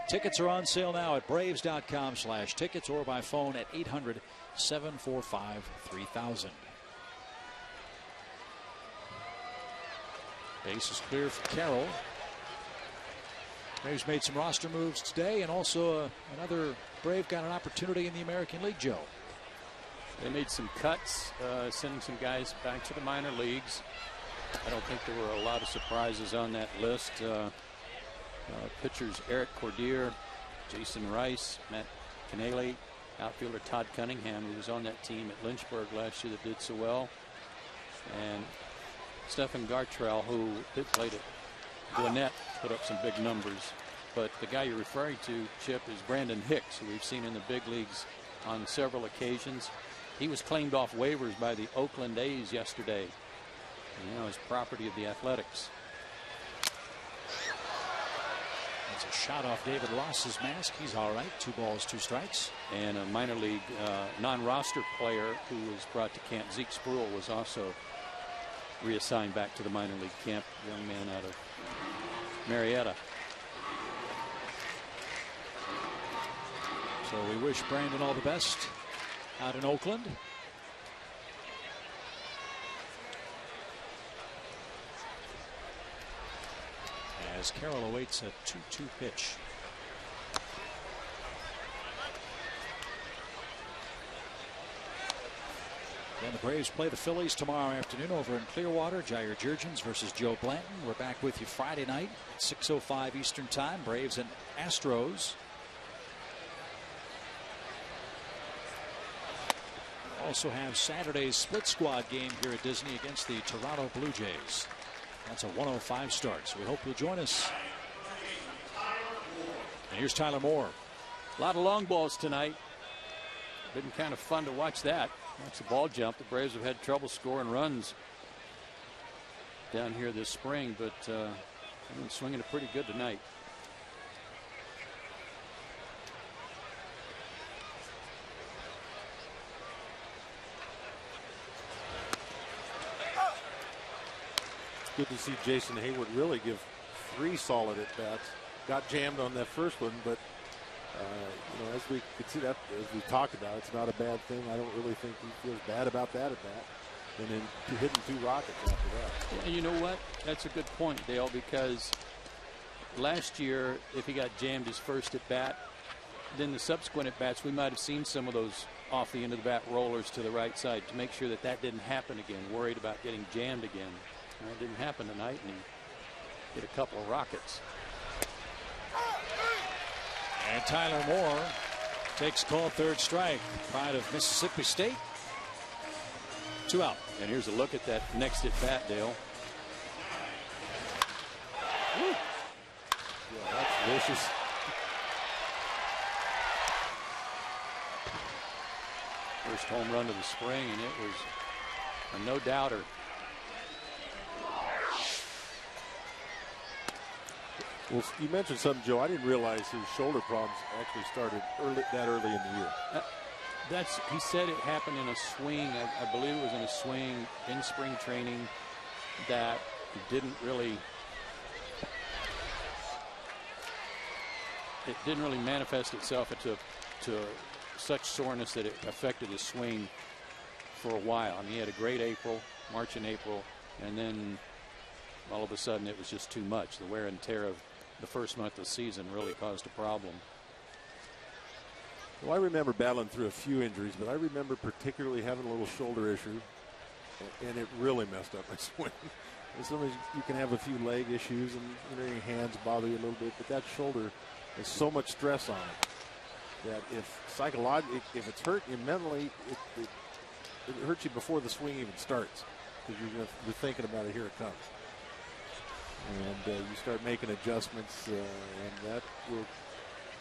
[SPEAKER 6] Tickets are on sale now at braves.com/tickets or by phone at 800-745-3000. Base is clear for Carroll. Braves made some roster moves today, and also another Brave got an opportunity in the American League, Joe.
[SPEAKER 7] They made some cuts, sending some guys back to the minor leagues. I don't think there were a lot of surprises on that list. Pitchers Eric Cordier, Jason Rice, Matt Canale, outfielder Todd Cunningham, who was on that team at Lynchburg last year that did so well, and Stephen Gartrell, who played at Gwinnett, put up some big numbers. But the guy you're referring to, Chip, is Brandon Hicks, who we've seen in the big leagues on several occasions. He was claimed off waivers by the Oakland A's yesterday. And, you know, his property of the Athletics.
[SPEAKER 6] It's a shot off David Ross's mask. He's all right. 2 balls, 2 strikes.
[SPEAKER 7] And a minor league non-roster player who was brought to camp, Zeke Spruill, was also reassigned back to the minor league camp. Young man out of Marietta.
[SPEAKER 6] So we wish Brandon all the best out in Oakland. As Carroll awaits a 2-2 pitch. Then the Braves play the Phillies tomorrow afternoon over in Clearwater. Jair Jurgens versus Joe Blanton. We're back with you Friday night at 6:05 Eastern Time. Braves and Astros. Also have Saturday's split squad game here at Disney against the Toronto Blue Jays. That's a 1:05 start, so we hope you'll join us. And here's Tyler Moore.
[SPEAKER 7] A lot of long balls tonight. Been kind of fun to watch that. Watch the ball jump. The Braves have had trouble scoring runs down here this spring, but they've been swinging it pretty good tonight.
[SPEAKER 9] Good to see Jason Hayward really give 3 solid at bats. Got jammed on that first one, but you know, as we could see that, as we talked about, it's not a bad thing. I don't really think he feels bad about that at bat. And then hitting 2 rockets after that.
[SPEAKER 7] And you know what? That's a good point, Dale, because last year, if he got jammed his first at bat, then the subsequent at bats, we might have seen some of those off the end of the bat rollers to the right side to make sure that that didn't happen again. Worried about getting jammed again. That didn't happen tonight, and he hit a couple of rockets.
[SPEAKER 6] And Tyler Moore takes call 3rd strike. Pride of Mississippi State. 2 out.
[SPEAKER 7] And here's a look at that next at bat, Dale.
[SPEAKER 9] Woo. Yeah, that's vicious.
[SPEAKER 7] First home run of the spring, and it was a no-doubter.
[SPEAKER 9] Well, you mentioned something, Joe. I didn't realize his shoulder problems actually started that early in the year.
[SPEAKER 7] He said it happened in a swing. I believe it was in a swing in spring training that didn't really manifest itself to such soreness that it affected his swing for a while. I mean, he had a great March and April, and then all of a sudden it was just too much. The wear and tear of the first month of the season really caused a problem.
[SPEAKER 9] Well, I remember battling through a few injuries, but I remember particularly having a little shoulder issue, and it really messed up my swing. And sometimes you can have a few leg issues, and your hands bother you a little bit, but that shoulder has so much stress on it that if it's hurting you mentally, it hurts you before the swing even starts, because you're thinking about it. Here it comes. And you start making adjustments, and that will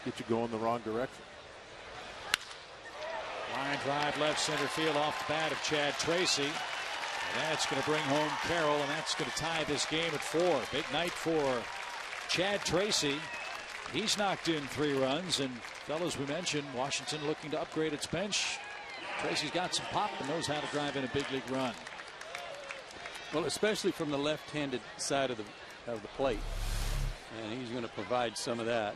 [SPEAKER 9] get you going the wrong direction.
[SPEAKER 6] Line drive left center field off the bat of Chad Tracy. And that's going to bring home Carroll, and that's going to tie this game at 4. Big night for Chad Tracy. He's knocked in 3 runs, and fellas, we mentioned Washington looking to upgrade its bench. Tracy's got some pop and knows how to drive in a big league run.
[SPEAKER 7] Well, especially from the left-handed side of the plate, and he's going to provide some of that.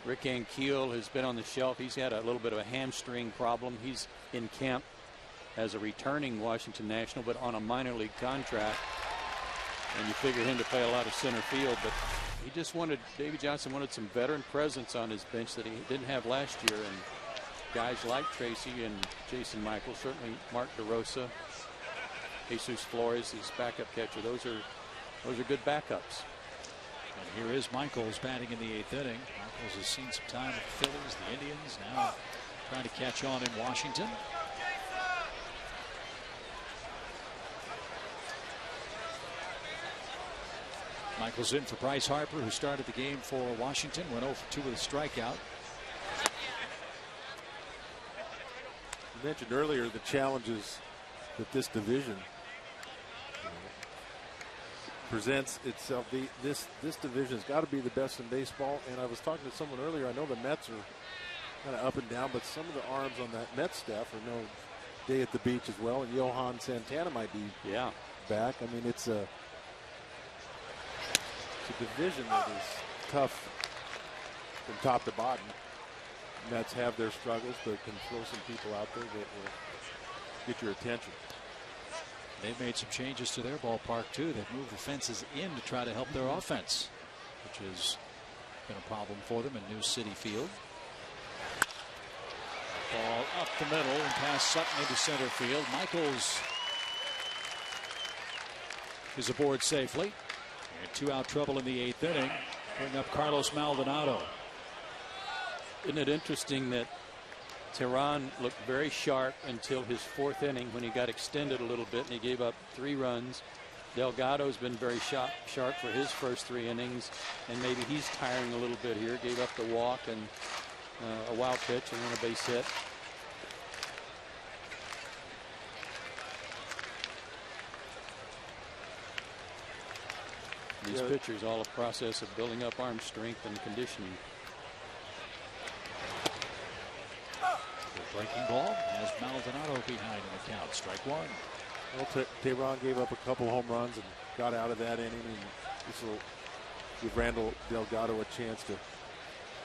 [SPEAKER 7] Rick Ankiel has been on the shelf. He's had a little bit of a hamstring problem. He's in camp as a returning Washington National, but on a minor league contract, and you figure him to play a lot of center field. But he just Davey Johnson wanted some veteran presence on his bench that he didn't have last year, and guys like Tracy and Jason Michael, certainly Mark DeRosa, Jesus Flores, his backup catcher, those are good backups.
[SPEAKER 6] And here is Michaels batting in the 8th inning. Michaels has seen some time with the Phillies, the Indians, now trying to catch on in Washington. Michaels in for Bryce Harper, who started the game for Washington, went 0 for 2 with a strikeout.
[SPEAKER 9] You mentioned earlier the challenges that this division presents itself. This division has got to be the best in baseball. And I was talking to someone earlier. I know the Mets are kind of up and down, but some of the arms on that Mets staff are no day at the beach as well. And Johan Santana might be back. I mean, it's a division that is tough from top to bottom. Mets have their struggles, but can throw some people out there that will get your attention.
[SPEAKER 6] They've made some changes to their ballpark, too. They've moved the fences in to try to help their offense, which has been a problem for them in New City Field. Ball up the middle and past Sutton into center field. Michaels is aboard safely. And 2-out trouble in the 8th inning. Bring up Carlos Maldonado.
[SPEAKER 4] Isn't it interesting that Teron looked very sharp until his 4th inning when he got extended a little bit and he gave up 3 runs. Delgado's been very sharp for his first 3 innings, and maybe he's tiring a little bit here. Gave up the walk and a wild pitch and then a base hit. These pitchers, all a process of building up arm strength and conditioning.
[SPEAKER 6] The breaking ball has Maldonado behind in the count. Strike 1.
[SPEAKER 9] Well, Teron gave up a couple home runs and got out of that inning. And this will give Randall Delgado a chance to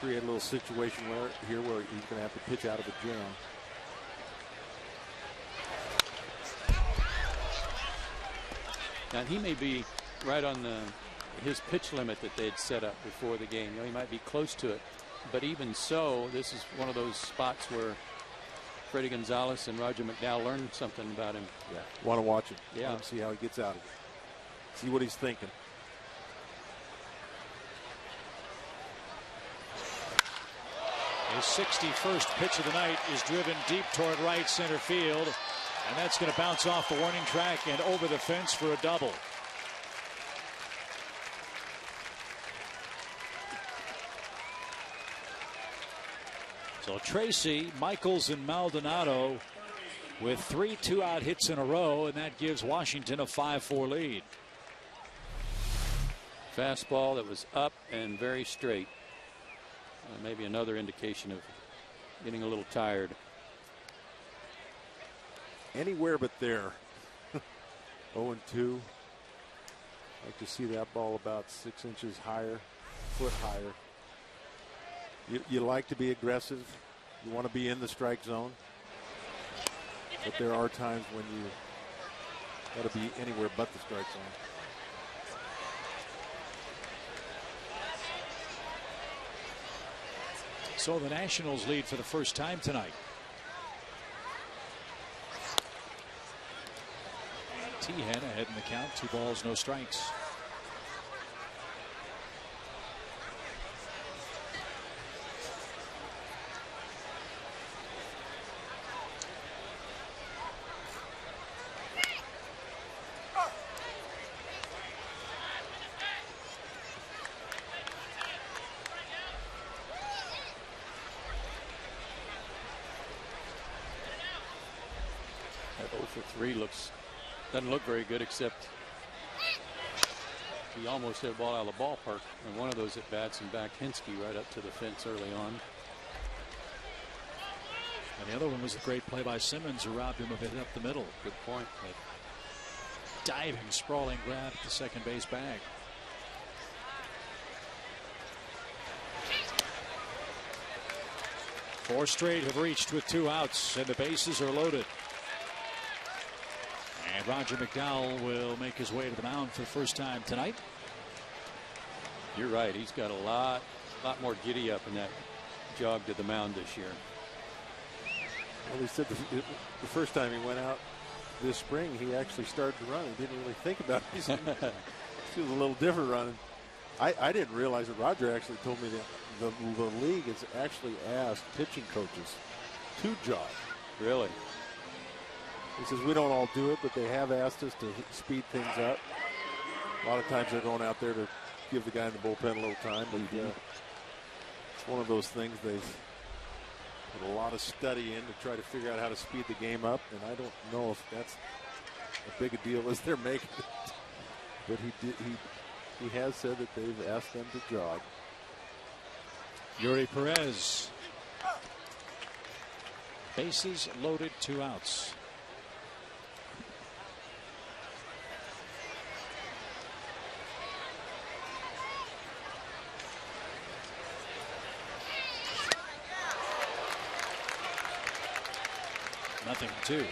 [SPEAKER 9] create a little situation where he's going to have to pitch out of a jam.
[SPEAKER 4] And he may be right on his pitch limit that they'd set up before the game. You know, he might be close to it, but even so, this is one of those spots where Freddie Gonzalez and Roger McDowell learned something about him.
[SPEAKER 9] Yeah, want to watch him.
[SPEAKER 4] Yeah,
[SPEAKER 9] want to see how he gets out of it. See what he's thinking.
[SPEAKER 6] His 61st pitch of the night is driven deep toward right center field, and that's going to bounce off the warning track and over the fence for a double. So Tracy, Michaels, and Maldonado with 3 2-out hits in a row, and that gives Washington a 5-4 lead.
[SPEAKER 4] Fastball that was up and very straight. Maybe another indication of getting a little tired.
[SPEAKER 9] Anywhere but there. 0-2. Like to see that ball about 6 inches higher, foot higher. You like to be aggressive. You want to be in the strike zone. But there are times when you got to be anywhere but the strike zone.
[SPEAKER 6] So the Nationals lead for the first time tonight. Tehan ahead in the count. 2 balls, no strikes.
[SPEAKER 4] Doesn't look very good, except he almost hit a ball out of the ballpark in one of those at bats and backed Hinsky right up to the fence early on.
[SPEAKER 6] And the other one was a great play by Simmons, who robbed him of it up the middle.
[SPEAKER 4] Good point.
[SPEAKER 6] Diving, sprawling grab at the second base bag. Four straight have reached with 2 outs, and the bases are loaded. And Roger McDowell will make his way to the mound for the first time tonight.
[SPEAKER 4] You're right. He's got a lot more giddy up in that jog to the mound this year.
[SPEAKER 9] Well, he said the first time he went out this spring, he actually started to run. He didn't really think about it. He was a little different running. I didn't realize that Roger actually told me that the league has actually asked pitching coaches to jog.
[SPEAKER 4] Really?
[SPEAKER 9] He says we don't all do it, but they have asked us to speed things up. A lot of times they're going out there to give the guy in the bullpen a little time, but it's one of those things they've put a lot of study in to try to figure out how to speed the game up, and I don't know if that's as big a deal as they're making it. but he has said that they've asked them to jog.
[SPEAKER 6] Yuri Perez. Bases loaded, 2 outs. Nothing, 2.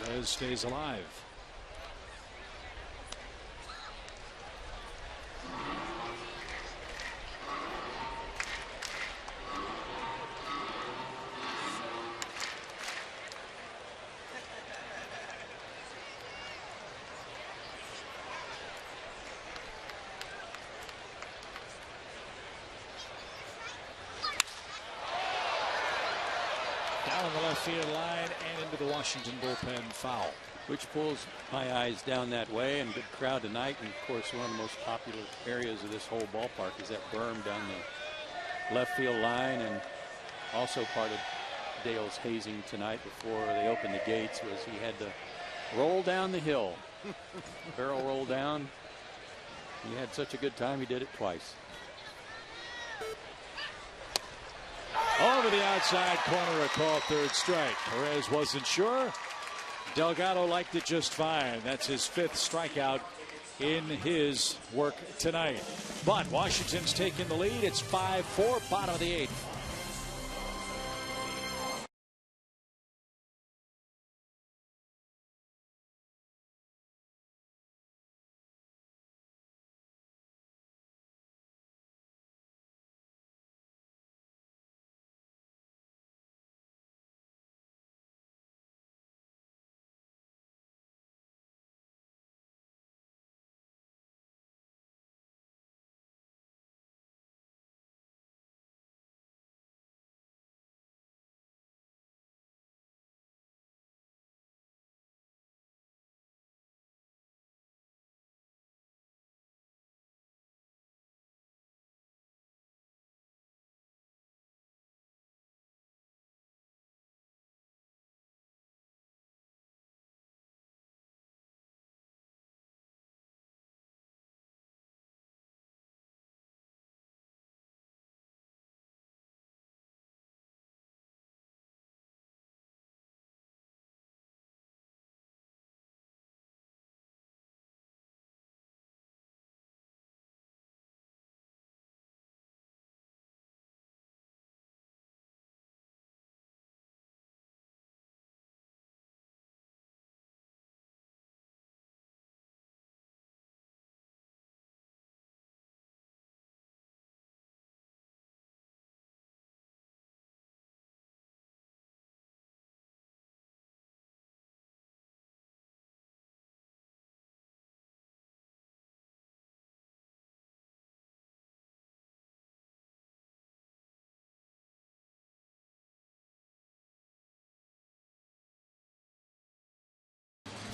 [SPEAKER 6] Perez stays alive. Down the left field line and into the Washington bullpen, foul.
[SPEAKER 7] Which pulls my eyes down that way, and good crowd tonight. And of course, one of the most popular areas of this whole ballpark is that berm down the left field line, and also part of Dale's hazing tonight before they opened the gates was he had to roll down the hill. Barrel roll down. He had such a good time he did it twice.
[SPEAKER 6] Over the outside corner, a call, 3rd strike. Perez wasn't sure. Delgado liked it just fine. That's his 5th strikeout in his work tonight. But Washington's taking the lead. It's 5-4, bottom of the 8th.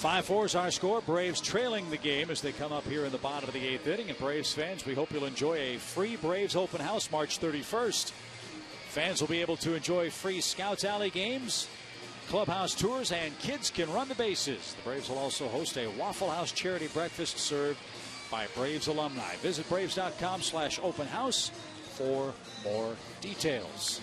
[SPEAKER 6] Five-4 is our score. Braves trailing the game as they come up here in the bottom of the 8th inning. And Braves fans, we hope you'll enjoy a free Braves open house March 31st. Fans will be able to enjoy free Scouts Alley games, clubhouse tours, and kids can run the bases. The Braves will also host a Waffle House charity breakfast served by Braves alumni. Visit Braves.com/open house for more details.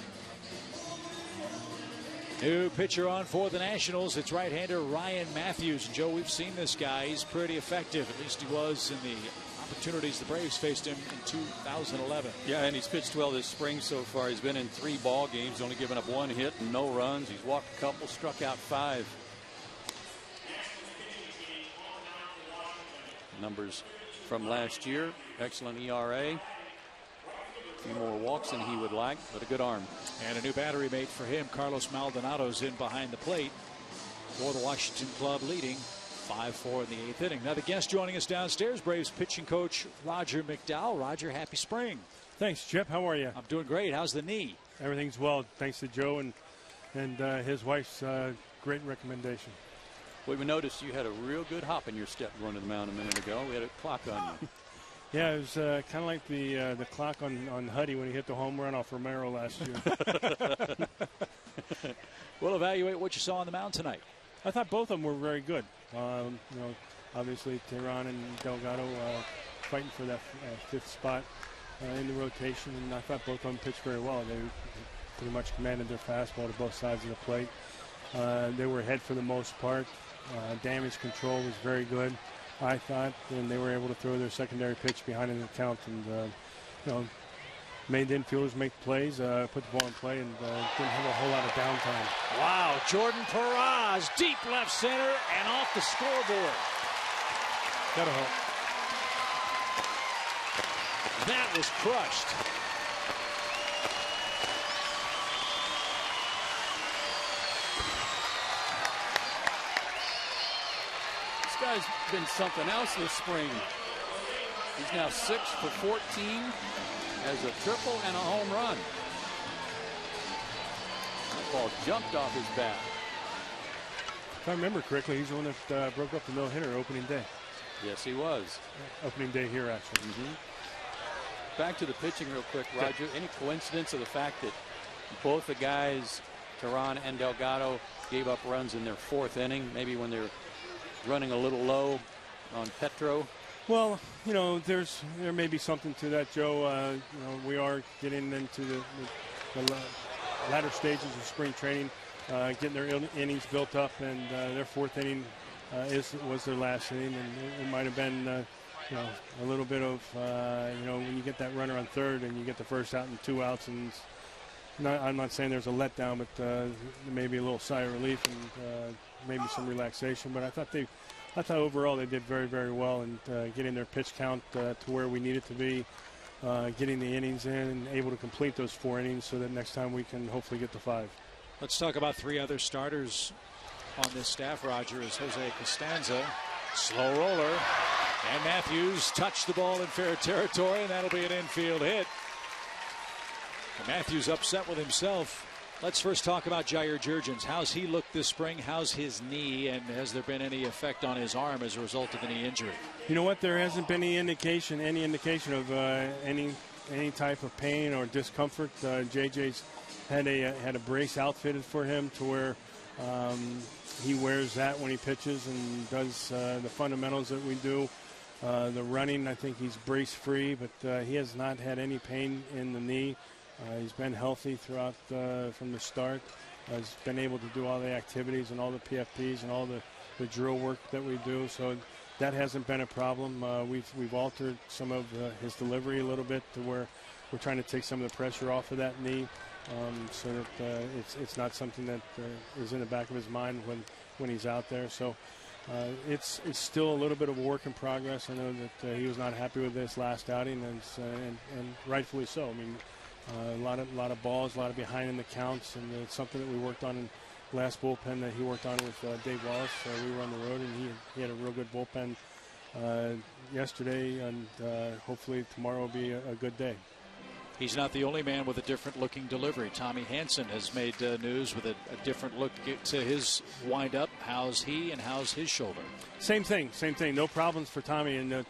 [SPEAKER 6] New pitcher on for the Nationals. It's right-hander Ryan Matthews. And Joe, we've seen this guy. He's pretty effective. At least he was in the opportunities the Braves faced him in 2011.
[SPEAKER 7] Yeah, and he's pitched well this spring so far. He's been in 3 ball games, only given up 1 hit and no runs. He's walked a couple, struck out 5. Numbers from last year. Excellent ERA. A few more walks than he would like, but a good arm.
[SPEAKER 6] And a new battery mate for him. Carlos Maldonado's in behind the plate for the Washington club, leading 5-4 in the 8th inning. Now the guest joining us downstairs, Braves pitching coach Roger McDowell. Roger, happy spring.
[SPEAKER 12] Thanks, Chip. How are you?
[SPEAKER 6] I'm doing great. How's the knee?
[SPEAKER 12] Everything's well, thanks to Joe and his wife's great recommendation.
[SPEAKER 7] Well, we noticed you had a real good hop in your step going to the mound a minute ago. We had a clock on you.
[SPEAKER 12] Yeah, it was kind of like the clock on Huddy when he hit the home run off Romero last year.
[SPEAKER 6] We'll evaluate what you saw on the mound tonight.
[SPEAKER 12] I thought both of them were very good. Obviously Teron and Delgado fighting for that 5th spot in the rotation, and I thought both of them pitched very well. They pretty much commanded their fastball to both sides of the plate. They were ahead for the most part. Damage control was very good, I thought, and they were able to throw their secondary pitch behind in the count, and made the infielders make plays, put the ball in play, and didn't have a whole lot of downtime.
[SPEAKER 6] Wow, Jordan Perez, deep left center and off the scoreboard.
[SPEAKER 12] Gotta hope.
[SPEAKER 6] That was crushed.
[SPEAKER 7] This guy's been something else this spring. He's now 6 for 14, has a triple and a home run. That ball jumped off his bat.
[SPEAKER 12] If I remember correctly, he's the one that broke up the no-hitter opening day.
[SPEAKER 7] Yes, he was.
[SPEAKER 12] Opening day here, actually.
[SPEAKER 7] Back to the pitching real quick, Roger. Any coincidence of the fact that both the guys, Teron and Delgado, gave up runs in their 4th inning, maybe when they're running a little low on Petro?
[SPEAKER 12] Well, there may be something to that, Joe. We are getting into the latter stages of spring training, getting their innings built up, and their 4th inning was their last inning, and it might have been a little bit of when you get that runner on 3rd and you get the first out and 2 outs, and I'm not saying there's a letdown, but maybe a little sigh of relief and maybe some relaxation. But I thought overall they did very, very well in getting their pitch count to where we need it to be, getting the innings in and able to complete those 4 innings so that next time we can hopefully get to 5.
[SPEAKER 6] Let's talk about 3 other starters on this staff, Roger, is Jose Costanza, slow roller, and Matthews touched the ball in fair territory, and that'll be an infield hit. And Matthews upset with himself. Let's first talk about Jair Jurgens. How's he looked this spring? How's his knee? And has there been any effect on his arm as a result of the knee injury?
[SPEAKER 12] You know what? There hasn't been any indication of any type of pain or discomfort. JJ's had a brace outfitted for him to where he wears that when he pitches and does the fundamentals that we do. The running, I think he's brace free, but he has not had any pain in the knee. He's been healthy throughout from the start. He's been able to do all the activities and all the PFPs and all the drill work that we do. So that hasn't been a problem. We've altered some of his delivery a little bit to where we're trying to take some of the pressure off of that knee, so that it's not something that is in the back of his mind when he's out there. So it's still a little bit of a work in progress. I know that he was not happy with this last outing, and rightfully so. I mean, a lot of balls, a lot of behind in the counts, and it's something that we worked on in last bullpen that he worked on with Dave Wallace. We were on the road, and he had a real good bullpen yesterday, and hopefully tomorrow will be a good day.
[SPEAKER 6] He's not the only man with a different looking delivery. Tommy Hansen has made news with a different look to his windup. How's he and how's his shoulder? Same thing.
[SPEAKER 12] No problems for Tommy. And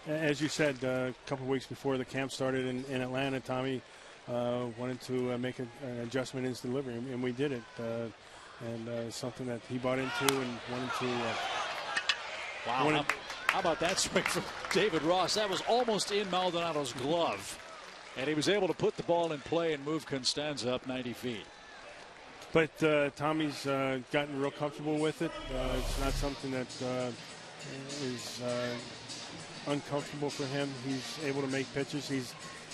[SPEAKER 12] as you said, a couple of weeks before the camp started in Atlanta, Tommy wanted to make an adjustment in his delivery, and we did it. And something that he bought into and wanted to.
[SPEAKER 6] Wow. How about that swing from David Ross? That was almost in Maldonado's glove. And he was able to put the ball in play and move Costanza up 90 feet.
[SPEAKER 12] But Tommy's gotten real comfortable with it. It's not something that is uncomfortable for him. He's able to make pitches.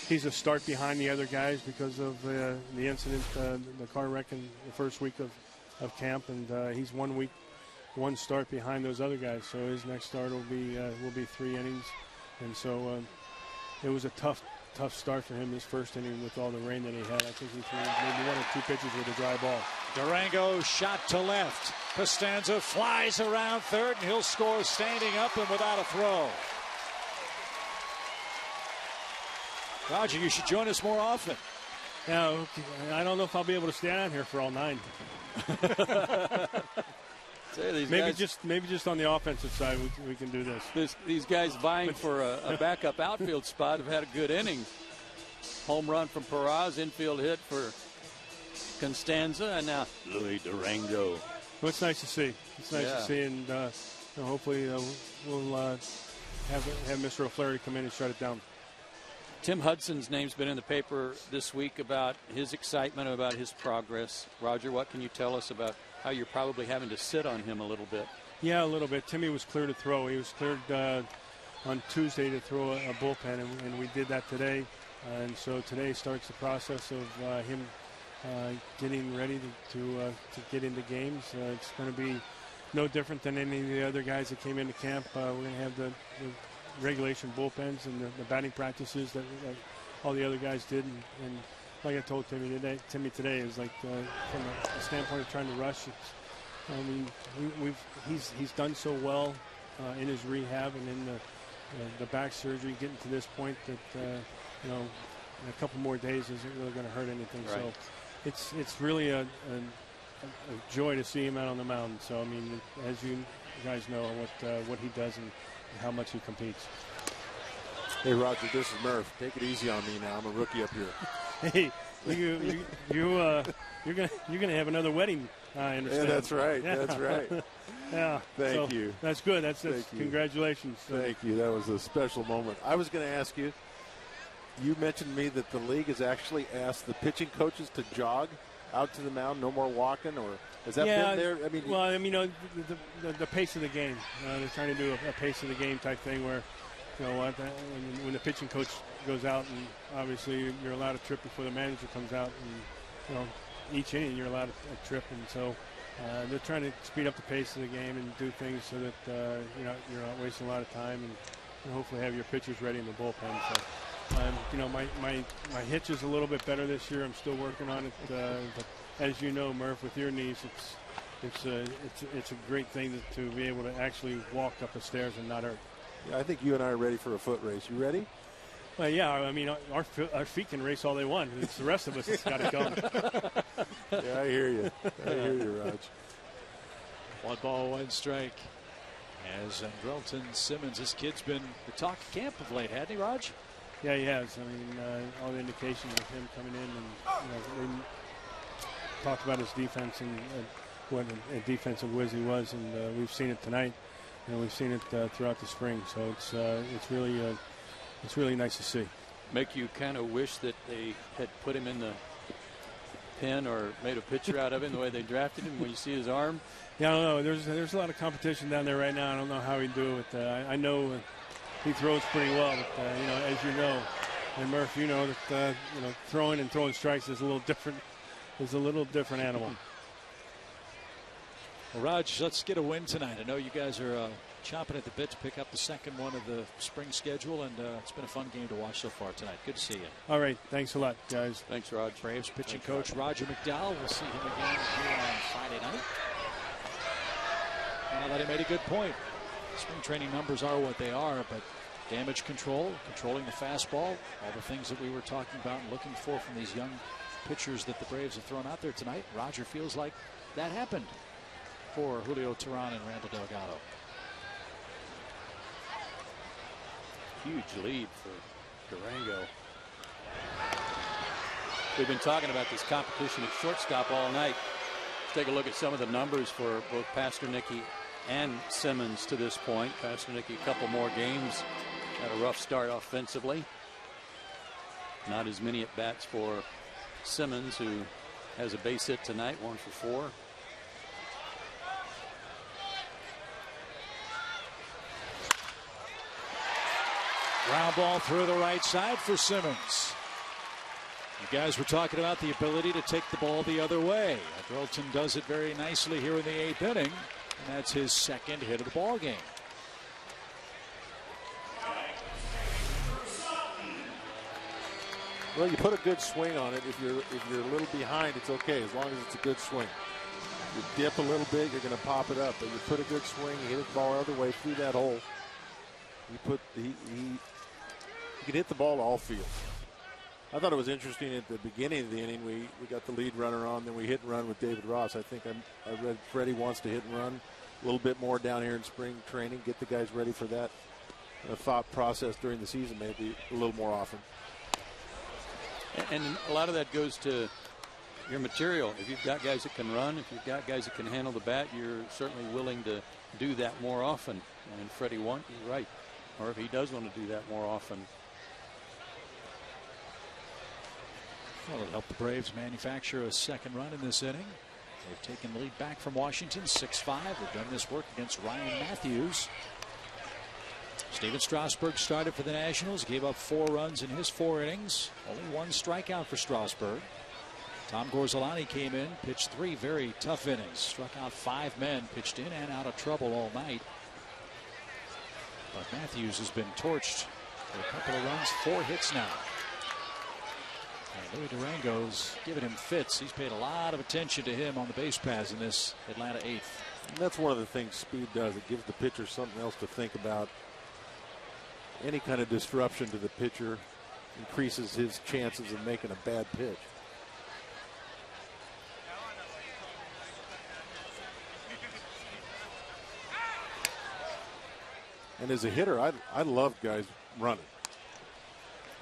[SPEAKER 12] He's a start behind the other guys because of the incident, the car wreck in the first week of camp, and he's 1 start behind those other guys. So his next start will be 3 innings. And so it was a tough start for him this first inning with all the rain that he had. I think he threw maybe 1 or 2 pitches with a dry ball.
[SPEAKER 6] Durango shot to left. Costanza flies around third, and he'll score standing up and without a throw. Roger, you should join us more often.
[SPEAKER 12] Yeah, I don't know if I'll be able to stay out here for all 9. Maybe just on the offensive side we can do this.
[SPEAKER 7] These guys vying for a backup outfield spot have had a good inning. Home run from Peraz, infield hit for Costanza, and now Louis Durango.
[SPEAKER 12] Well, it's nice to see. It's nice to see, and hopefully we'll have Mr. O'Flaherty come in and shut it down.
[SPEAKER 7] Tim Hudson's name's been in the paper this week about his excitement, about his progress. Roger, what can you tell us about how you're probably having to sit on him a little bit?
[SPEAKER 12] Yeah, a little bit. Timmy was clear to throw. He was cleared on Tuesday to throw a bullpen, and we did that today. And so today starts the process of him getting ready to get into games. It's going to be no different than any of the other guys that came into camp. We're going to have the regulation bullpens and the batting practices that all the other guys did. And like I told Timmy today is like from a standpoint of trying to rush. He's done so well in his rehab and in the back surgery, getting to this point that in a couple more days isn't really going to hurt anything. Right. So it's really a joy to see him out on the mound. So I mean, as you guys know what he does and how much he competes.
[SPEAKER 9] Hey Roger, this is Murph. Take it easy on me now. I'm a rookie up here.
[SPEAKER 12] Hey, you're gonna have another wedding. I understand.
[SPEAKER 9] Yeah, that's right.
[SPEAKER 12] Yeah.
[SPEAKER 9] That's right.
[SPEAKER 12] Yeah.
[SPEAKER 9] Thank you.
[SPEAKER 12] That's good. That's congratulations.
[SPEAKER 9] Thank you. That was a special moment. I was going to ask you. You mentioned to me that the league has actually asked the pitching coaches to jog out to the mound, no more walking, or has that been there? I mean,
[SPEAKER 12] the pace of the game. They're trying to do a pace of the game type thing where, when the pitching coach goes out, and obviously you're allowed a trip before the manager comes out, and each inning you're allowed a trip, and so they're trying to speed up the pace of the game and do things so that you're not wasting a lot of time, and hopefully have your pitchers ready in the bullpen. So. My hitch is a little bit better this year. I'm still working on it. But as you know, Murph, with your knees, it's a great thing to be able to actually walk up the stairs and not hurt.
[SPEAKER 9] Yeah, I think you and I are ready for a foot race. You ready?
[SPEAKER 12] Well, yeah. I mean, our feet can race all they want. It's the rest of us that's got it going.
[SPEAKER 9] Yeah, I hear you. I hear you, Raj.
[SPEAKER 6] 1 ball, 1 strike. As Andrelton Simmons, this kid's been the talk of camp of late, hasn't he, Raj?
[SPEAKER 12] Yeah, he has. I mean, all the indications of him coming in, and we talked about his defense and what a defensive whiz he was, and we've seen it tonight, and we've seen it throughout the spring. So it's really nice to see.
[SPEAKER 7] Make you kind of wish that they had put him in the pen or made a pitcher out of him the way they drafted him when you see his arm.
[SPEAKER 12] Yeah, I don't know. There's a lot of competition down there right now. I don't know how he'd do it. I know. He throws pretty well, but as you know, and Murph, you know that throwing and throwing strikes is a little different. Is a little different animal.
[SPEAKER 6] Well, Raj, let's get a win tonight. I know you guys are chomping at the bit to pick up the second one of the spring schedule, and it's been a fun game to watch so far tonight. Good to see you.
[SPEAKER 12] All right, thanks a lot, guys.
[SPEAKER 7] Thanks, Raj.
[SPEAKER 6] Braves pitching coach Roger McDowell. We'll see him again here on Friday night. And I thought he made a good point. Spring training numbers are what they are, but damage control, controlling the fastball, all the things that we were talking about and looking for from these young pitchers that the Braves have thrown out there tonight. Roger feels like that happened for Julio Teron and Randall Delgado.
[SPEAKER 7] Huge lead for Durango. We've been talking about this competition at shortstop all night. Let's take a look at some of the numbers for both Pasternicki and Simmons to this point. Pasternicki a couple more games, had a rough start offensively. Not as many at bats for Simmons, who has a base hit tonight, 1 for 4.
[SPEAKER 6] Ground ball through the right side for Simmons. You guys were talking about the ability to take the ball the other way. Andrelton does it very nicely here in the 8th inning. And that's his second hit of the ball game.
[SPEAKER 9] Well, you put a good swing on it. If you're a little behind, it's okay as long as it's a good swing. You dip a little bit, you're going to pop it up. But you put a good swing, you hit the ball the other way through that hole. You can hit the ball to all fields. I thought it was interesting at the beginning of the inning. We got the lead runner on, then we hit and run with David Ross. I think I read Freddie wants to hit and run a little bit more down here in spring training, get the guys ready for that thought process during the season, maybe a little more often.
[SPEAKER 7] And a lot of that goes to your material. If you've got guys that can run, if you've got guys that can handle the bat, you're certainly willing to do that more often. And Freddie wants, you're right. Or if he does want to do that more often.
[SPEAKER 6] Well, it'll help the Braves manufacture a second run in this inning. They've taken the lead back from Washington, 6-5. They've done this work against Ryan Matthews. Steven Strasburg started for the Nationals, gave up 4 runs in his 4 innings. Only 1 strikeout for Strasburg. Tom Gorzelani came in, pitched 3 very tough innings, struck out 5 men, pitched in and out of trouble all night. But Matthews has been torched for a couple of runs, 4 hits now. And Louis Durango's giving him fits. He's paid a lot of attention to him on the base paths in this Atlanta 8th.
[SPEAKER 9] And that's one of the things speed does. It gives the pitcher something else to think about. Any kind of disruption to the pitcher increases his chances of making a bad pitch. And as a hitter, I love guys running.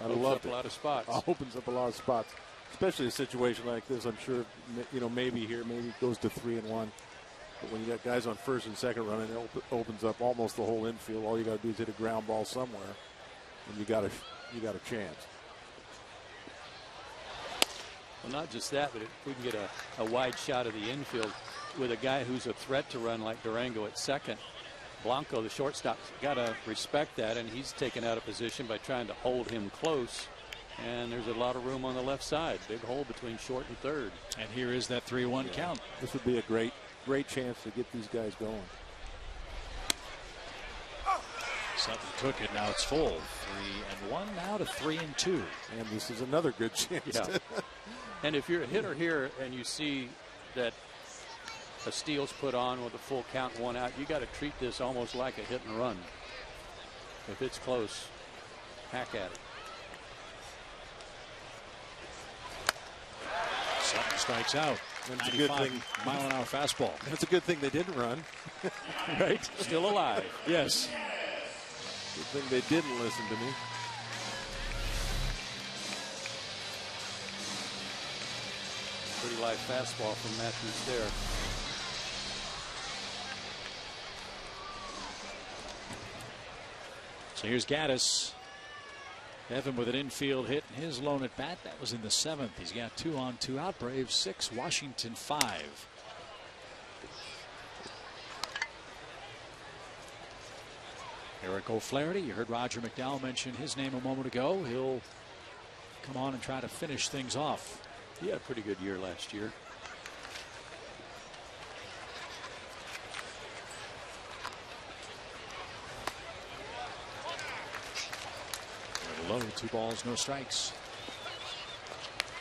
[SPEAKER 9] I love
[SPEAKER 7] a lot of spots.
[SPEAKER 9] Opens up a lot of spots, especially a situation like this. I'm sure, maybe here, maybe it goes to 3-1. But when you got guys on first and second running, it opens up almost the whole infield. All you got to do is hit a ground ball somewhere, and you got a chance.
[SPEAKER 7] Well, not just that, but if we can get a wide shot of the infield with a guy who's a threat to run like Durango at second. Blanco, the shortstop, got to respect that, and he's taken out of position by trying to hold him close. And there's a lot of room on the left side. Big hole between short and third.
[SPEAKER 6] And here is that 3-1 count.
[SPEAKER 9] This would be a great chance to get these guys going.
[SPEAKER 6] Sutton took it. Now it's full. 3-1. Now to 3-2.
[SPEAKER 9] And this is another good chance.
[SPEAKER 7] Yeah. And if you're a hitter here and you see that a steal's put on with a full count, 1 out, you got to treat this almost like a hit and run. If it's close, hack at it.
[SPEAKER 6] Sutton strikes out.
[SPEAKER 9] That's a good thing.
[SPEAKER 6] Mile-an-hour fastball.
[SPEAKER 9] That's a good thing they didn't run.
[SPEAKER 6] Right?
[SPEAKER 7] Still alive.
[SPEAKER 6] Yes.
[SPEAKER 9] Good thing they didn't listen to me.
[SPEAKER 7] Pretty live fastball from Matthews there.
[SPEAKER 6] So here's Gaddis. Evan with an infield hit in his lone at bat. That was in the 7th. He's got 2 on, 2 out. Braves 6, Washington 5. Eric O'Flaherty. You heard Roger McDowell mention his name a moment ago. He'll come on and try to finish things off.
[SPEAKER 7] He had a pretty good year last year.
[SPEAKER 6] Low, 2 balls, no strikes.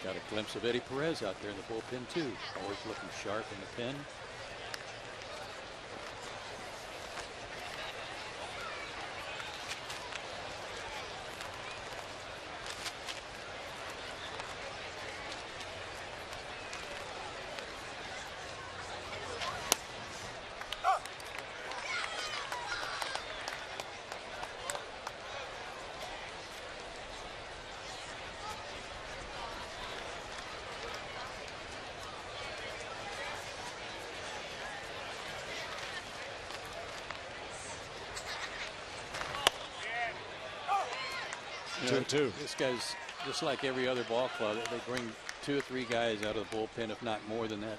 [SPEAKER 7] Got a glimpse of Eddie Perez out there in the bullpen too. Always looking sharp in the pen. This guy's just like every other ball club. They bring 2 or 3 guys out of the bullpen, if not more than that,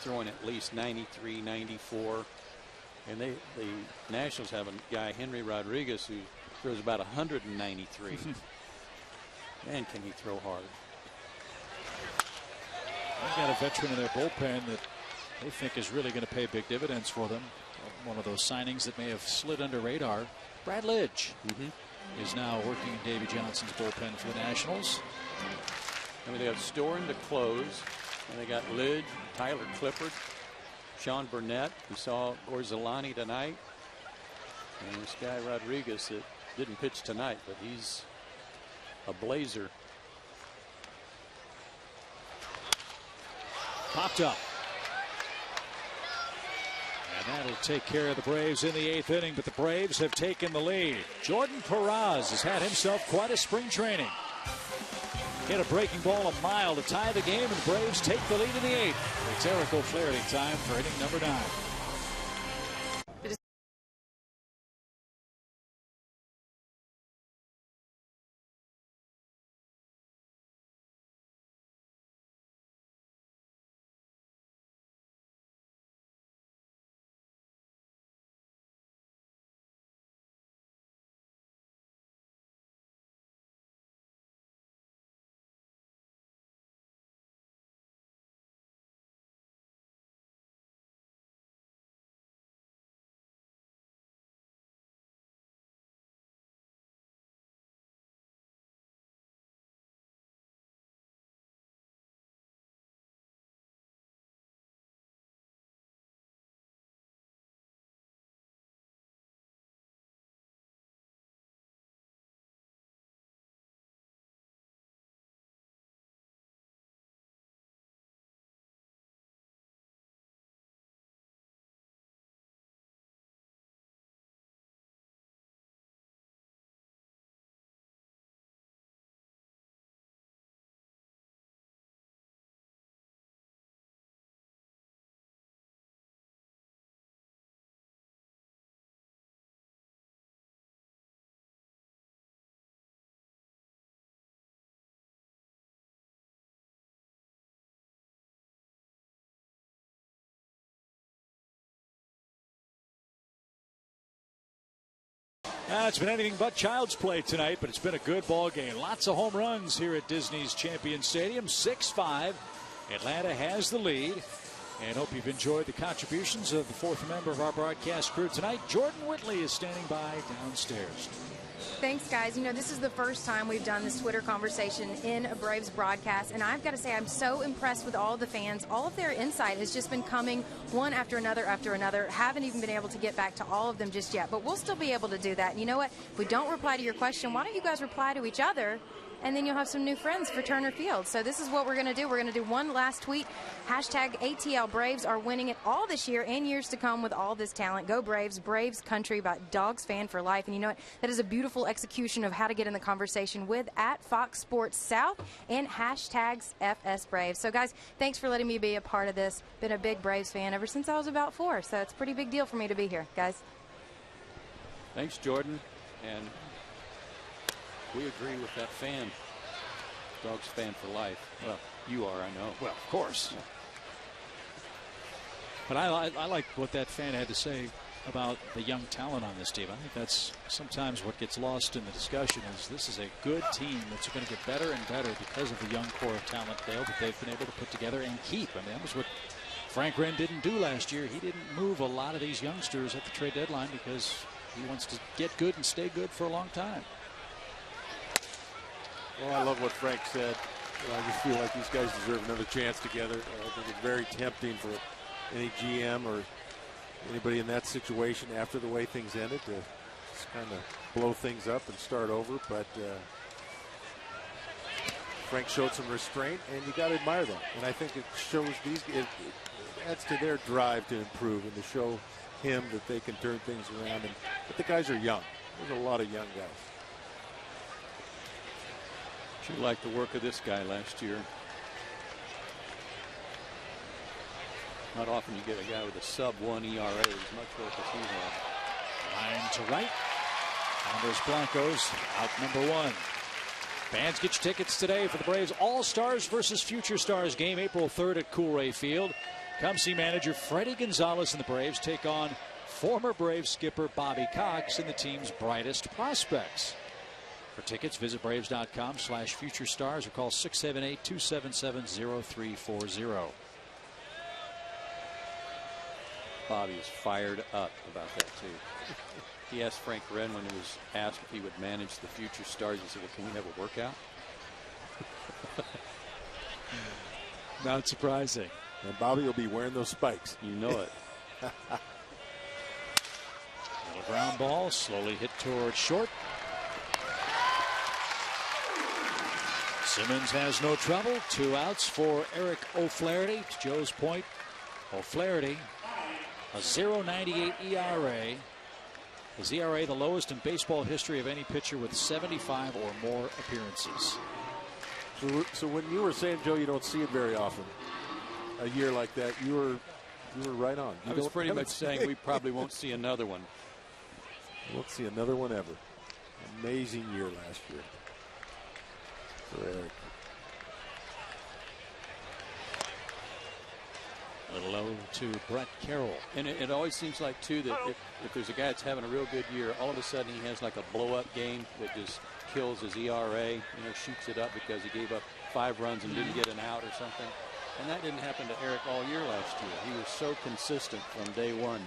[SPEAKER 7] throwing at least 93, 94. And the Nationals have a guy, Henry Rodriguez, who throws about 193. Man, can he throw hard.
[SPEAKER 6] They've got a veteran in their bullpen that they think is really going to pay big dividends for them. One of those signings that may have slid under radar. Brad Lidge. is now working in Davy Johnson's bullpen for the Nationals.
[SPEAKER 7] I mean, they got Storen to close, and they got Lidge, Tyler Clippard, Sean Burnett. We saw Orzelani tonight, and this guy Rodriguez that didn't pitch tonight, but he's a blazer.
[SPEAKER 6] Popped up. And that'll take care of the Braves in the 8th inning, but the Braves have taken the lead. Jordan Perez has had himself quite a spring training. Hit a breaking ball a mile to tie the game, and the Braves take the lead in the 8th. It's Eric O'Flaherty time for inning number 9. It's been anything but child's play tonight, but it's been a good ball game. Lots of home runs here at Disney's Champion Stadium. 6-5. Atlanta has the lead. And hope you've enjoyed the contributions of the fourth member of our broadcast crew tonight. Jordan Whitley is standing by downstairs.
[SPEAKER 8] Thanks, guys. You know, this is the first time we've done this Twitter conversation in a Braves broadcast, and I've got to say I'm so impressed with all the fans. All of their insight has just been coming one after another after another. Haven't even been able to get back to all of them just yet, but we'll still be able to do that. And you know what? If we don't reply to your question, why don't you guys reply to each other? And then you'll have some new friends for Turner Field. So this is what we're going to do. We're going to do one last tweet. Hashtag ATL Braves are winning it all this year and years to come with all this talent. Go Braves. Braves country by Dogs fan for life. And you know what? That is a beautiful execution of how to get in the conversation with at Fox Sports South and hashtags FS Braves. So guys, thanks for letting me be a part of this. Been a big Braves fan ever since I was about 4. So it's a pretty big deal for me to be here, guys.
[SPEAKER 7] Thanks, Jordan. And we agree with that fan. Dogs fan for life. Well, you are, I know.
[SPEAKER 6] Well, of course. But I like what that fan had to say about the young talent on this team. I think that's sometimes what gets lost in the discussion is this is a good team that's going to get better and better because of the young core of talent, Dale, that they've been able to put together and keep. I mean, that was what Frank Wren didn't do last year. He didn't move a lot of these youngsters at the trade deadline because he wants to get good and stay good for a long time.
[SPEAKER 9] Well, I love what Frank said. I just feel like these guys deserve another chance together. I think it's very tempting for any GM or anybody in that situation after the way things ended to just kind of blow things up and start over. But Frank showed some restraint, and you got to admire that. And I think it shows it adds to their drive to improve and to show him that they can turn things around. But the guys are young. There's a lot of young guys.
[SPEAKER 7] Sure liked the work of this guy last year. Not often you get a guy with a sub-1 ERA as much work as he had.
[SPEAKER 6] Line to right. And there's Blancos out number 1. Fans, get your tickets today for the Braves All-Stars versus Future Stars game April 3rd at Coolray Field. Come see manager Freddie Gonzalez and the Braves take on former Braves skipper Bobby Cox and the team's brightest prospects. For tickets, visit Braves.com/futurestars or call 678-277-0340.
[SPEAKER 7] Bobby is fired up about that, too. He asked Frank Wren when he was asked if he would manage the future stars. He said, well, can we have a workout?
[SPEAKER 6] Not surprising.
[SPEAKER 9] And Bobby will be wearing those spikes.
[SPEAKER 7] You know it.
[SPEAKER 6] Little ground ball, slowly hit towards short. Simmons has no trouble. 2 outs for Eric O'Flaherty. To Joe's point, O'Flaherty, a 0.98 ERA. His ERA the lowest in baseball history of any pitcher with 75 or more appearances.
[SPEAKER 9] So when you were saying, Joe, you don't see it very often, a year like that, you were right on.
[SPEAKER 7] I was pretty much saying we probably won't see another one.
[SPEAKER 9] We won't see another one ever. Amazing year last year for Eric.
[SPEAKER 6] A little low to Brett Carroll.
[SPEAKER 7] And it always seems like, too, that if there's a guy that's having a real good year, all of a sudden he has like a blow-up game that just kills his ERA, shoots it up because he gave up 5 runs and didn't get an out or something. And that didn't happen to Eric all year last year. He was so consistent from day one.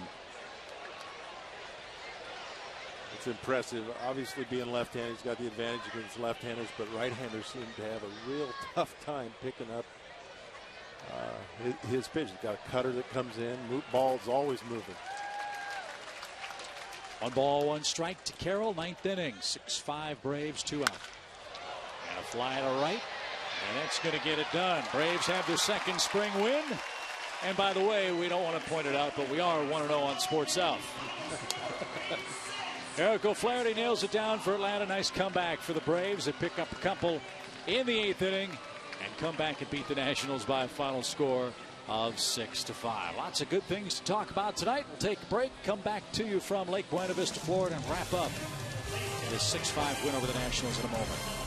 [SPEAKER 9] It's impressive. Obviously, being left-handed, he's got the advantage against left-handers, but right-handers seem to have a real tough time picking up his pitch. He's got a cutter that comes in. Ball's always moving.
[SPEAKER 6] 1 ball, 1 strike to Carroll. 9th inning. 6-5 Braves, 2 out. And a fly to right. And that's going to get it done. Braves have their 2nd spring win. And by the way, we don't want to point it out, but we are 1-0 on Sports South. Eric O'Flaherty nails it down for Atlanta. Nice comeback for the Braves. They pick up a couple in the 8th inning and come back and beat the Nationals by a final score of 6-5. Lots of good things to talk about tonight. We'll take a break, come back to you from Lake Buena Vista, Florida, and wrap up this 6-5 win over the Nationals in a moment.